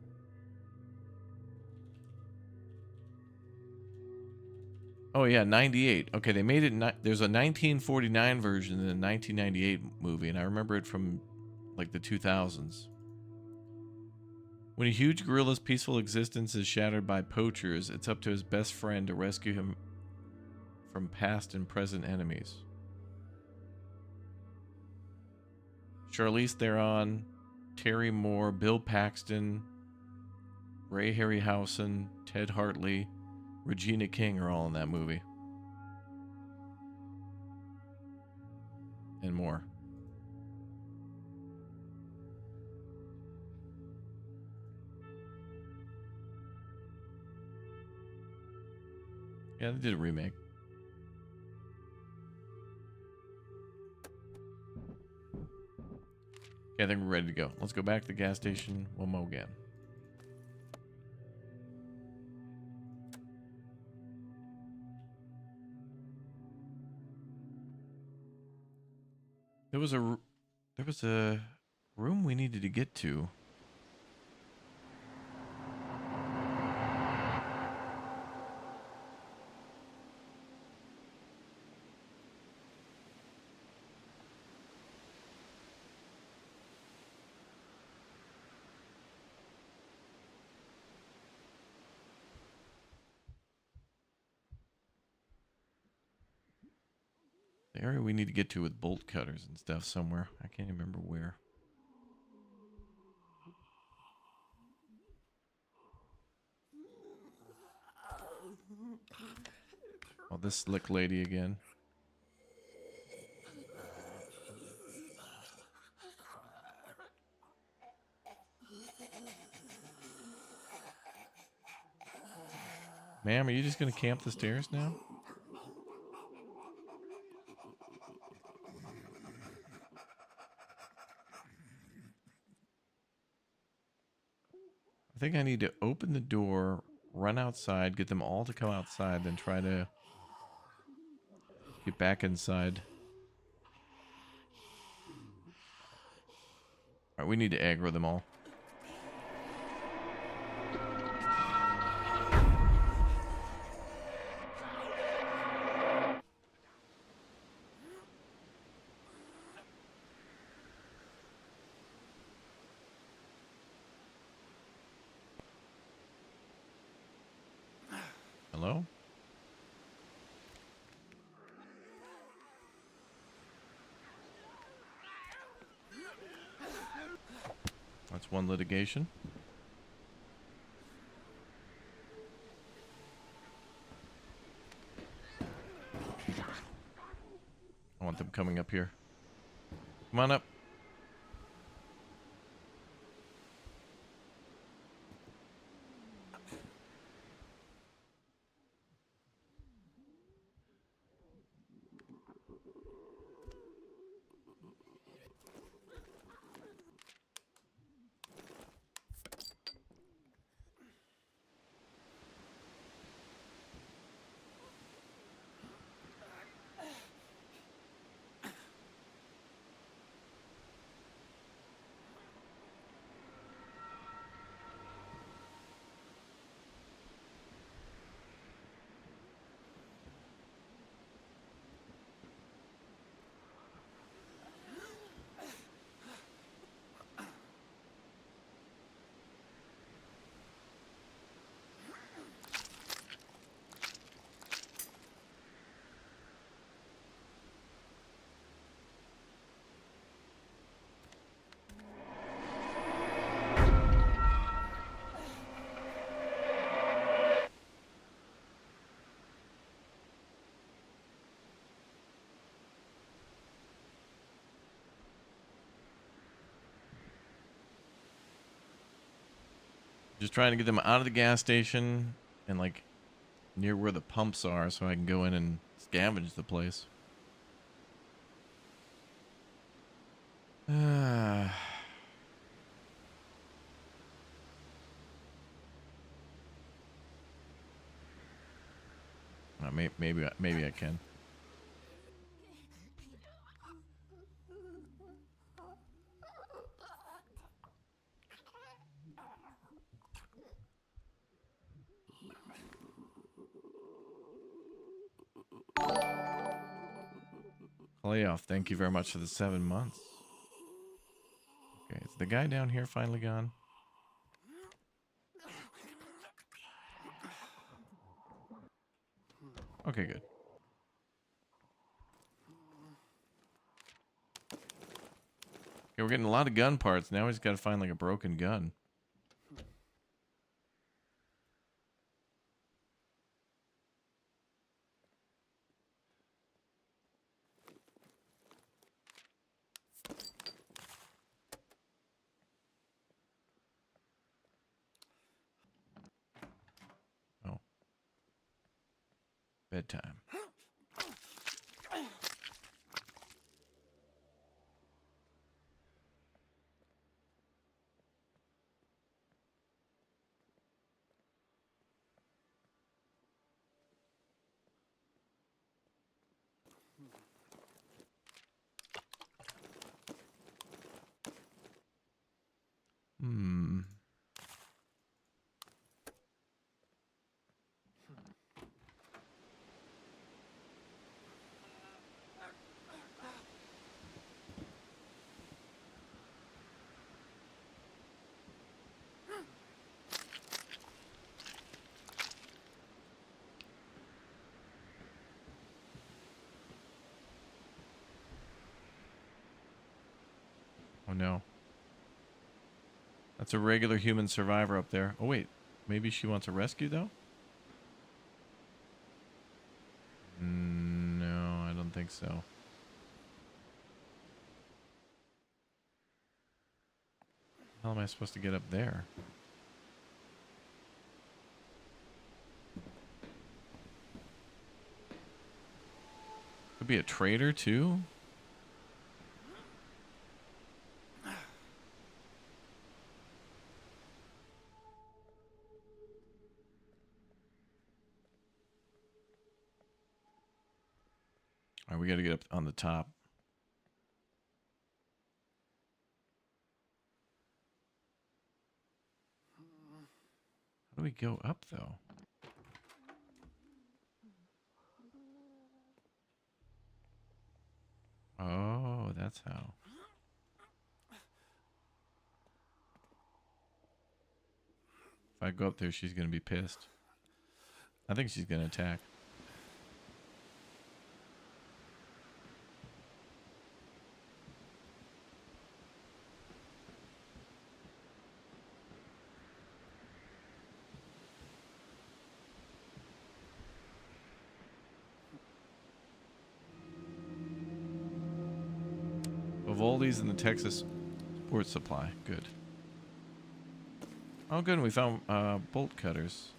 A: Oh yeah, 98. Okay, they made it. There's a 1949 version and a 1998 movie, and I remember it from like the 2000s. When a huge gorilla's peaceful existence is shattered by poachers, it's up to his best friend to rescue him from past and present enemies. Charlize Theron, Terry Moore, Bill Paxton, Ray Harryhausen, Ted Hartley, Regina King are all in that movie. And more. Yeah, they did a remake. Okay, I think we're ready to go. Let's go back to the gas station one more again. There was a room we needed to get to. The area we need to get to with bolt cutters and stuff somewhere. I can't even remember where. Oh, this slick lady again. Ma'am, are you just going to camp the stairs now? I think I need to open the door, run outside, get them all to come outside, then try to get back inside. All right, we need to aggro them all. Hello? That's one litigation. I want them coming up here. Come on up. Just trying to get them out of the gas station and like near where the pumps are so I can go in and scavenge the place. Maybe I can. Playoff, thank you very much for the 7 months. Okay, is the guy down here finally gone? Okay, good. Okay, we're getting a lot of gun parts. Now he's got to find like a broken gun. Oh. Bedtime. Hmm. Oh no. That's a regular human survivor up there. Oh wait, maybe she wants a rescue though? No, I don't think so. How am I supposed to get up there? Could be a trader too? All right, we got to get up on the top. How do we go up though? Oh, that's how. If I go up there, she's going to be pissed. I think she's going to attack. Vivaldi's in the Texas Sports Supply. Good. Oh, good. We found bolt cutters.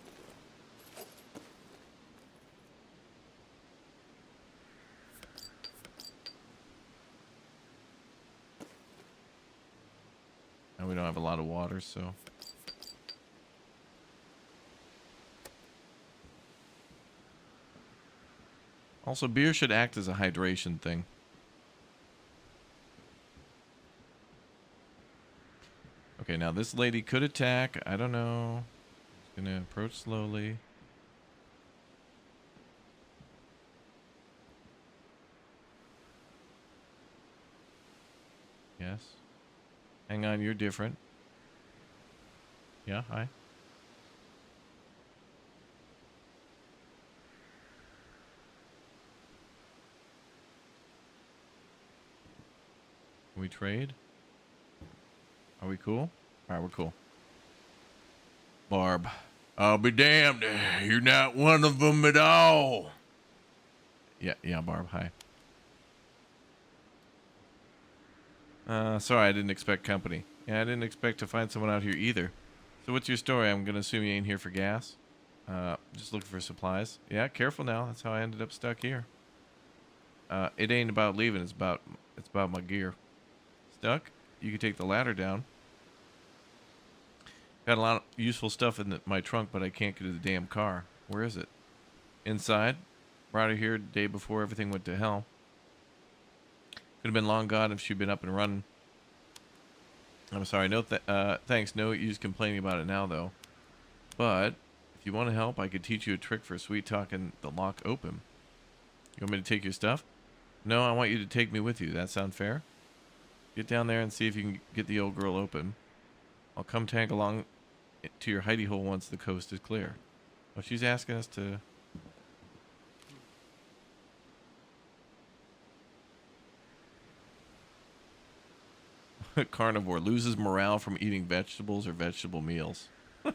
A: And we don't have a lot of water, so. Also, beer should act as a hydration thing. Okay, now this lady could attack. I don't know. She's gonna approach slowly. Yes. Hang on, you're different. Yeah, hi. Can we trade? Are we cool? Alright, we're cool. Barb. I'll be damned. You're not one of them at all. Yeah, Barb, hi. Sorry, I didn't expect company. Yeah, I didn't expect to find someone out here either. So what's your story? I'm gonna assume you ain't here for gas. Just looking for supplies. Yeah, careful now. That's how I ended up stuck here. It ain't about leaving. It's about my gear. Stuck? You can take the ladder down. Got a lot of useful stuff in my trunk, but I can't get to the damn car. Where is it? Inside. Brought her here the day before everything went to hell. Could have been long gone if she'd been up and running. I'm sorry. No, thanks. No use complaining about it now, though. But if you want to help, I could teach you a trick for sweet talking the lock open. You want me to take your stuff? No, I want you to take me with you. That sound fair? Get down there and see if you can get the old girl open. I'll come tag along to your hidey hole once the coast is clear. Oh, she's asking us to... Carnivore loses morale from eating vegetables or vegetable meals. Well,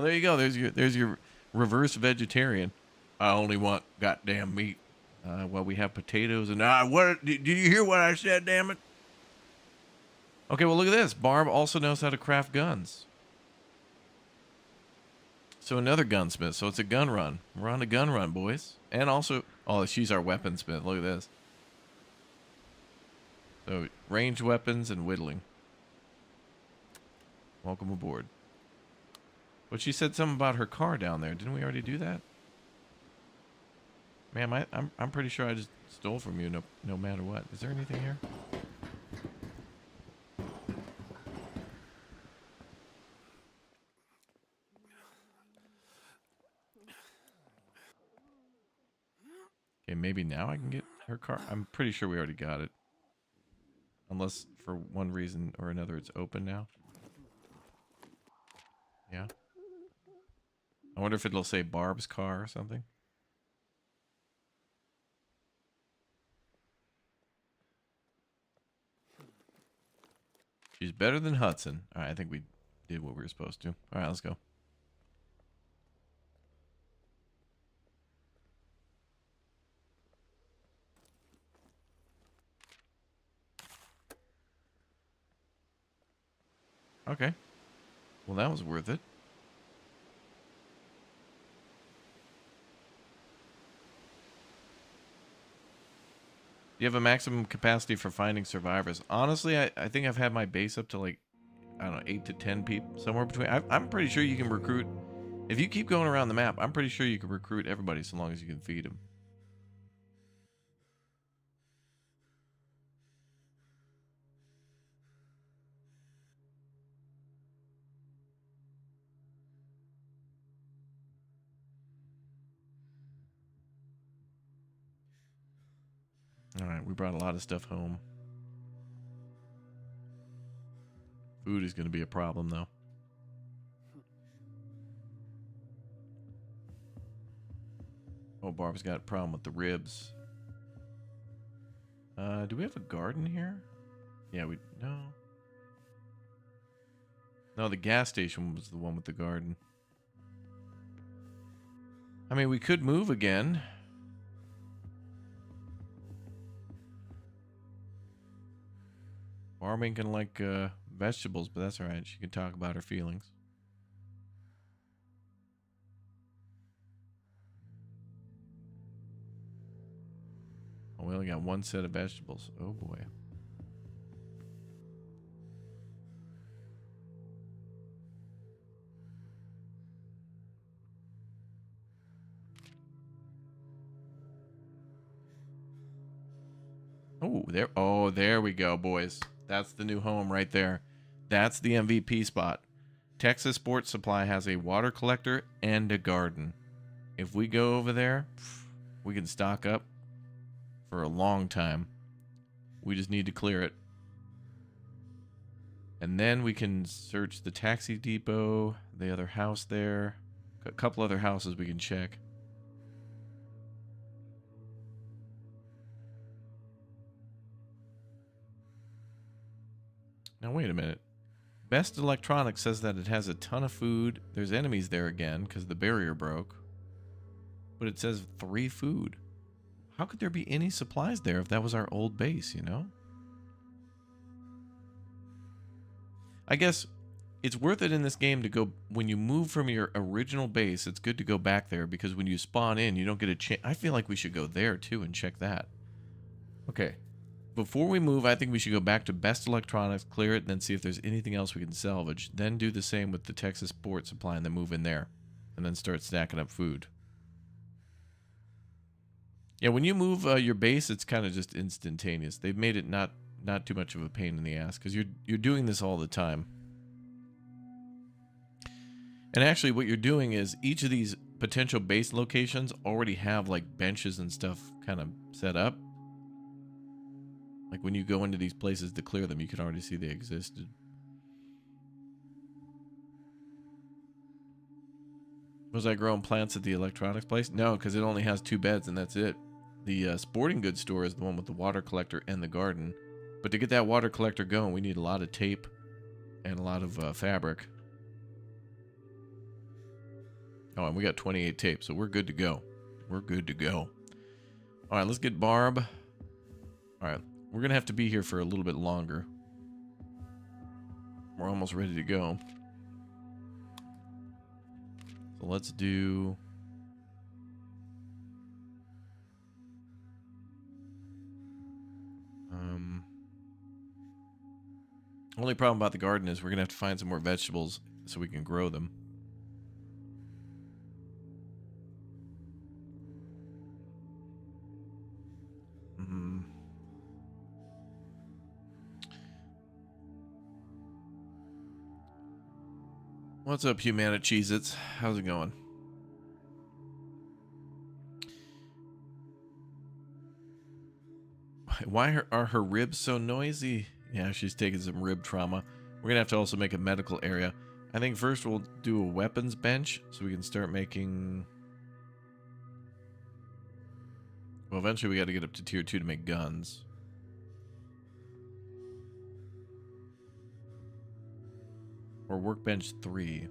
A: there you go. There's your reverse vegetarian. I only want goddamn meat. Well, we have potatoes and what? Did you hear what I said? Damn it. Okay, well look at this. Barb also knows how to craft guns. So another gunsmith. So it's a gun run. We're on a gun run, boys. And also, oh, she's our weaponsmith. Look at this. So ranged weapons and whittling. Welcome aboard. But she said something about her car down there. Didn't we already do that? Ma'am, I'm pretty sure I just stole from you no matter what. Is there anything here? Okay, maybe now I can get her car. I'm pretty sure we already got it. Unless for one reason or another it's open now. Yeah. I wonder if it'll say Barb's car or something. She's better than Hudson. All right, I think we did what we were supposed to. All right, let's go. Okay. Well, that was worth it. You have a maximum capacity for finding survivors. Honestly, I think I've had my base up to like, I don't know, 8 to 10 people. Somewhere between. I'm pretty sure you can recruit. If you keep going around the map, I'm pretty sure you can recruit everybody so long as you can feed them. All right, we brought a lot of stuff home. Food is going to be a problem, though. Oh, Barb's got a problem with the ribs. Do we have a garden here? Yeah, no. No, the gas station was the one with the garden. I mean, we could move again. Barb ain't gonna like vegetables, but that's alright. She can talk about her feelings. Oh, we only got one set of vegetables. Oh boy. Oh, there we go, boys. That's the new home right there. That's the MVP spot. Texas Sports Supply has a water collector and a garden. If we go over there, we can stock up for a long time. We just need to clear it. And then we can search the taxi depot, the other house there. A couple other houses we can check. Now, wait a minute. Best Electronics says that it has a ton of food. There's enemies there again because the barrier broke. But it says 3 food. How could there be any supplies there if that was our old base, you know? I guess it's worth it in this game to go when you move from your original base. It's good to go back there because when you spawn in, you don't get a chance. I feel like we should go there too and check that. Okay. Before we move, I think we should go back to Best Electronics, clear it, and then see if there's anything else we can salvage. Then do the same with the Texas Port Supply and then move in there. And then start stacking up food. Yeah, when you move your base, it's kind of just instantaneous. They've made it not too much of a pain in the ass because you're doing this all the time. And actually what you're doing is each of these potential base locations already have like benches and stuff kind of set up. Like when you go into these places to clear them, you can already see they existed. Was I growing plants at the electronics place? No, because it only has 2 beds and that's it. The sporting goods store is the one with the water collector and the garden. But to get that water collector going, we need a lot of tape and a lot of fabric. Oh, and we got 28 tape, so we're good to go. We're good to go. All right, let's get Barb. All right, we're going to have to be here for a little bit longer. We're almost ready to go. So let's do... Only problem about the garden is we're going to have to find some more vegetables so we can grow them. What's up, Humana Cheez-Its? How's it going? Why are her ribs so noisy? Yeah, she's taking some rib trauma. We're going to have to also make a medical area. I think first we'll do a weapons bench so we can start making... Well, eventually we got to get up to tier 2 to make guns. Or workbench 3.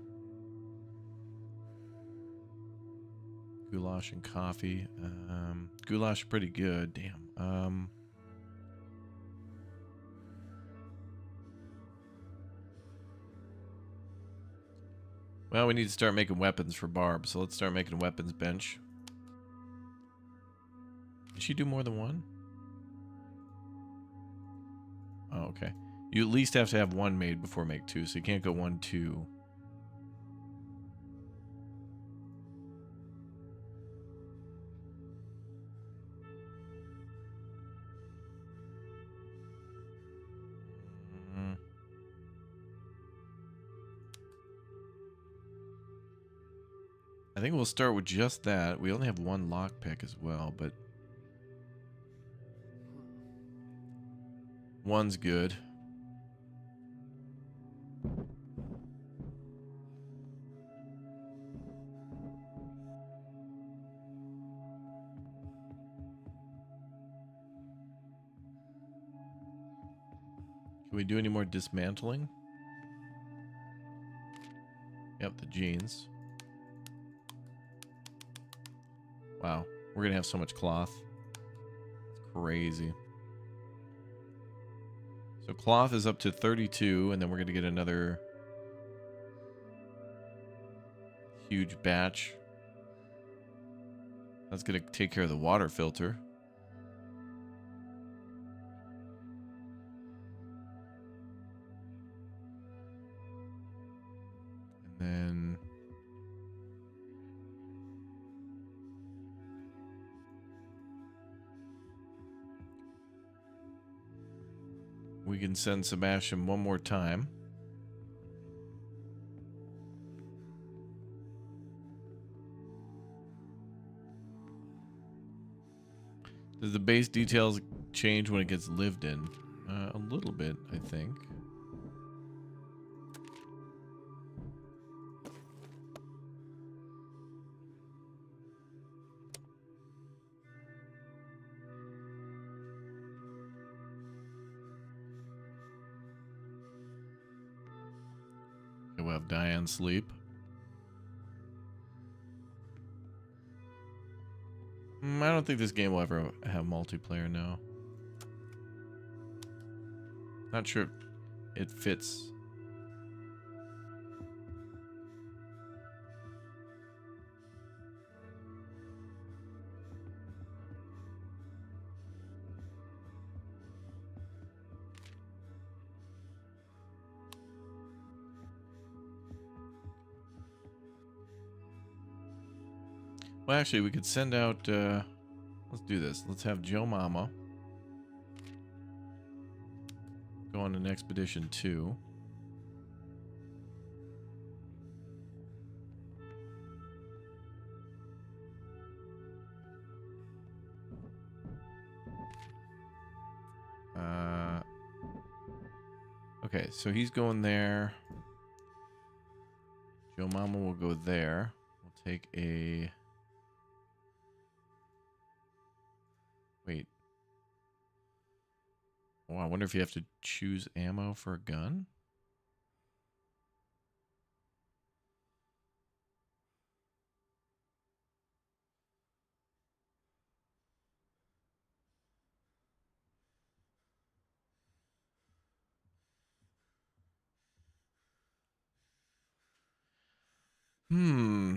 A: Goulash and coffee. Goulash pretty good. Damn. Well, we need to start making weapons for Barb, so let's start making a weapons bench. Did she do more than one? Oh, okay. You at least have to have 1 made before make 2, so you can't go 1, 2. I think we'll start with just that. We only have 1 lockpick as well, but 1's good. Can we do any more dismantling? Yep, the jeans. Wow, we're gonna have so much cloth. It's crazy. So cloth is up to 32, and then we're gonna get another huge batch. That's gonna take care of the water filter. And then we can send Sebastian one more time. Does the base details change when it gets lived in? A little bit, I think. Okay, we'll have Diane sleep. I don't think this game will ever have multiplayer now. Not sure it fits Well, actually, we could send out. Let's do this. Let's have Joe Mama go on an expedition 2. Okay, so he's going there. Joe Mama will go there. We'll take a... Wait. Oh, I wonder if you have to choose ammo for a gun? Hmm.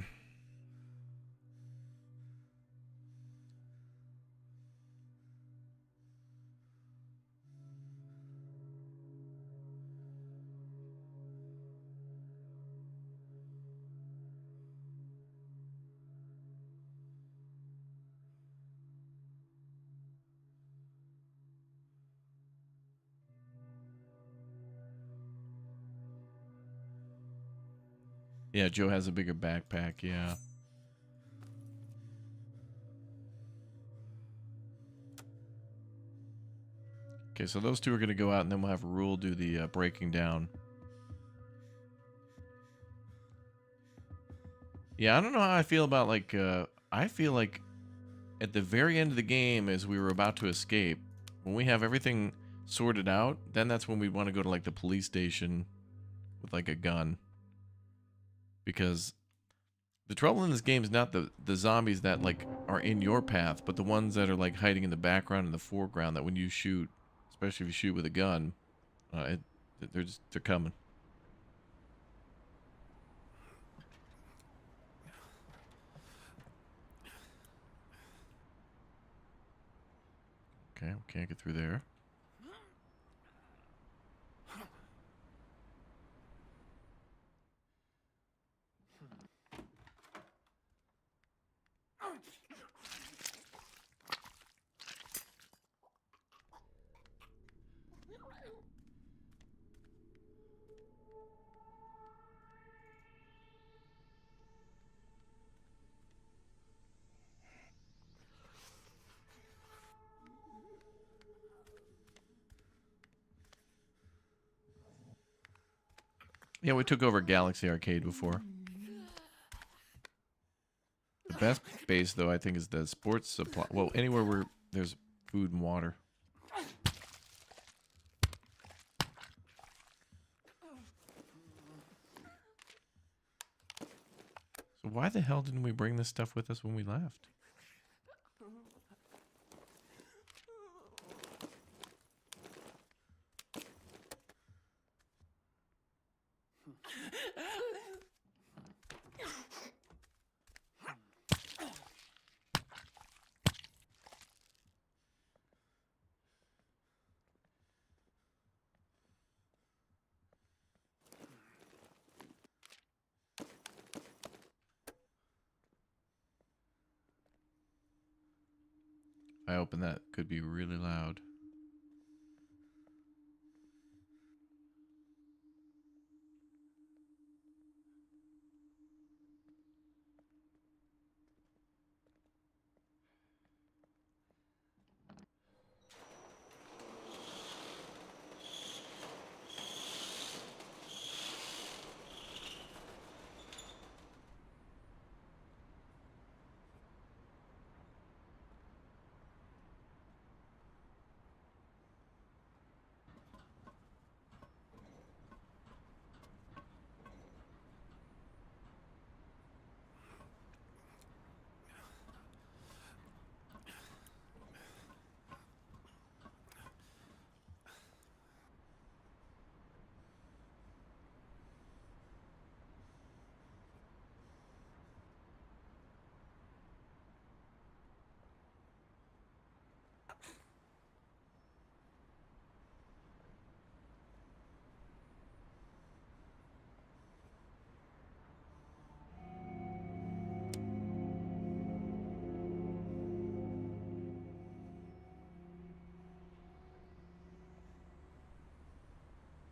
A: Yeah, Joe has a bigger backpack, yeah. Okay, so those two are going to go out, and then we'll have Rule do the breaking down. Yeah, I don't know how I feel about, like, I feel like at the very end of the game, as we were about to escape, when we have everything sorted out, then that's when we want to go to, like, the police station with, like, a gun. Because the trouble in this game is not the zombies that, like, are in your path, but the ones that are, like, hiding in the background and the foreground that when you shoot, especially if you shoot with a gun, they're coming. Okay, we can't get through there. Yeah, we took over Galaxy Arcade before. The best base, though, I think, is the sports supply. Well, anywhere where there's food and water. So why the hell didn't we bring this stuff with us when we left? I open that, could be really loud.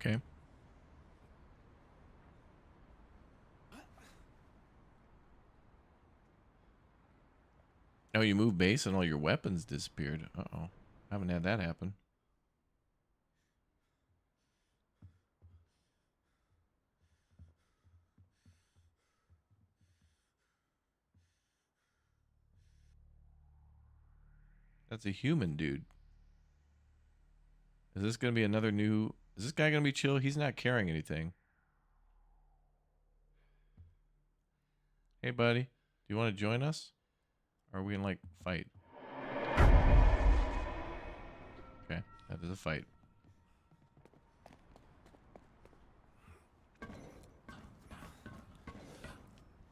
A: Okay. Oh, you moved base and all your weapons disappeared. Uh-oh. Haven't had that happen. That's a human dude. Is this going to be another new... Is this guy going to be chill? He's not carrying anything. Hey, buddy. Do you want to join us? Or are we going to, like, fight? Okay. That is a fight.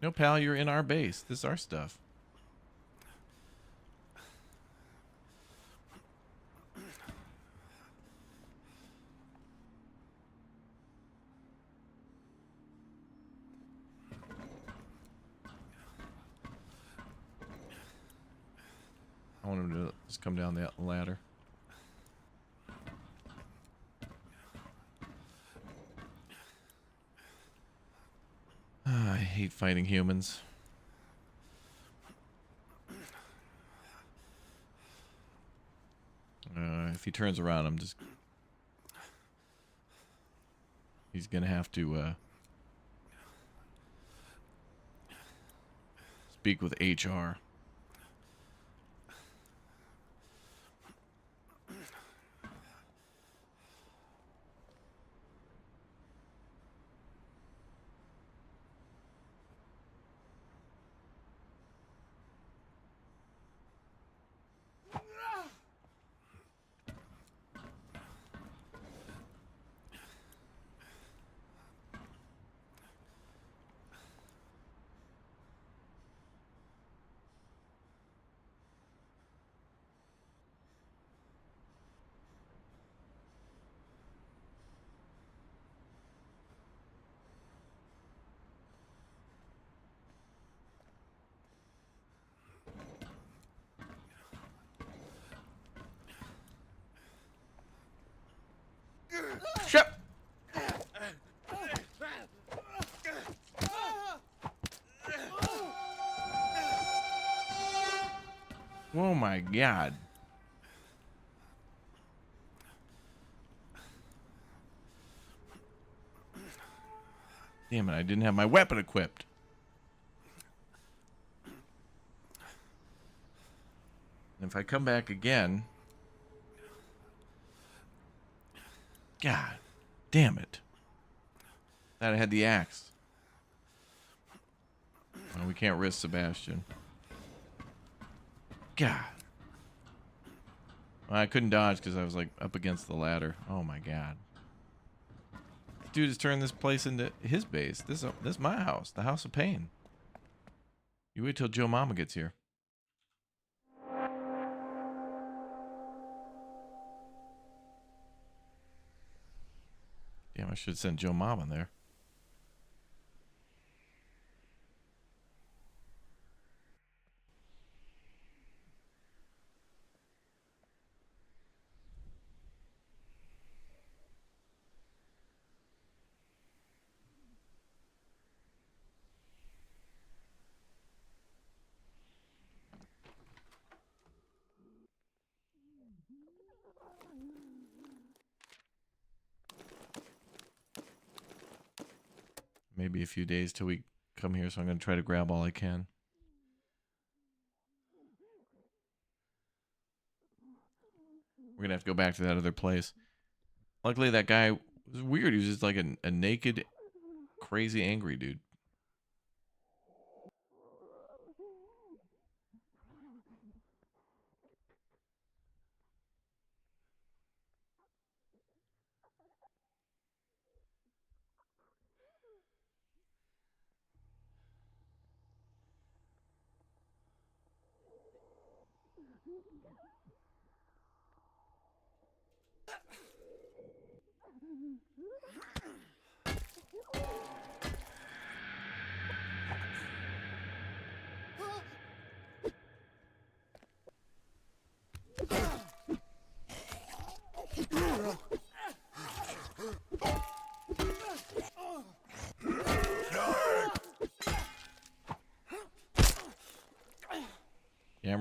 A: No, pal. You're in our base. This is our stuff. I want him to just come down that ladder. I hate fighting humans. If he turns around, I'm just... He's gonna have to speak with HR. Shut. Oh my God. Damn it, I didn't have my weapon equipped. And if I come back again... God damn it. Thought I had the axe. Well, we can't risk Sebastian. God. Well, I couldn't dodge because I was like up against the ladder. Oh my God. This dude has turned this place into his base. This is my house. The house of pain. You wait till Joe Mama gets here. Damn, I should have sent Joe Mama there. Maybe a few days till we come here, so I'm going to try to grab all I can. We're going to have to go back to that other place. Luckily, that guy was weird. He was just like a naked, crazy, angry dude.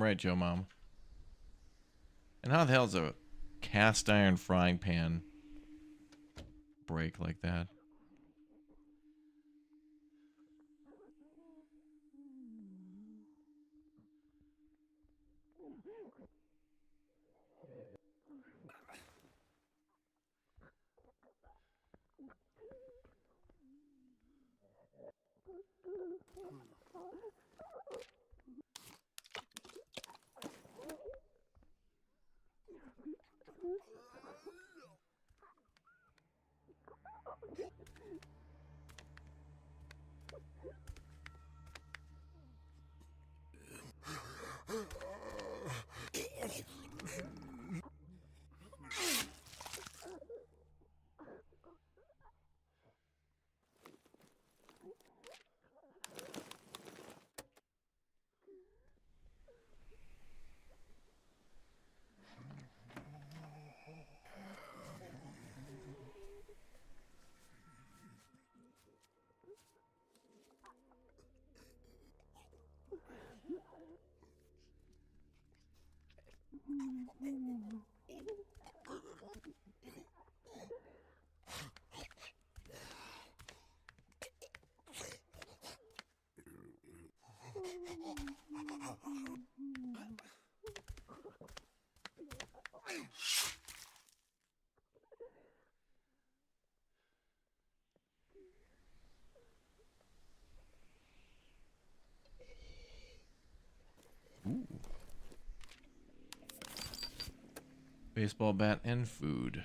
A: Damn right, Joe Mom. And how the hell's a cast iron frying pan break like that? Ooh. Baseball bat and food.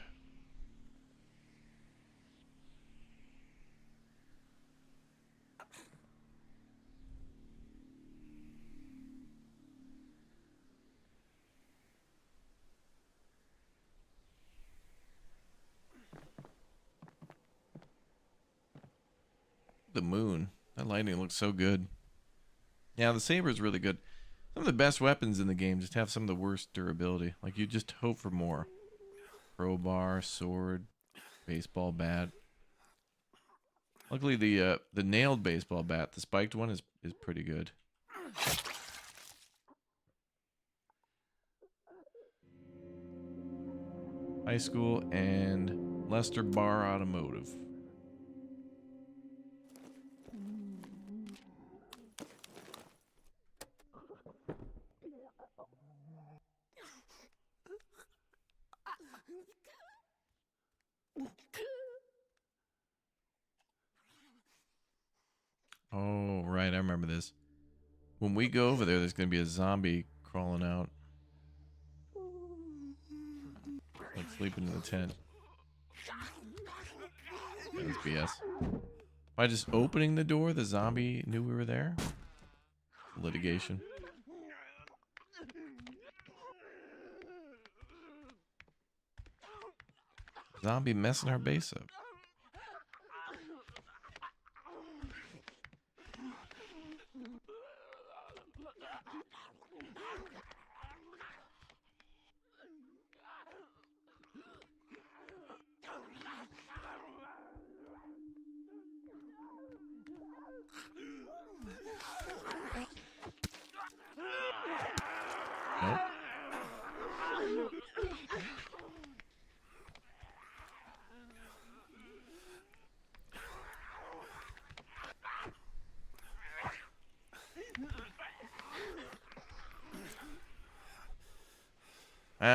A: The moon. That lightning looks so good. Yeah, the saber is really good. Some of the best weapons in the game just have some of the worst durability. Like, you just hope for more. Crowbar, sword, baseball bat. Luckily, the nailed baseball bat, the spiked one, is pretty good. High school and Lester Bar Automotive. Oh, right, I remember this. When we go over there, there's going to be a zombie crawling out. Like sleeping in the tent. That's BS. By just opening the door, the zombie knew we were there? Litigation. Zombie messing our base up. Nope.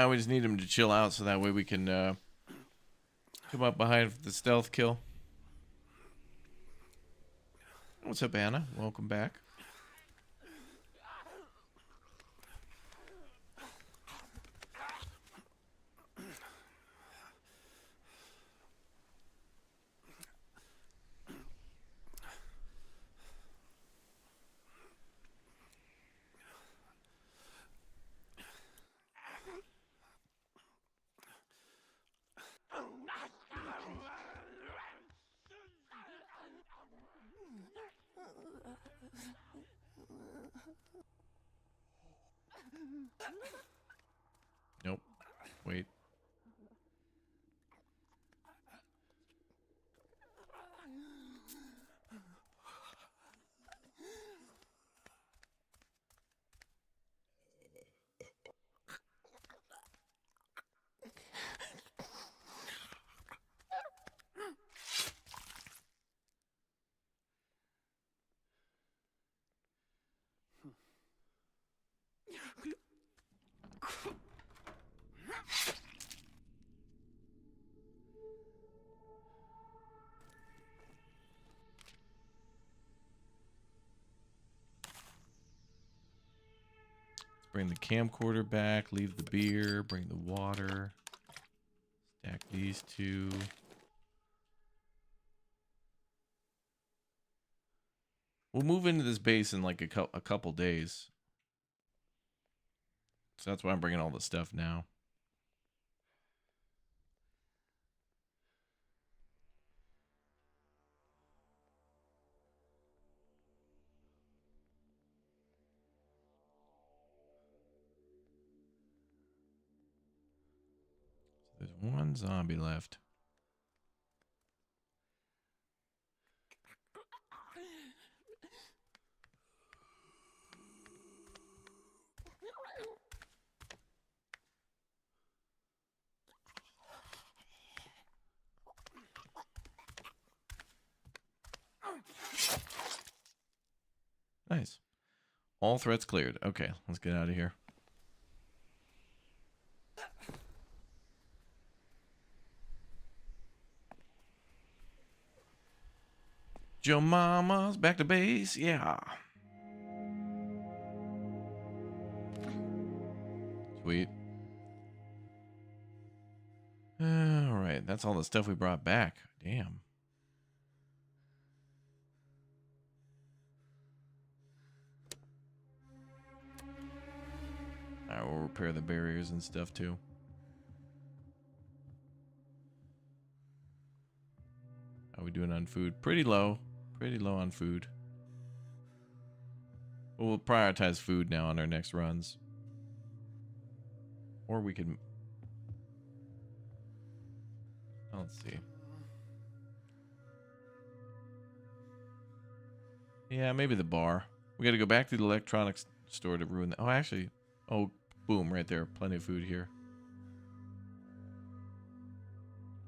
A: We just need him to chill out so that way we can come up behind the stealth kill. What's up, Anna? Welcome back. Nope. Wait. Bring the camcorder back. Leave the beer. Bring the water. Stack these two. We'll move into this base in like a couple days. So that's why I'm bringing all the stuff now. So there's one zombie left. Nice. All threats cleared. Okay, let's get out of here. Joe Mama's back to base. Yeah. Sweet. All right, that's all the stuff we brought back. Damn. All right, we'll repair the barriers and stuff too. How are we doing on food? Pretty low. Pretty low on food. But we'll prioritize food now on our next runs. Or we could... Let's see. Yeah, maybe the bar. We got to go back to the electronics store to ruin that. Oh, actually... Oh, boom, right there. Plenty of food here.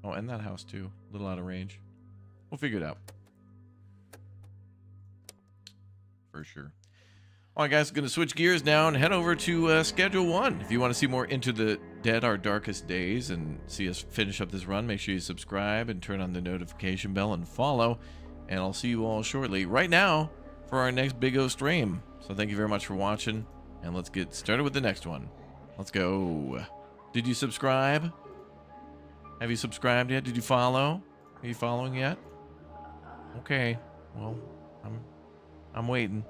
A: Oh, and that house too. A little out of range. We'll figure it out. For sure. All right, guys, going to switch gears now and head over to Schedule 1. If you want to see more Into the Dead, Our Darkest Days, and see us finish up this run, make sure you subscribe and turn on the notification bell and follow. And I'll see you all shortly, right now, for our next Big O stream. So thank you very much for watching, and let's get started with the next one. Let's go. Did you subscribe? Have you subscribed yet? Did you follow? Are you following yet? Okay. Well, I'm waiting.